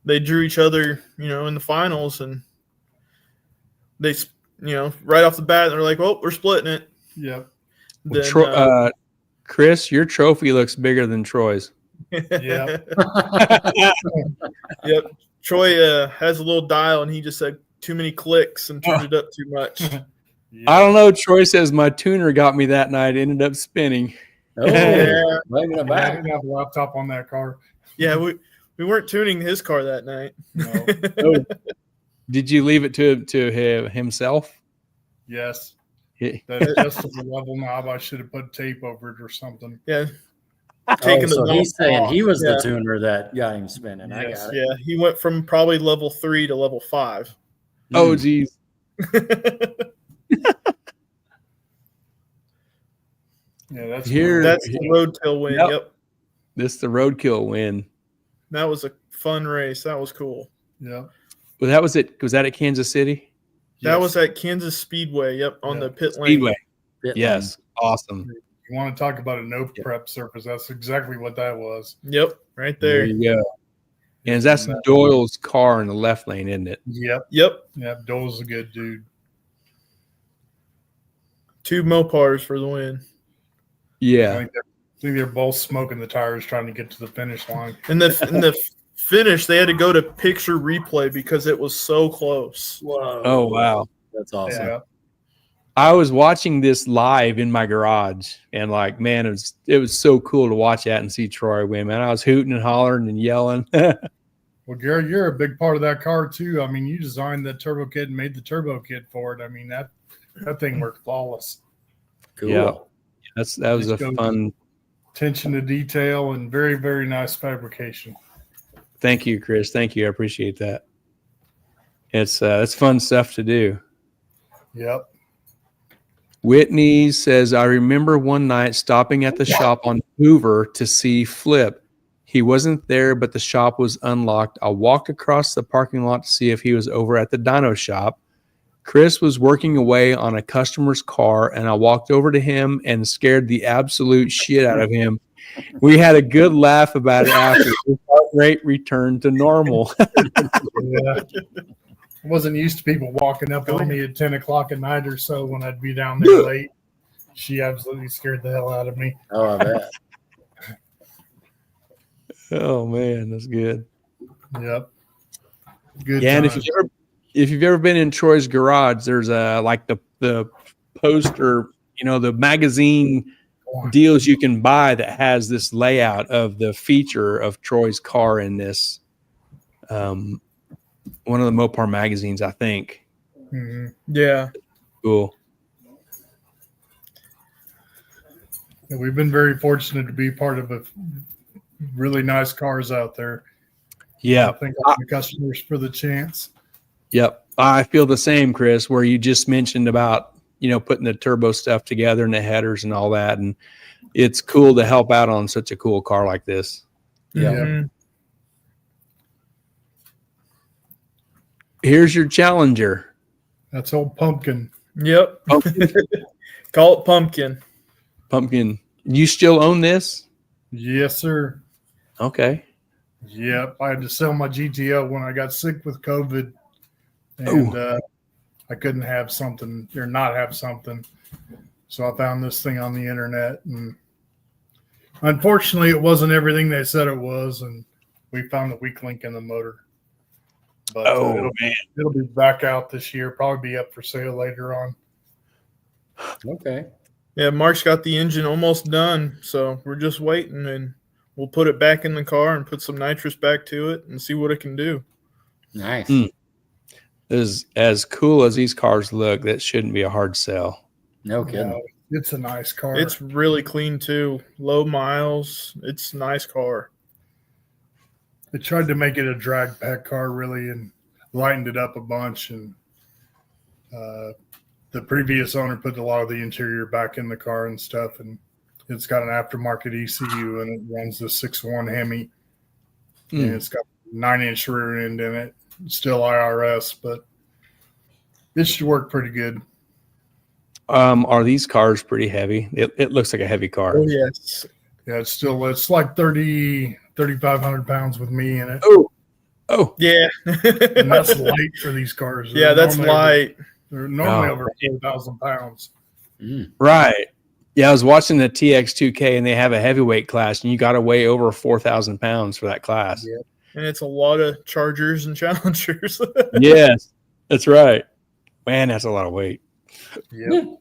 they drew each other, in the finals, and they, right off the bat, they're like, well, we're splitting it.
Yep.
Then,
Chris, your trophy looks bigger than Troy's.
Yep.
Yep. Troy has a little dial, and he just said too many clicks and turned it up too much.
I don't know. Troy says my tuner got me that night. Ended up spinning.
Oh,
Yeah.
blaming it
I
back.
didn't have a laptop on that car.
Yeah, we weren't tuning his car that night.
No.
Did you leave it to himself?
Yes.
Yeah.
That adjustable level knob, I should have put tape over it or something.
Yeah.
So he's saying he was
Yeah.
the tuner that got him spinning. I
Yes.
got it.
Yeah, he went from probably level 3 to level 5.
Oh, geez.
Yeah, that's
Here-
That's the roadkill win.
Yep.
Yep.
This is the roadkill win.
That was a fun race. That was cool.
Yeah.
Well, that was it. Was that at Kansas City?
That was at Kansas Speedway. Yep, on
Yeah.
the pit lane.
Speedway.
Pit
Yes. Awesome.
You want to talk about a no prep surface? That's exactly what that was.
Yep, right
There
there.
you go. And that's Doyle's car in the left lane, isn't it?
Yep.
Yep,
Yep. Dole's a good dude.
2 Mopars for the win.
I
Yeah.
think they're both smoking the tires trying to get to the finish line.
In the finish, they had to go to picture replay because it was so close.
Whoa.
Oh, wow.
That's awesome.
Yeah.
I was watching this live in my garage, and like, man, it was so cool to watch that and see Troy win. Man, I was hooting and hollering and yelling.
Well, Gary, you're a big part of that car too. I mean, you designed the turbo kit and made the turbo kit for it. I mean, that thing worked flawless.
Cool.
Yeah. that was a
Just go-
fun.
Attention to detail and very, very nice fabrication.
Thank you, Chris. Thank you. I appreciate that. It's fun stuff to do.
Yep.
Whitney says, I remember one night stopping at the shop on Hoover to see Flip. He wasn't there, but the shop was unlocked. I walked across the parking lot to see if he was over at the dyno shop. Chris was working away on a customer's car, and I walked over to him and scared the absolute shit out of him. We had a good laugh about it after. His heart rate returned to normal.
Yeah. I wasn't used to people walking up on me at 10 o'clock at night or so when I'd be down there late. She absolutely scared the hell out of me.
Oh, I bet.
Oh, man, that's good.
Yep. Good.
Yeah, and
times.
if you've ever been in Troy's garage, there's like the poster, the magazine deals you can buy that has this layout of the feature of Troy's car in this. One of the Mopar magazines, I think.
Mm-hmm.
Yeah.
Cool.
Yeah, we've been very fortunate to be part of a really nice cars out there.
Yeah.
I think all the customers for the chance.
Yep. I feel the same, Chris, where you just mentioned about, putting the turbo stuff together and the headers and all that. And it's cool to help out on such a cool car like this.
Yeah.
Mhm.
Here's your Challenger.
That's old Pumpkin.
Yep. Call it Pumpkin.
Pumpkin. You still own this?
Yes, sir.
Okay.
Yep. I had to sell my GTO when I got sick with COVID. And I couldn't have something or not have something. So I found this thing on the internet. And unfortunately, it wasn't everything they said it was. And we found the weak link in the motor. But it'll be back out this year. Probably be up for sale later on.
Okay.
Yeah, Mark's got the engine almost done, so we're just waiting, and we'll put it back in the car and put some nitrous back to it and see what it can do.
Nice.
As cool as these cars look, that shouldn't be a hard sell.
No kidding.
It's a nice car.
It's really clean too. Low miles. It's a nice car.
They tried to make it a drag pack car, really, and lightened it up a bunch. And the previous owner put a lot of the interior back in the car and stuff. And it's got an aftermarket ECU, and it runs the 6.1 Hemi. And it's got a 9-inch rear end in it. It's still IRS, but it should work pretty good.
Are these cars pretty heavy? It looks like a heavy car.
Oh, yes.
Yeah, it's like 3,500 pounds with me in it.
Oh,
Yeah.
And that's light for these cars.
Yeah, that's light.
They're normally over 4,000 pounds.
right. Yeah, I was watching the TX2K, and they have a heavyweight class, and you got to weigh over 4,000 pounds for that class.
Yeah.
And it's a lot of Chargers and Challengers.
Yes, that's right. Man, that's a lot of weight.
Yep.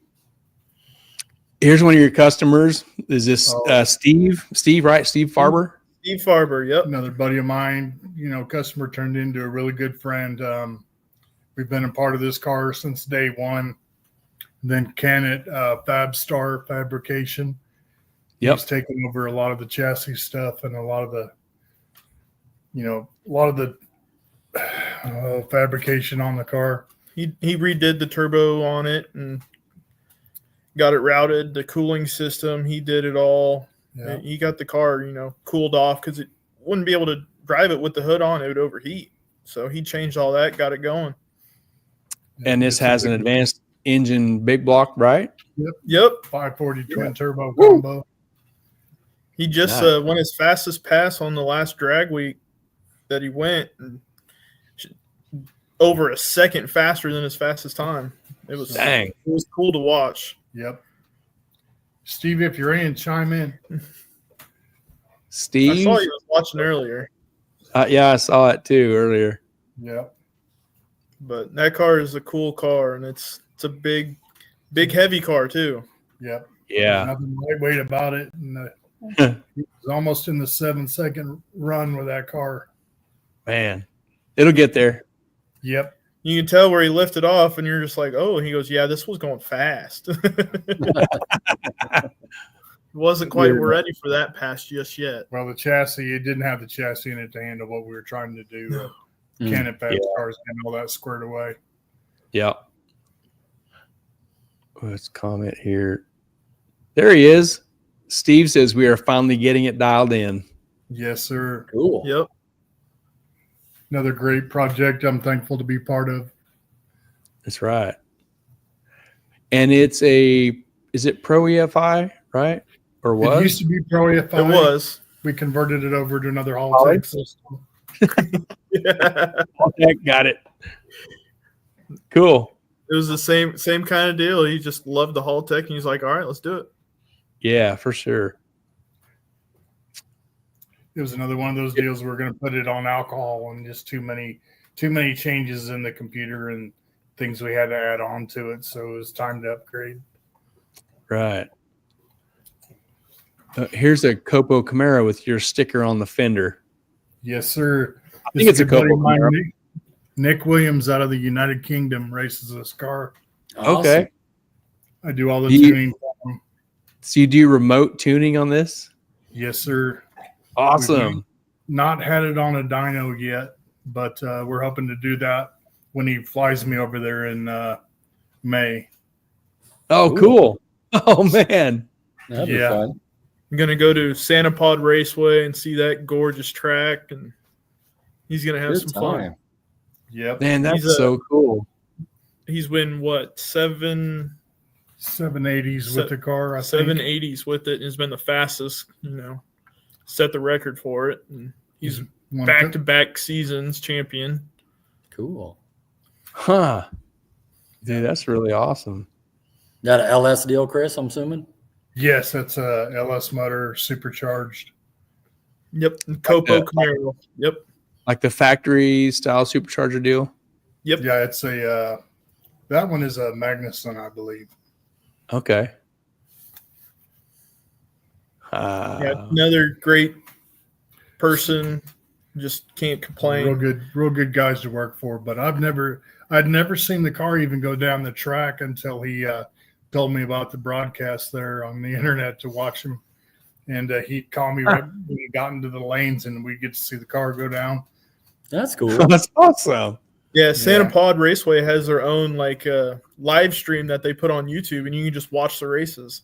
Here's one of your customers. Is this Steve? Steve, right? Steve Farber?
Steve Farber, yep.
Another buddy of mine, customer turned into a really good friend. We've been a part of this car since day one. Then Ken at Fab Star Fabrication.
Yep.
He's taken over a lot of the chassis stuff and a lot of the fabrication on the car.
He redid the turbo on it and got it routed, the cooling system. He did it all.
Yeah.
He got the car, cooled off because it wouldn't be able to drive it with the hood on. It would overheat. So he changed all that, got it going.
And this has an advanced engine big block, right?
Yep.
540 twin turbo combo.
He just went his fastest pass on the last drag week that he went, and over a second faster than his fastest time. It was cool to watch.
Yep. Steve, if you're in, chime in.
Steve?
I saw you was watching earlier.
Yeah, I saw it too earlier.
Yep.
But that car is a cool car, and it's a big heavy car too.
Yep.
Yeah.
Nothing lightweight about it. And he was almost in the 7-second run with that car.
Man, it'll get there.
Yep.
You can tell where he lifted off, and you're just like, oh, and he goes, yeah, this was going fast. Wasn't quite ready for that pass just yet.
Well, the chassis, it didn't have the chassis in it to handle what we were trying to do. Cannon pass
Yeah.
cars and all that squared away.
Yeah. Let's comment here. There he is. Steve says we are finally getting it dialed in.
Yes, sir.
Cool.
Yep.
Another great project I'm thankful to be part of.
That's right. And is it Pro EFI, right? Or was?
It used to be Pro EFI.
It was.
We converted it over to another Haltech system.
Yeah.
Okay, got it. Cool.
It was the same kind of deal. He just loved the Haltech, and he's like, "All right, let's do it."
Yeah, for sure.
It was another one of those deals we're going to put it on alcohol and just too many changes in the computer and things we had to add on to it. So it was time to upgrade.
Right. Here's a Copo Camaro with your sticker on the fender.
Yes, sir.
I think it's a
good buddy
Copo
of mine,
Camaro.
Nick Williams out of the United Kingdom races this car.
Okay.
I do all the
Do you-
tuning for him.
So you do remote tuning on this?
Yes, sir.
Awesome.
Not had it on a dyno yet, but we're hoping to do that when he flies me over there in May.
Oh, cool. Oh, man.
That'd be
Yeah.
fun.
I'm gonna go to Santa Pod Raceway and see that gorgeous track, and he's gonna have
Good
some fun.
time.
Yep.
Man, that's
He's a-
so cool.
He's win what
780s with the car, I think.
780s with it, and has been the fastest. Set the record for it. And he's
One of
back-to-back seasons champion.
Cool.
Huh. Dude, that's really awesome.
Got an LS deal, Chris, I'm assuming?
Yes, that's a LS motor supercharged.
Yep, and Copo
Like
Camaro. Yep,
Like the factory style supercharger deal?
yep.
Yeah, it's a that one is a Magnuson, I believe.
Okay.
Yeah, another great person. Just can't complain.
Real good guys to work for. But I'd never seen the car even go down the track until he told me about the broadcast there on the internet to watch him. And he'd call me right when he got into the lanes, and we'd get to see the car go down.
That's cool.
That's awesome.
Yeah, Santa
Yeah.
Pod Raceway has their own live stream that they put on YouTube, and you can just watch the races.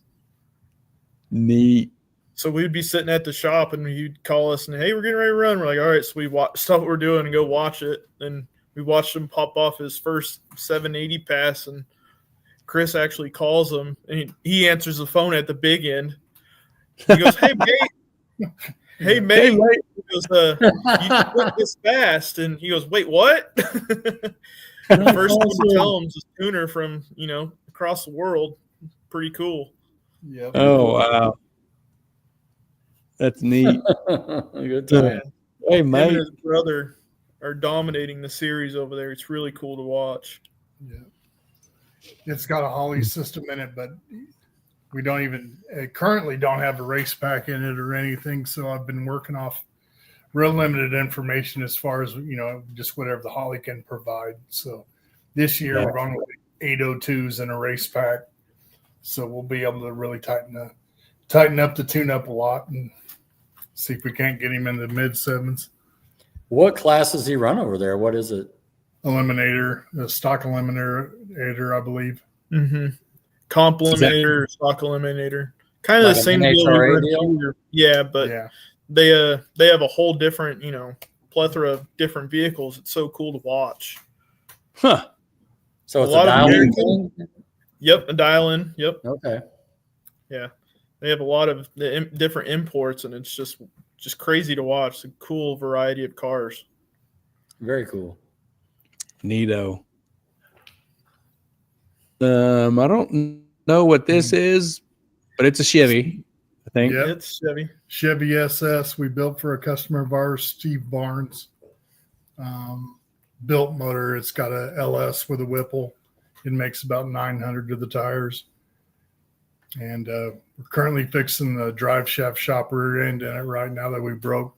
Neat.
So we'd be sitting at the shop, and he'd call us, and hey, we're getting ready to run. We're like, all right, so we stop what we're doing and go watch it. And we watched him pop off his first 780 pass, and Chris actually calls him, and he answers the phone at the big end. He goes, "Hey, mate." Hey, mate.
Hey, mate.
He goes, you just went this fast. And he goes, wait, what? The first thing to tell him is a tuner from, across the world. Pretty cool.
Yep.
Oh, wow. That's neat.
Good time.
Hey,
Him and
mate.
his brother are dominating the series over there. It's really cool to watch.
Yeah. It's got a Holly system in it, but we don't even currently don't have a race pack in it or anything. So I've been working off real limited information as far as, just whatever the Holly can provide. So this year we're going with 802s and a race pack. So we'll be able to really tighten up the tune up a lot and see if we can't get him in the mid sevens.
What class does he run over there? What is it?
Eliminator, a stock eliminator, I believe.
Mm-hmm. Comp eliminator, stock eliminator. Kind of
Like
the
a
same
NHRA
deal. we run
deal?
here. Yeah, but
Yeah.
they have a whole different, plethora of different vehicles. It's so cool to watch.
Huh.
So it's
A lot
a
of
dial
American-
thing?
Yep, a dial-in. Yep.
Okay.
Yeah, they have a lot of different imports, and it's just crazy to watch. It's a cool variety of cars.
Very cool.
Neato. I don't know what this is, but it's a Chevy, I think.
Yep.
It's Chevy.
Chevy SS we built for a customer of ours, Steve Barnes. Built motor. It's got a LS with a Whipple. It makes about 900 to the tires. And we're currently fixing the drive shaft shop rear end in it right now that we broke.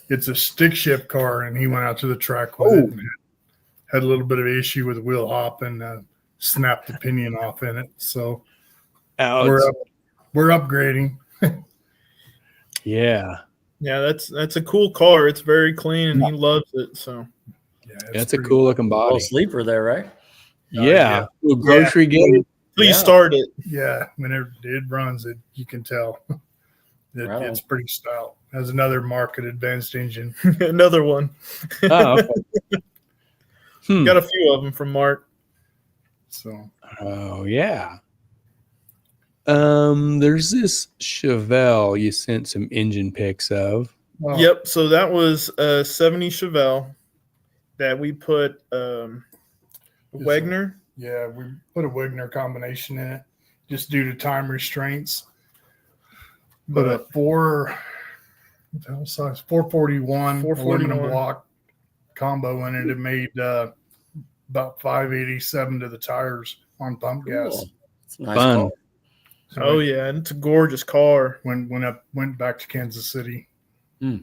It's a stick shift car, and he went out to the track with it and had a little bit of an issue with the wheel hop and snapped the pinion off in it. So
Ouch.
we're upgrading.
Yeah.
Yeah, that's a cool car. It's very clean, and he loves it. So
Yeah,
That's a
pretty
cool looking
Little
body.
sleeper there, right?
Yeah. Little grocery game.
Please
Yeah.
start it.
Yeah, whenever it runs, it you can tell
Right
it's
on.
pretty stout. Has another market advanced engine.
Another one.
Oh, okay.
Got a few of them from Mark.
So
Oh, yeah. There's this Chevelle you sent some engine pics of.
well,
Yep. So that was a 70 Chevelle that we put Wagner.
Yeah, we put a Wigner combination in it just due to time restraints. But a 441 aluminum block combo in it. It made about 587 to the tires on pump gas.
Cool. It's a nice
Fun.
car.
So
Oh yeah, and it's a gorgeous car.
went back to Kansas City.
Hmm.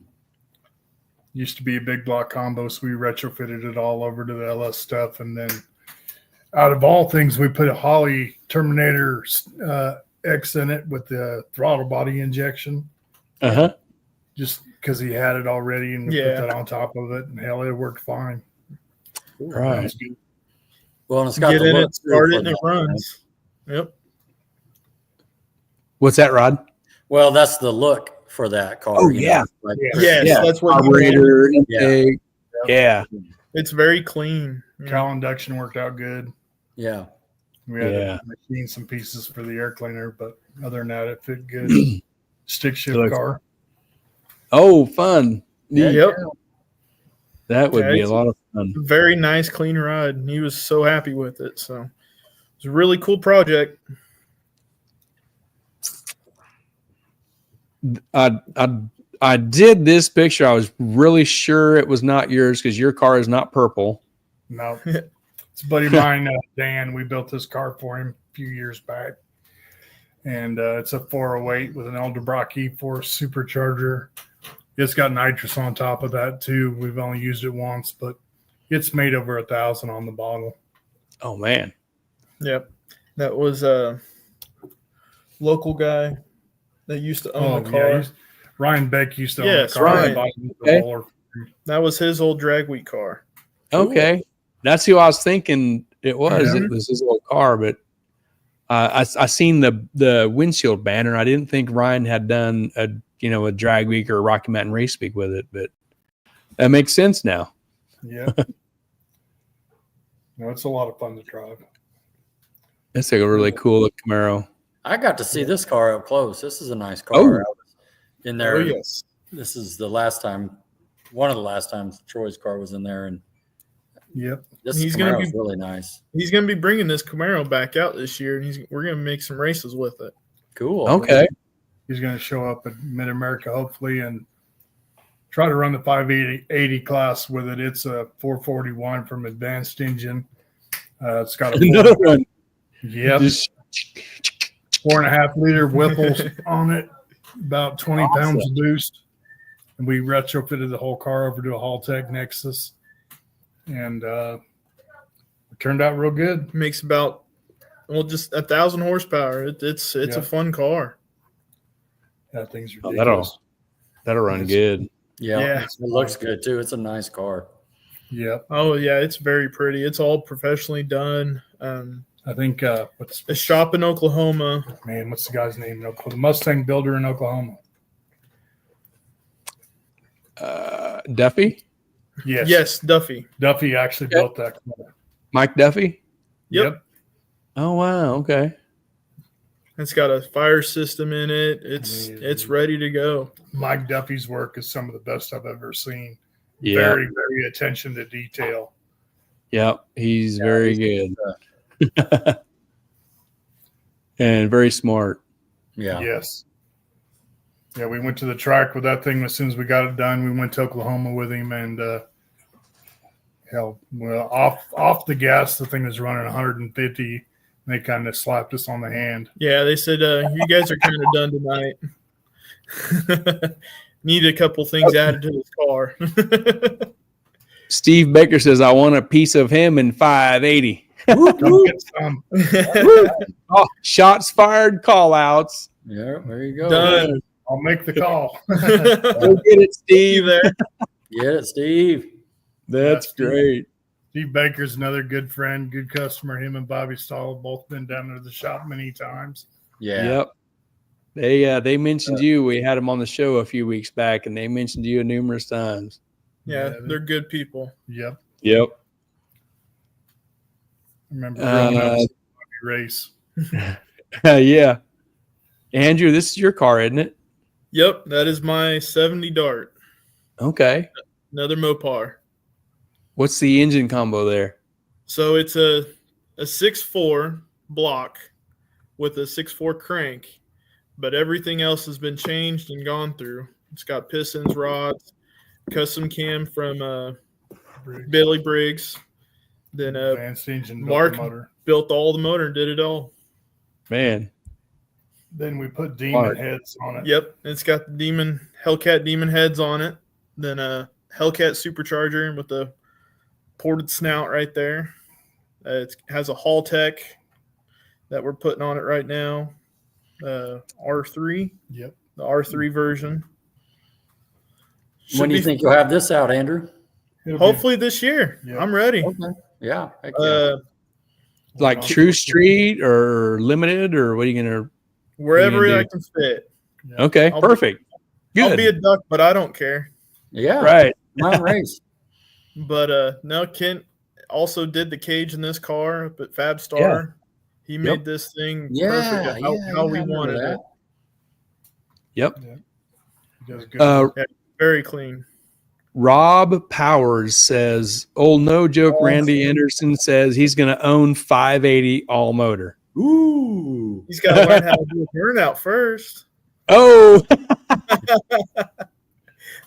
Used to be a big block combo, so we retrofitted it all over to the LS stuff, and then out of all things, we put a Holley Terminator X in it with the throttle body injection,
Uh-huh.
just because he had it already, and we
Yeah.
put that on top of it, and hell, it worked fine.
Right.
Sounds good.
Well, and it's got
Get
the
in
look
it, start
too
it, and it
for that, right?
runs. Yep.
What's that, Rod?
Well, that's the look for that car.
Oh,
you know,
yeah.
like
Yes,
Yeah.
that's what you want.
Carburetor
Yeah.
intake. Yeah.
It's very clean.
Cowl induction worked out good.
Yeah.
We had
Yeah.
to machine some pieces for the air cleaner, but other than that, it fit good. Stick shift
Looks-
car.
Oh, fun.
Yeah,
Yep.
That would
Yeah,
be a
it's-
lot of fun.
Very nice, clean ride. And he was so happy with it. So it was a really cool project.
I did this picture. I was really sure it was not yours because your car is not purple.
No, it's a buddy of mine, Dan. We built this car for him a few years back, and it's a 408 with an Eldebrock E-Force supercharger. It's got nitrous on top of that too. We've only used it once, but it's made over 1,000 on the bottle.
Oh, man.
Yep. That was a local guy that used to own the car.
Yeah, Ryan Beck used to own
Yes,
the car.
Ryan.
I bought him the
Okay.
roller.
That was his old drag week car.
Okay. That's who I was thinking it was.
Yeah.
It was his old car, but I seen the windshield banner. I didn't think Ryan had done a drag week or a Rocky Mountain race week with it, but that makes sense now.
Yeah. No, it's a lot of fun to drive.
That's like a really cool look Camaro.
I got to see this car up close. This is a nice car.
Oh.
I was in there.
Oh, yes.
This is the last time, one of the last times Troy's car was in there, and
Yep.
this
He's gonna
Camaro is
be-
really nice.
He's going to be bringing this Camaro back out this year, and we're going to make some races with it.
Cool.
Okay.
He's going to show up at Mid America hopefully and try to run the 580 class with it. It's a 441 from Advanced Engine. It's got a
Another one.
Yep,
Just-
4.5 liter Whipples on it, about 20 pounds of boost. And we retrofitted the whole car over to a Haltech Nexus, and it turned out real good.
Makes about just 1,000 horsepower. It's
Yeah.
a fun car.
That thing's
Oh,
ridiculous.
that'll run good.
Yeah.
Yeah.
It looks good too. It's a nice car.
Yep.
Oh yeah, it's very pretty. It's all professionally done.
I think what's
A shop in Oklahoma.
what's the guy's name in Oklahoma? The Mustang builder in Oklahoma.
Duffy?
Yes, Duffy.
Duffy actually built that car.
Mike Duffy?
Yep.
Oh, wow. Okay.
It's got a fire system in it. It's ready to go.
Mike Duffy's work is some of the best I've ever seen.
Yeah.
Very, very attention to detail.
Yep. He's
Yeah,
very
he's-
good. And very smart.
Yeah.
Yes. Yeah, we went to the track with that thing as soon as we got it done. We went to Oklahoma with him, and off the gas, the thing was running 150. And they kind of slapped us on the hand.
Yeah, they said you guys are kind of done tonight. Need a couple things added to this car.
Steve Baker says, I want a piece of him in 580.
Come get some.
Oh, shots fired, call outs.
Yeah. There you go.
Done.
I'll make the call.
Go get it, Steve.
there.
Get it, Steve.
That's great.
Steve Baker's another good friend, good customer. Him and Bobby Stahl have both been down to the shop many times.
Yeah.
Yep. They mentioned you. We had them on the show a few weeks back, and they mentioned you numerous times.
Yeah, they're good people.
Yep.
Yep.
I remember growing up seeing Bobby race.
Yeah. Andrew, this is your car, isn't it?
Yep, that is my 70 Dart.
Okay.
Another Mopar.
What's the engine combo there?
So it's a 6.4 block with a 6.4 crank, but everything else has been changed and gone through. It's got pistons, rods, custom cam from Billy Briggs. Then
Advanced engine
Mark
motor.
built all the motor and did it all.
Man.
Then we put demon heads on it.
Yep, it's got the Hellcat demon heads on it. Then a Hellcat supercharger with the ported snout right there. It has a Hall Tech that we're putting on it right now. R3.
Yep.
The R3 version.
When do you think you'll have this out, Andrew?
Hopefully this year.
Yeah.
I'm ready.
Okay. Yeah. Heck yeah.
Like True Street or Limited, or what are you going to?
Wherever
do?
I can fit.
Okay, perfect.
I'll
Good.
be a duck, but I don't care.
Yeah.
Right.
Mine race.
But no, Kent also did the cage in this car up at Fab Star. He made this thing perfect how we wanted it.
Yep.
He does good.
Very clean.
Rob Powers says, "Old no joke." Randy Anderson says he's going to own 580 all motor.
Ooh.
He's got to learn how to do a burnout first.
Oh,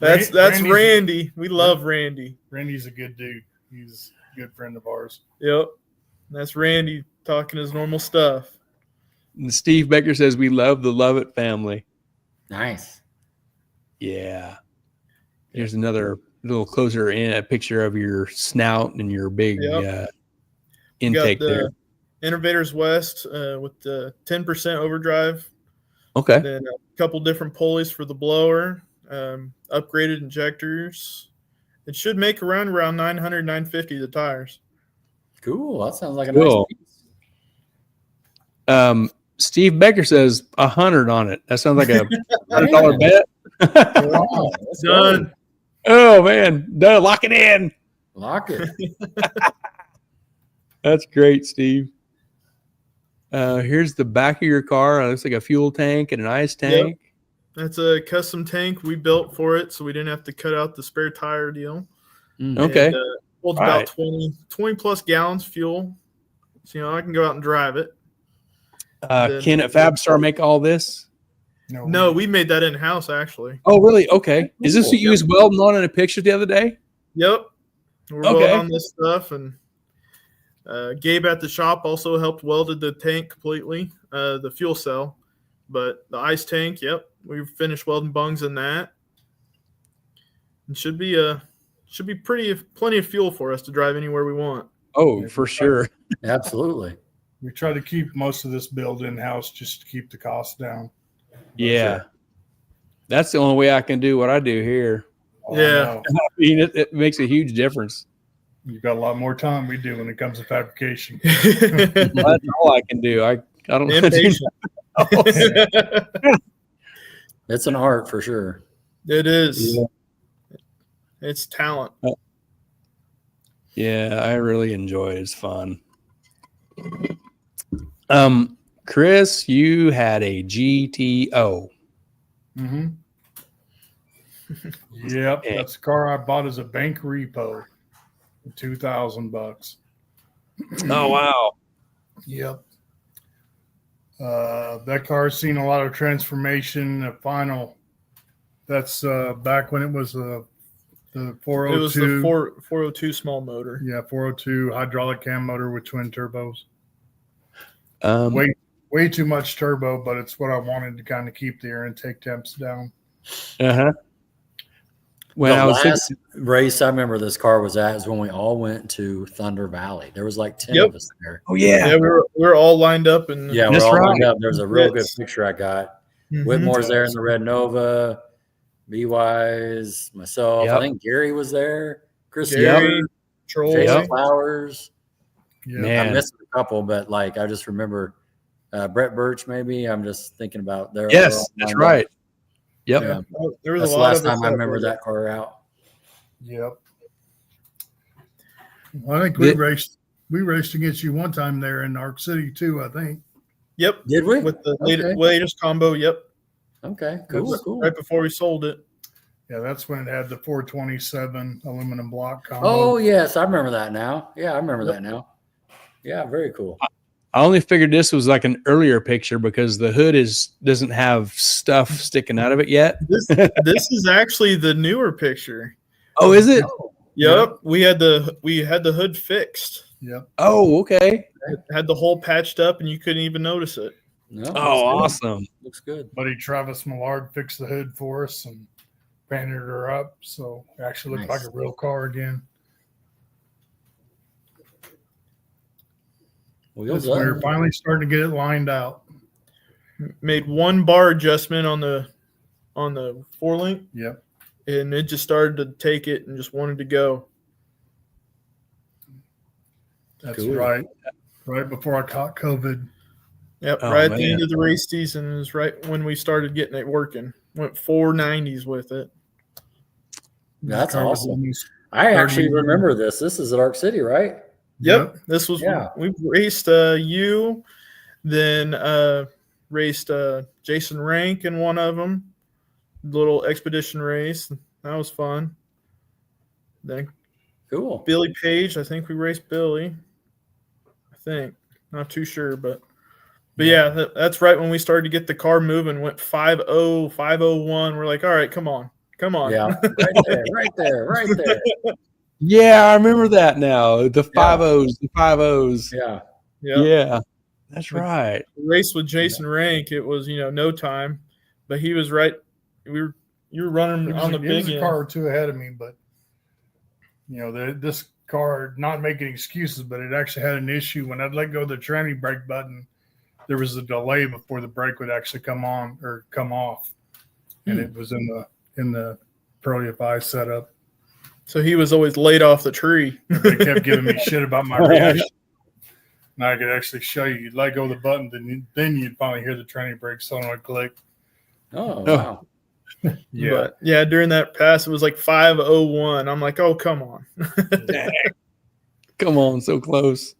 That's
Randy's
Randy. We love Randy.
Randy's a good dude. He's a good friend of ours.
Yep. That's Randy talking his normal stuff.
and Steve Becker says we love the Lovett family.
Nice.
Yeah. Here's another little closer in a picture of your snout and your big intake
got the
there.
Innovators West with the 10% overdrive.
Okay.
Then a couple different pulleys for the blower, upgraded injectors. It should make around 900, 950 the tires.
Cool. That sounds like a
Cool.
nice piece.
Steve Becker says 100 on it. That sounds like a $100 bet.
Let's go.
Done.
Oh man, no, lock it in.
Lock it.
That's great, Steve. Here's the back of your car. It looks like a fuel tank and an ice tank.
That's a custom tank we built for it, so we didn't have to cut out the spare tire deal.
Okay.
And, holds
All
about
right.
20 plus gallons fuel. So, I can go out and drive it.
Can at Fabstar make all this?
No, we made that in-house, actually.
Oh, really? Okay. Is this what you was welding on in a picture the other day?
Yep. We're
Okay.
welding on this stuff. And Gabe at the shop also helped welded the tank completely, the fuel cell. But the ice tank, yep, we finished welding bungs in that. It should be plenty of fuel for us to drive anywhere we want.
Oh, for sure.
Absolutely.
We try to keep most of this build in-house just to keep the costs down.
Yeah.
Sure.
That's the only way I can do what I do here.
Oh,
Yeah.
I know.
I mean, it makes a huge difference.
You've got a lot more time we do when it comes to fabrication.
That's all I can do. I don't know.
Impatient.
It's an art for sure.
It is.
Yeah.
It's talent.
Yeah, I really enjoy it. It's fun. Chris, you had a GTO.
Mm-hmm. Yep,
Yeah.
that's the car I bought as a bank repo, $2,000.
Oh wow.
Yep. That car's seen a lot of transformation. The final, that's back when it was the 402.
It was the 402 small motor.
Yeah, 402 hydraulic cam motor with twin turbos.
Um,
Way too much turbo, but it's what I wanted to kind of keep the air intake temps down.
uh-huh. When
The
I was
last race I remember this car was at is when we all went to Thunder Valley. There was like 10 of us there.
oh yeah.
Yeah, we were all lined up and
Yeah, we're
That's
all
right.
lined up. There's a real good
Yes.
picture I got. Whitmore's there in the Red Nova. B-Wise, myself.
Yep.
I think Gary was there. Chris
Gary,
Yep.
Troy.
Jason Flowers.
Yeah.
Man.
I missed a couple, but like I just remember Brett Birch. Maybe I'm just thinking about their.
Yes, that's right. Yep.
Yeah.
There was
That's
a
the
lot
last
of us
time I remember that car out.
Yep. Well, I think we raced against you one time there in Arc City too, I think.
Yep.
Did we?
With the
Okay.
latest combo. Yep.
Okay. Cool. Cool.
Right before we sold it.
Yeah, that's when it had the 427 aluminum block combo.
Oh yes, I remember that now. Yeah, I remember that now. Yeah, very cool.
I only figured this was like an earlier picture because the hood doesn't have stuff sticking out of it yet.
This is actually the newer picture.
Oh, is it?
Yep. We had the hood fixed.
Yep.
Oh, okay.
It had the hole patched up and you couldn't even notice it.
No,
Oh,
looks good.
awesome.
Looks good.
Buddy Travis Millard fixed the hood for us and painted her up, so it actually looked
Nice.
like a real car again.
Wheels
We were
up.
finally starting to get it lined out.
Made one bar adjustment on the 4-link,
Yep.
and it just started to take it and just wanted to go.
That's
Cool.
right. Right before I caught COVID.
Yep,
Oh,
right at the
man.
end of the race season is right when we started getting it working. Went 490s with it.
That's
Car was
awesome.
almost
I actually
30.
remember this. This is at Arc City, right?
Yep, this was
Yeah.
we raced you, then raced Jason Rank in one of them, little expedition race. That was fun. Then
Cool.
Billy Page, I think we raced Billy. I think, not too sure, but yeah, that's right when we started to get the car moving. Went 5.0, 5.01. We're like, all right, come on.
Yeah, right there.
Yeah, I remember that now. The 5.0s, the 5.0s.
Yeah.
Yeah, that's right.
Race with Jason Rank, it was no time, but he was right. You were running
It was,
on the
it
big
was a
end.
car or two ahead of me, but this car, not making excuses, but it actually had an issue when I'd let go of the tranny brake button. There was a delay before the brake would actually come on or come off, and it was in the Pro FI setup.
So he was always laid off the tree.
They kept giving me shit about my reaction. And I could actually show you. You'd let go of the button, then you'd finally hear the tranny brake sound would click.
Oh,
Oh.
wow.
Yeah.
But yeah, during that pass, it was like 5.01. I'm like, oh, come on.
Come on, so close.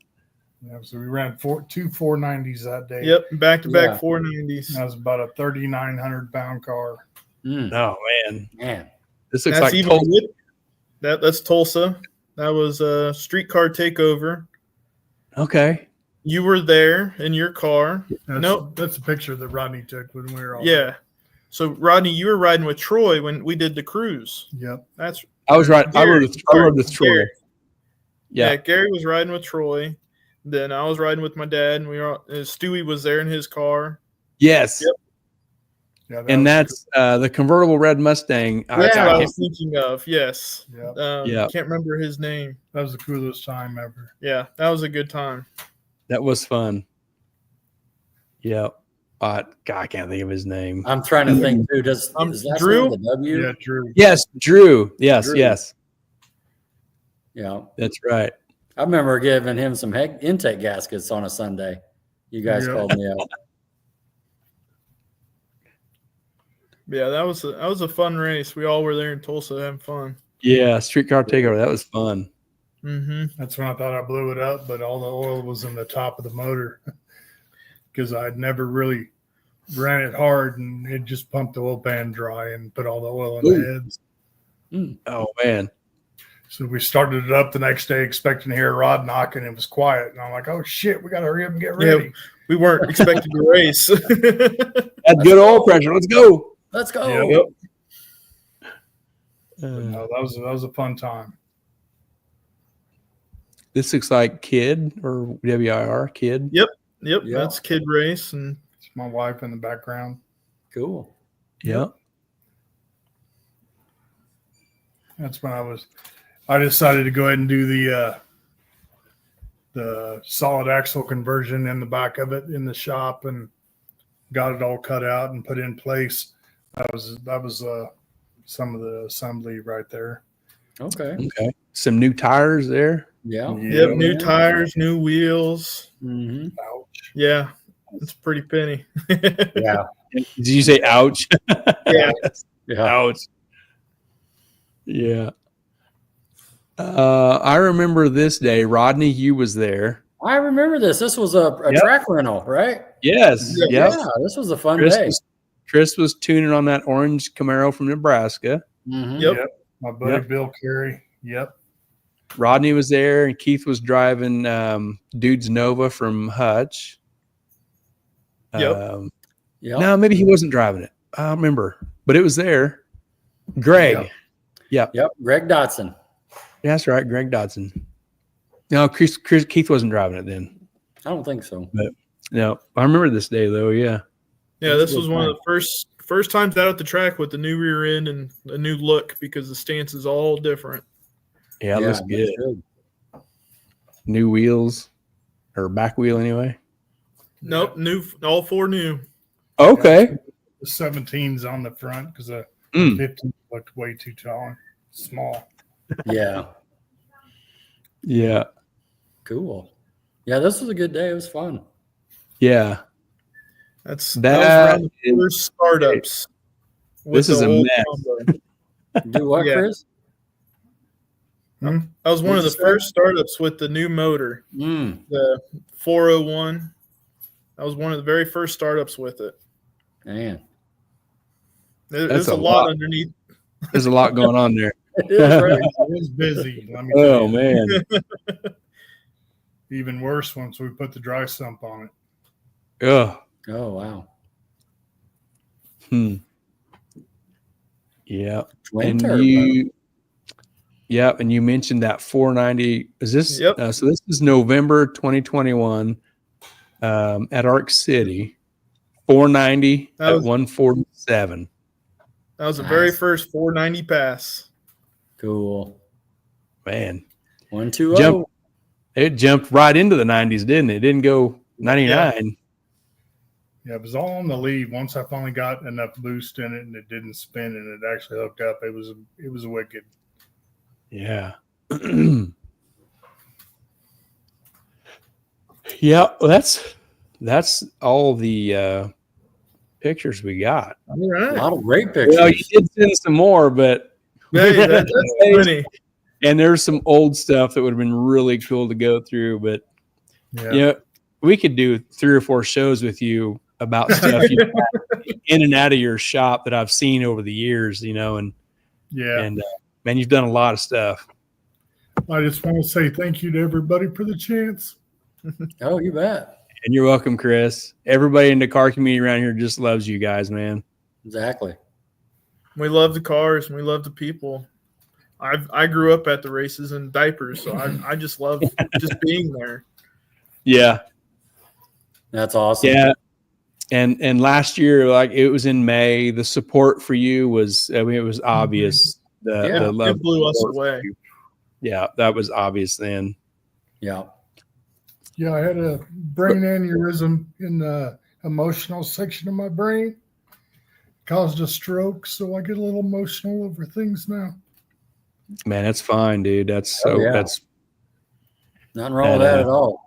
Yeah, so we ran two 490s that day.
Yep, back-to-back
Yeah.
490s.
That was about a 3,900 pound car.
Oh man,
Man.
this looks
That's
like
even
Tulsa.
with that's Tulsa. That was a streetcar takeover.
Okay.
You were there in your car.
That's a picture that Rodney took when we were all.
Yeah. So Rodney, you were riding with Troy when we did the cruise.
Yep.
That's
I was right. I
Gary.
rode with Troy.
Gary.
Yeah.
Gary was riding with Troy. Then I was riding with my dad, and Stewie was there in his car.
Yes.
Yep.
Yeah,
And that's the convertible red Mustang.
That's
Yeah.
what I was thinking of. Yes.
Yeah,
Can't remember his name.
that was the coolest time ever.
Yeah, that was a good time.
That was fun. Yeah. God, I can't think of his name.
I'm trying to think, too. Is that
Drew?
the W?
Yeah, Drew.
Yes, Drew. Yes,
Drew.
yes.
Yeah.
That's right.
I remember giving him some intake gaskets on a Sunday. You guys
Yeah.
called me out.
Yeah, that was a fun race. We all were there in Tulsa having fun.
Yeah, streetcar takeover. That was fun.
Mm-hmm.
That's when I thought I blew it up, but all the oil was in the top of the motor because I'd never really ran it hard, and it just pumped the oil pan dry and put all the oil in the heads.
Oh man.
So we started it up the next day expecting to hear a rod knocking. It was quiet. And I'm like, oh, shit, we got to hurry up and get ready.
Yeah, we weren't expecting to race.
That's good oil pressure. Let's go.
Let's go.
Yep.
Uh,
No, that was a fun time.
this looks like Kid or WIR Kid.
Yep,
Yeah.
that's Kid Race, and
It's my wife in the background.
Cool.
Yeah.
That's when I decided to go ahead and do the solid axle conversion in the back of it in the shop and got it all cut out and put in place. That was some of the assembly right there.
Okay.
Okay. Some new tires there.
Yeah.
Yep, new tires, new wheels.
Mm-hmm.
Ouch.
Yeah, it's pretty penny.
Yeah.
Did you say ouch?
Yeah.
Yeah.
Ouch. Yeah. I remember this day. Rodney, you was there.
I remember this. This was a
Yep.
track rental, right?
Yes.
Yeah.
Yep.
Yeah. This was a fun
Chris
day.
Chris was tuning on that orange Camaro from Nebraska.
Mhm.
Yep.
My buddy
Yep.
Bill Carey. Yep.
Rodney was there, and Keith was driving Dude's Nova from Hutch.
Yep.
Yeah.
No, maybe he wasn't driving it. I don't remember, but it was there. Greg.
Yep.
Yep. Greg Dotson.
Yeah, that's right. Greg Dodson. No, Keith wasn't driving it then.
I don't think so.
No, I remember this day though. Yeah.
Yeah,
That's
this
a
was
good
one of
time.
the first times out at the track with the new rear end and a new look because the stance is all different.
Yeah, it looks
that's
good. New wheels or back wheel anyway.
Nope, new, all four new.
Okay.
The 17's on the front because the
Mm.
15 looked way too tall, small.
Yeah.
Yeah.
Cool. Yeah, this was a good day. It was fun.
Yeah.
That was
That
around the
is-
first startups. with
This is
the
a
old
mess.
combo.
Do what,
Yeah.
Chris?
That was one of the
What'd you say?
first startups with the new motor,
Mm.
the 401. That was one of the very first startups with it.
Man.
There's
a
a lot
lot.
underneath.
There's a lot going on there.
It is, right?
It was busy. Let me tell
Oh
you.
man.
Even worse once we put the dry sump on it.
Oh.
Oh, wow.
Yeah.
Twin
And
turbo.
and you mentioned that 490. Is this?
Yep.
So this is November 2021 at Arc City. 490
That
at
was-
147.
That was the very
Nice.
first 490 pass.
Cool.
Man,
120.
Jump. It jumped right into the 90s, didn't it? It didn't go 99.
Yeah, it was all on the lead. Once I finally got enough boost in it and it didn't spin and it actually hooked up, it was a wicked.
Yeah. Yeah, well, that's all the pictures we got.
All
A
right.
lot of great pictures.
Well, you did send some more, but
Hey, that's funny.
and there's some old stuff that would have been really cool to go through. But
Yeah.
we could do 3 or 4 shows with you about stuff you have in and out of your shop that I've seen over the years. And
Yeah.
man, you've done a lot of stuff.
I just want to say thank you to everybody for the chance.
Oh, you bet.
And you're welcome, Chris. Everybody in the car community around here just loves you guys, man.
Exactly.
We love the cars and we love the people. I grew up at the races in diapers, so I just love just being there.
Yeah.
That's awesome.
Yeah. And last year, like it was in May, the support for you was, it was obvious.
Yeah,
The love
It blew us
support for
away.
you. Yeah, that was obvious then.
Yeah.
Yeah, I had a brain aneurysm in the emotional section of my brain. Caused a stroke, so I get a little emotional over things now.
Man, that's fine, dude. That's
Oh, yeah.
that's
Nothing wrong with that at all.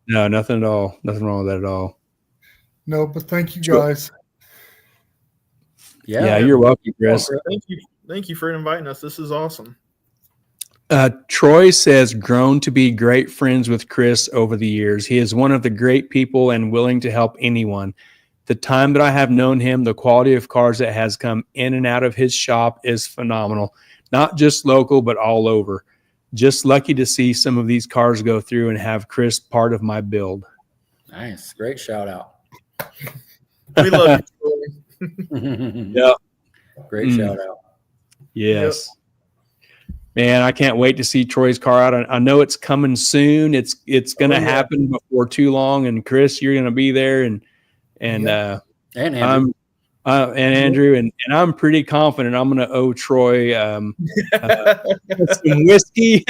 no, nothing at all. Nothing wrong with that at all.
No, but thank you
Sure.
guys.
Yeah,
Yeah.
you're welcome, Chris.
Thank you for inviting us. This is awesome.
Troy says, grown to be great friends with Chris over the years. He is one of the great people and willing to help anyone. The time that I have known him, the quality of cars that has come in and out of his shop is phenomenal. Not just local, but all over. Just lucky to see some of these cars go through and have Chris part of my build.
Nice. Great shout out.
We love you, Troy.
Yeah.
Great
Mm.
shout out.
Yes. Man, I can't wait to see Troy's car out. I know it's coming soon. It's going to
Oh, yeah.
happen before too long. And Chris, you're going to be there. And
And Andrew.
I'm and Andrew, and I'm pretty confident I'm going to owe Troy some whiskey,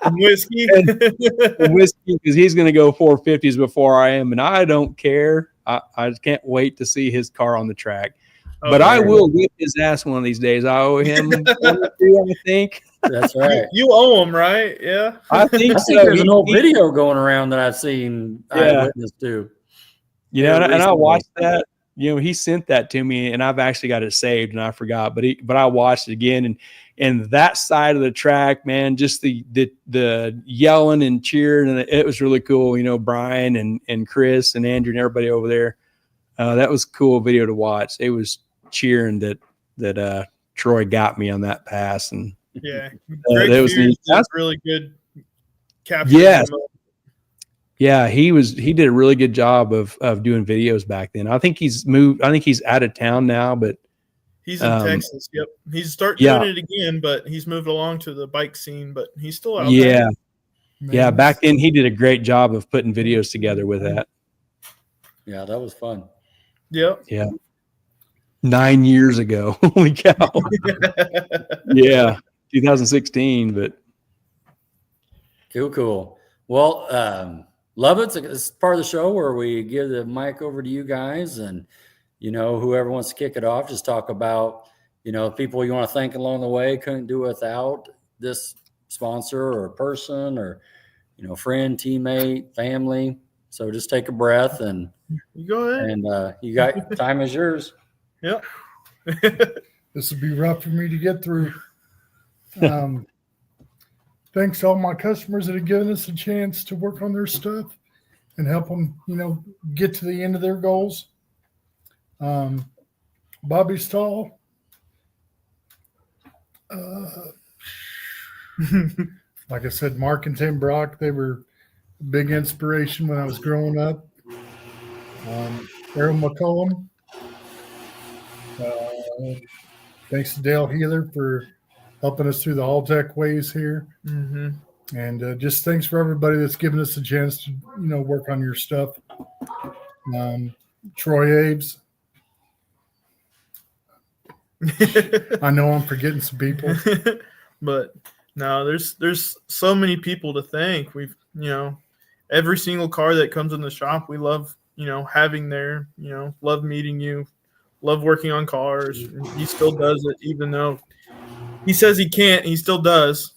Some whiskey.
because he's going to go 450s before I am, and I don't care. I can't wait to see his car on the track.
Oh,
But I
very
will whip his ass one of these days. I owe him one or two, I think.
That's right.
You owe him, right? Yeah.
I think
I
so.
think there's an old
He-
video going around that I've seen
Yeah.
eyewitness to.
You know, and I
recently.
watched that. You know, he sent that to me, and I've actually got it saved, and I forgot. But I watched it again, and that side of the track, man, just the yelling and cheering, and it was really cool. You know, Brian and Chris and Andrew and everybody over there. That was a cool video to watch. It was cheering that Troy got me on that pass, and
Yeah.
that
Greg
was
Fears
neat.
did really good capturing.
Yes.
him.
Yeah, he did a really good job of doing videos back then. I think he's moved. I think he's out of town now, but
He's in Texas. Yep. He's starting
Yeah.
doing it again, but he's moved along to the bike scene, but he's still out
yeah,
there.
yeah. Back then, he did a great job of putting videos together with that.
Yeah, that was fun.
Yep.
Yeah, 9 years ago. Holy cow! Yeah, 2016. But
Cool. Well, Lovett, it's part of the show where we give the mic over to you guys, and whoever wants to kick it off, just talk about people you want to thank along the way. Couldn't do without this sponsor or person or friend, teammate, family. So just take a breath and
You go ahead.
and you got time is yours.
Yep.
This would be rough for me to get through. Thanks to all my customers that have given us a chance to work on their stuff and help them, get to the end of their goals. Bobby Stahl. Like I said, Mark and Tim Brock, they were a big inspiration when I was growing up. Errol McCollum. Thanks to Dale Healer for helping us through the Alltech ways here.
Mm-hmm.
And just thanks for everybody that's given us a chance to, work on your stuff. Troy Aves. I know I'm forgetting some people.
But no, there's so many people to thank. We've every single car that comes in the shop, we love having there. Love meeting you, love working on cars. He still does it, even though he says he can't. He still does.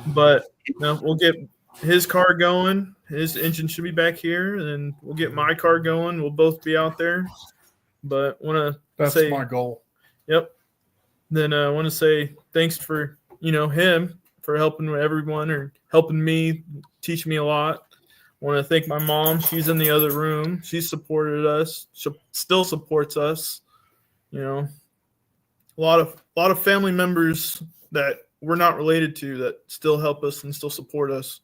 But we'll get his car going. His engine should be back here, and we'll get my car going. We'll both be out there. But want to
That's
say
my goal.
Yep. Then I want to say thanks for, him for helping everyone or helping me, teach me a lot. I want to thank my mom. She's in the other room. She supported us. She still supports us. A lot of family members that we're not related to that still help us and still support us.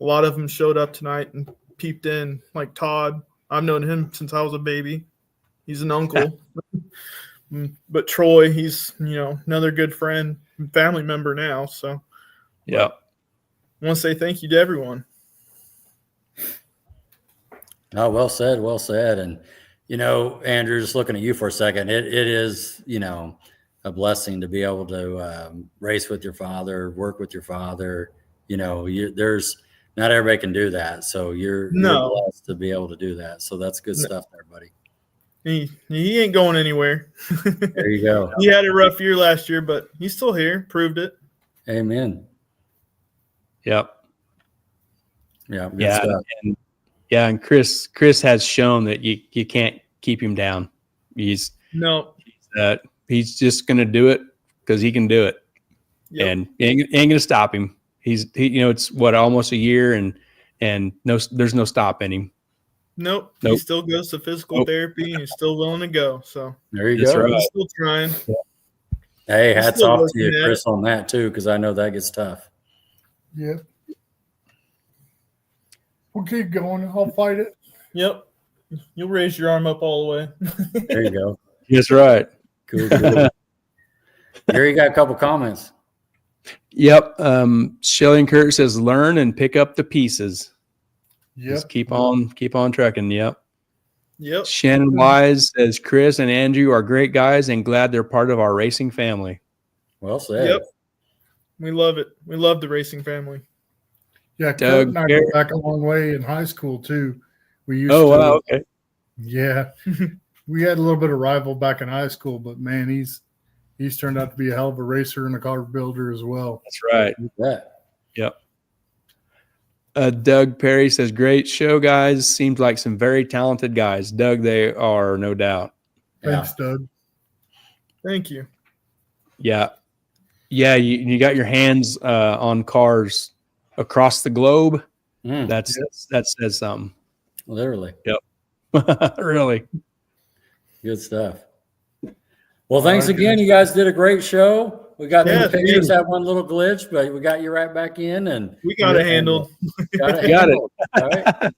A lot of them showed up tonight and peeped in, like Todd. I've known him since I was a baby. He's an uncle. But Troy, he's, another good friend and family member now. So,
yeah,
I want to say thank you to everyone.
Oh, well said. And, Andrew, just looking at you for a second, it is, a blessing to be able to race with your father, work with your father. There's not everybody can do that. So you're blessed to be able to do that. So that's good stuff there, buddy.
He ain't going anywhere.
There you go.
He had a rough year last year, but he's still here. Proved it.
Amen.
yep,
Yeah. Good
yeah,
stuff.
and Chris has shown that you can't keep him down. He's just going to do it because he can do it.
Yep.
And ain't going to stop him. It's almost a year and there's no stopping him.
Nope. He still goes to physical therapy and he's still willing to go. So
There you
That's
go.
right.
he's still trying.
Hey,
He's
hats
still
off to you,
working at
Chris, on that too, because I know that gets tough.
Yep. We'll keep going. I'll fight it.
Yep. You'll raise your arm up all the way.
There you go.
That's right.
Cool. Here you got a couple comments.
Yep. Shelly and Kurt says, learn and pick up the pieces.
Yep.
Just keep on trucking. Yep.
Yep.
Shannon Wise says, Chris and Andrew are great guys and glad they're part of our racing family.
Well said.
Yep. We love it. We love the racing family.
Yeah, Kurt
Doug
and I
Garrett.
go back a long way in high school too. We used
Oh,
to,
wow. Okay.
yeah. We had a little bit of rival back in high school, but man, he's turned out to be a hell of a racer and a car builder as well.
That's right.
Yeah.
Yep. Doug Perry says, great show, guys. Seems like some very talented guys. Doug, they are, no doubt.
Thanks, Doug.
Thank you.
Yeah. Yeah, you got your hands on cars across the globe.
Mm,
That says something.
literally.
Yep. Really.
Good stuff. Well, thanks again. You guys did a great show. We got
Yeah,
the pictures
thank
had one little glitch, but we got you right back in, and
We got it handled.
got it.
Got it.
handled. All right.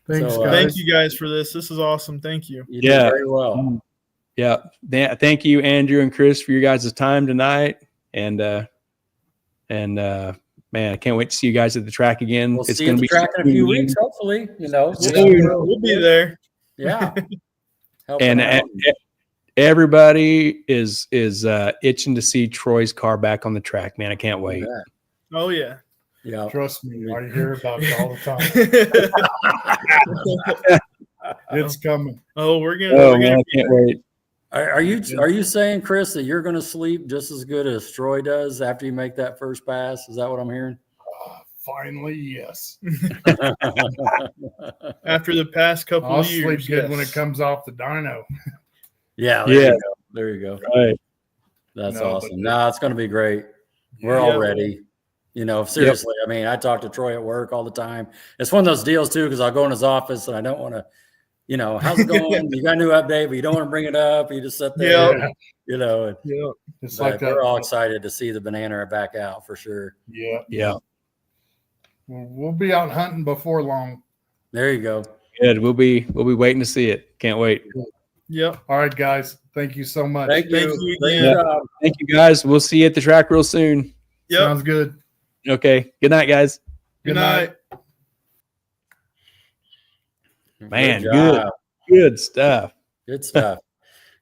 Thanks,
So,
guys.
Thank you guys for this. This is awesome. Thank you.
You
Yeah.
did very well.
Yeah. Thank you, Andrew and Chris, for your guys' time tonight. And man, I can't wait to see you guys at the track again.
We'll
It's
see you
going
at
to
the
be
track in a few weeks, hopefully.
We'll be there.
Yeah. Helping
And
out.
everybody is itching to see Troy's car back on the track, man. I can't wait.
Oh yeah.
Yeah.
Trust me, I hear about it all the time. It's coming.
Oh, we're gonna.
Oh
we're
man,
gonna
I can't wait.
Are you saying, Chris, that you're going to sleep just as good as Troy does after you make that first pass? Is that what I'm hearing?
Finally, yes.
after the past couple
I'll
of
sleep
years.
good
yes.
when it comes off the dyno.
Yeah.
Yeah.
There you go.
Right.
That's
No,
awesome.
but-
No, it's going to be great. We're
Yeah.
all ready. Seriously. I mean, I talk to Troy at work all the time. It's one of those deals too, because I'll go in his office and I don't want to, how's it going? You got a new update, but you don't want to bring it up. You just sit there,
Yeah.
and,
Yeah.
It's
but
like that.
we're all excited to see the banana back out for sure.
Yeah.
Yeah.
We'll be out hunting before long.
There you go.
Good. We'll be waiting to see it. Can't wait.
Yep.
All right, guys. Thank you so much.
Thank
Thank
you.
you
Great
again.
job.
Thank you guys. We'll see you at the track real soon.
Yep.
Sounds good.
Okay. Good night, guys.
Good night.
Man,
job.
Good stuff.
Good stuff.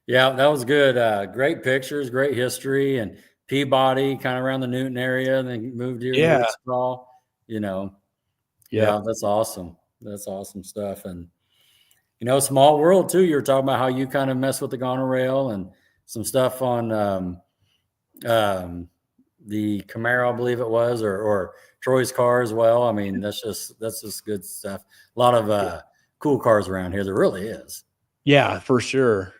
Yeah, that was good. Great pictures, great history, and Peabody kind of around the Newton area, and then moved here
Yeah.
to Sprawl. Yeah, that's awesome. That's awesome stuff. And small world too. You were talking about how you kind of mess with the Goneril and some stuff on the Camaro, I believe it was, or Troy's car as well. I mean, that's just good stuff. A lot of cool cars around here. There really is.
Yeah, for sure.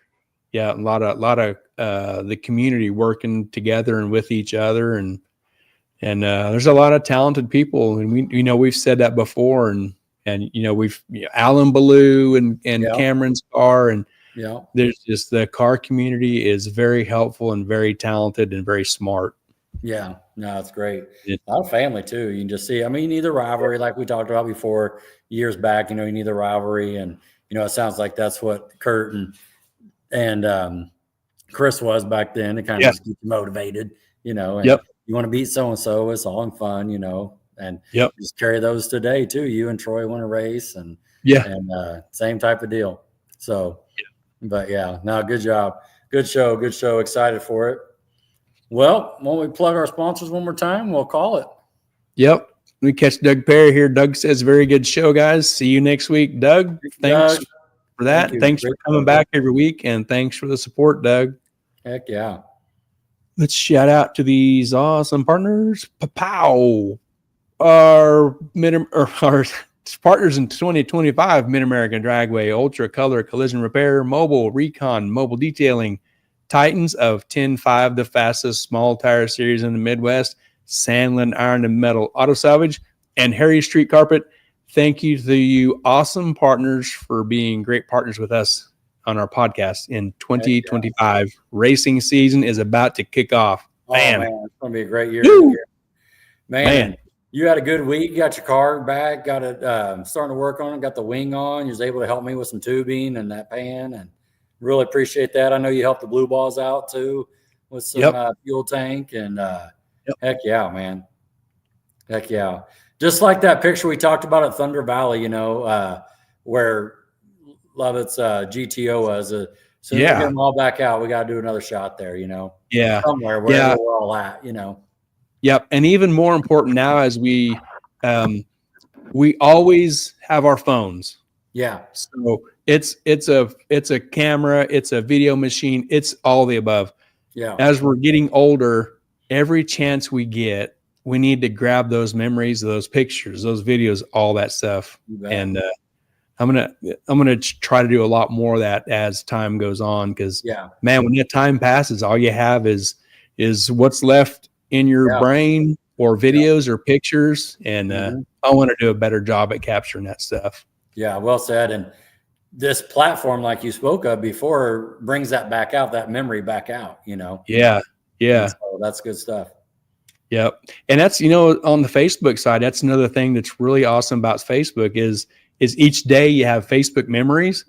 Yeah, a lot of the community working together and with each other, and there's a lot of talented people, and we've said that before, and we've Alan Ballou and
Yeah.
Cameron's car, and
Yeah.
there's just the car community is very helpful and very talented and very smart.
Yeah, no, it's great.
It-
A lot of family too. You can just see. I mean, you need the rivalry, like we talked about before years back. You need the rivalry, and it sounds like that's what Kurt and Chris was back then. To kind of just keep you motivated, And
Yep.
you want to beat so and so. It's all in fun, and
Yep.
just carry those today too. You and Troy won a race, and same type of deal. So, but yeah, no, good job, good show. Excited for it. Well, won't we plug our sponsors one more time? We'll call it.
Yep. We catch Doug Perry here. Doug says, very good show, guys. See you next week. Doug, thanks
Doug,
for that.
thank you.
Thanks for
Great
coming
show.
back every week, and thanks for the support, Doug.
Heck yeah.
Let's shout out to these awesome partners. Pow! Our partners in 2025, Mid-American Dragway, Ultra Color Collision Repair, Mobile Recon, Mobile Detailing, Titans of 10.5, the fastest small tire series in the Midwest, Sandland Iron and Metal Auto Salvage, and Harry Street Carpet. Thank you to you awesome partners for being great partners with us on our podcast in 2025. Racing season is about to kick off. Man.
Oh, man, it's going to be a great year.
Woo!
Man, you had a good week. You got your car back, got it starting to work on it, got the wing on. You was able to help me with some tubing and that pan, and really appreciate that. I know you helped the blue balls out too with some fuel tank, and heck yeah, man. Heck yeah. Just like that picture we talked about at Thunder Valley, where Lovett's GTO was. As soon as we get them all back out, we got to do another shot there,
Yeah.
somewhere where we're all at,
Yep. And even more important now, as we always have our phones.
Yeah.
So it's a camera, it's a video machine, it's all the above.
Yeah.
As we're getting older, every chance we get, we need to grab those memories, those pictures, those videos, all that stuff. And I'm gonna try to do a lot more of that as time goes on, because man, when that time passes, all you have is what's left in your brain, or videos or pictures. And I want to do a better job at capturing that stuff.
Yeah, well said. And this platform, like you spoke of before, brings that back out, that memory back out, you know?
Yeah.
So that's good stuff.
Yep. And that's, on the Facebook side, that's another thing that's really awesome about Facebook is each day you have Facebook memories.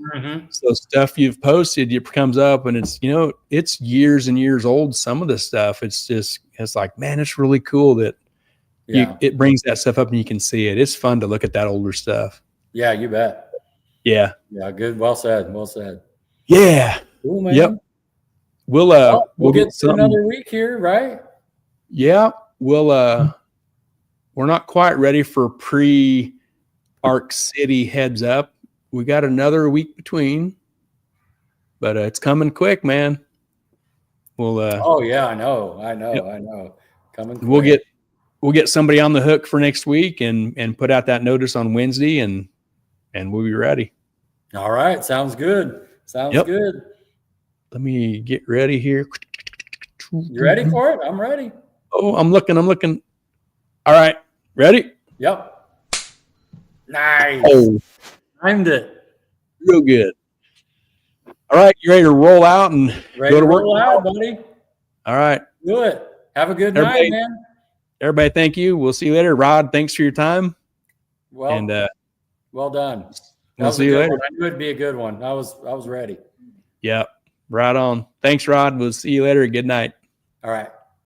So stuff you've posted, it comes up and it's, it's years and years old. Some of the stuff, it's like, man, it's really cool that it brings that stuff up and you can see it. It's fun to look at that older stuff.
Yeah, you bet.
Yeah.
Yeah. Good. Well said. Well said.
Yeah.
Cool, man.
Yep. We'll
get to another week here, right?
Yeah. We're not quite ready for pre-Arc City heads up. We got another week between, but it's coming quick, man.
Oh yeah, I know. Coming quick.
We'll get somebody on the hook for next week and put out that notice on Wednesday and we'll be ready. All right. Sounds good. Sounds good. Let me get ready here. You ready for it? I'm ready. Oh, I'm looking. All right. Ready? Yep. Nice. Oh, timed it. Real good. All right. You ready to roll out and go to work? Roll out, buddy. All right. Do it. Have a good night, man. Everybody, thank you. We'll see you later. Rod, thanks for your time. Well, and well done. We'll see you later. I knew it'd be a good one. I was ready. Yep. Right on. Thanks, Rod. We'll see you later. Good night. All right.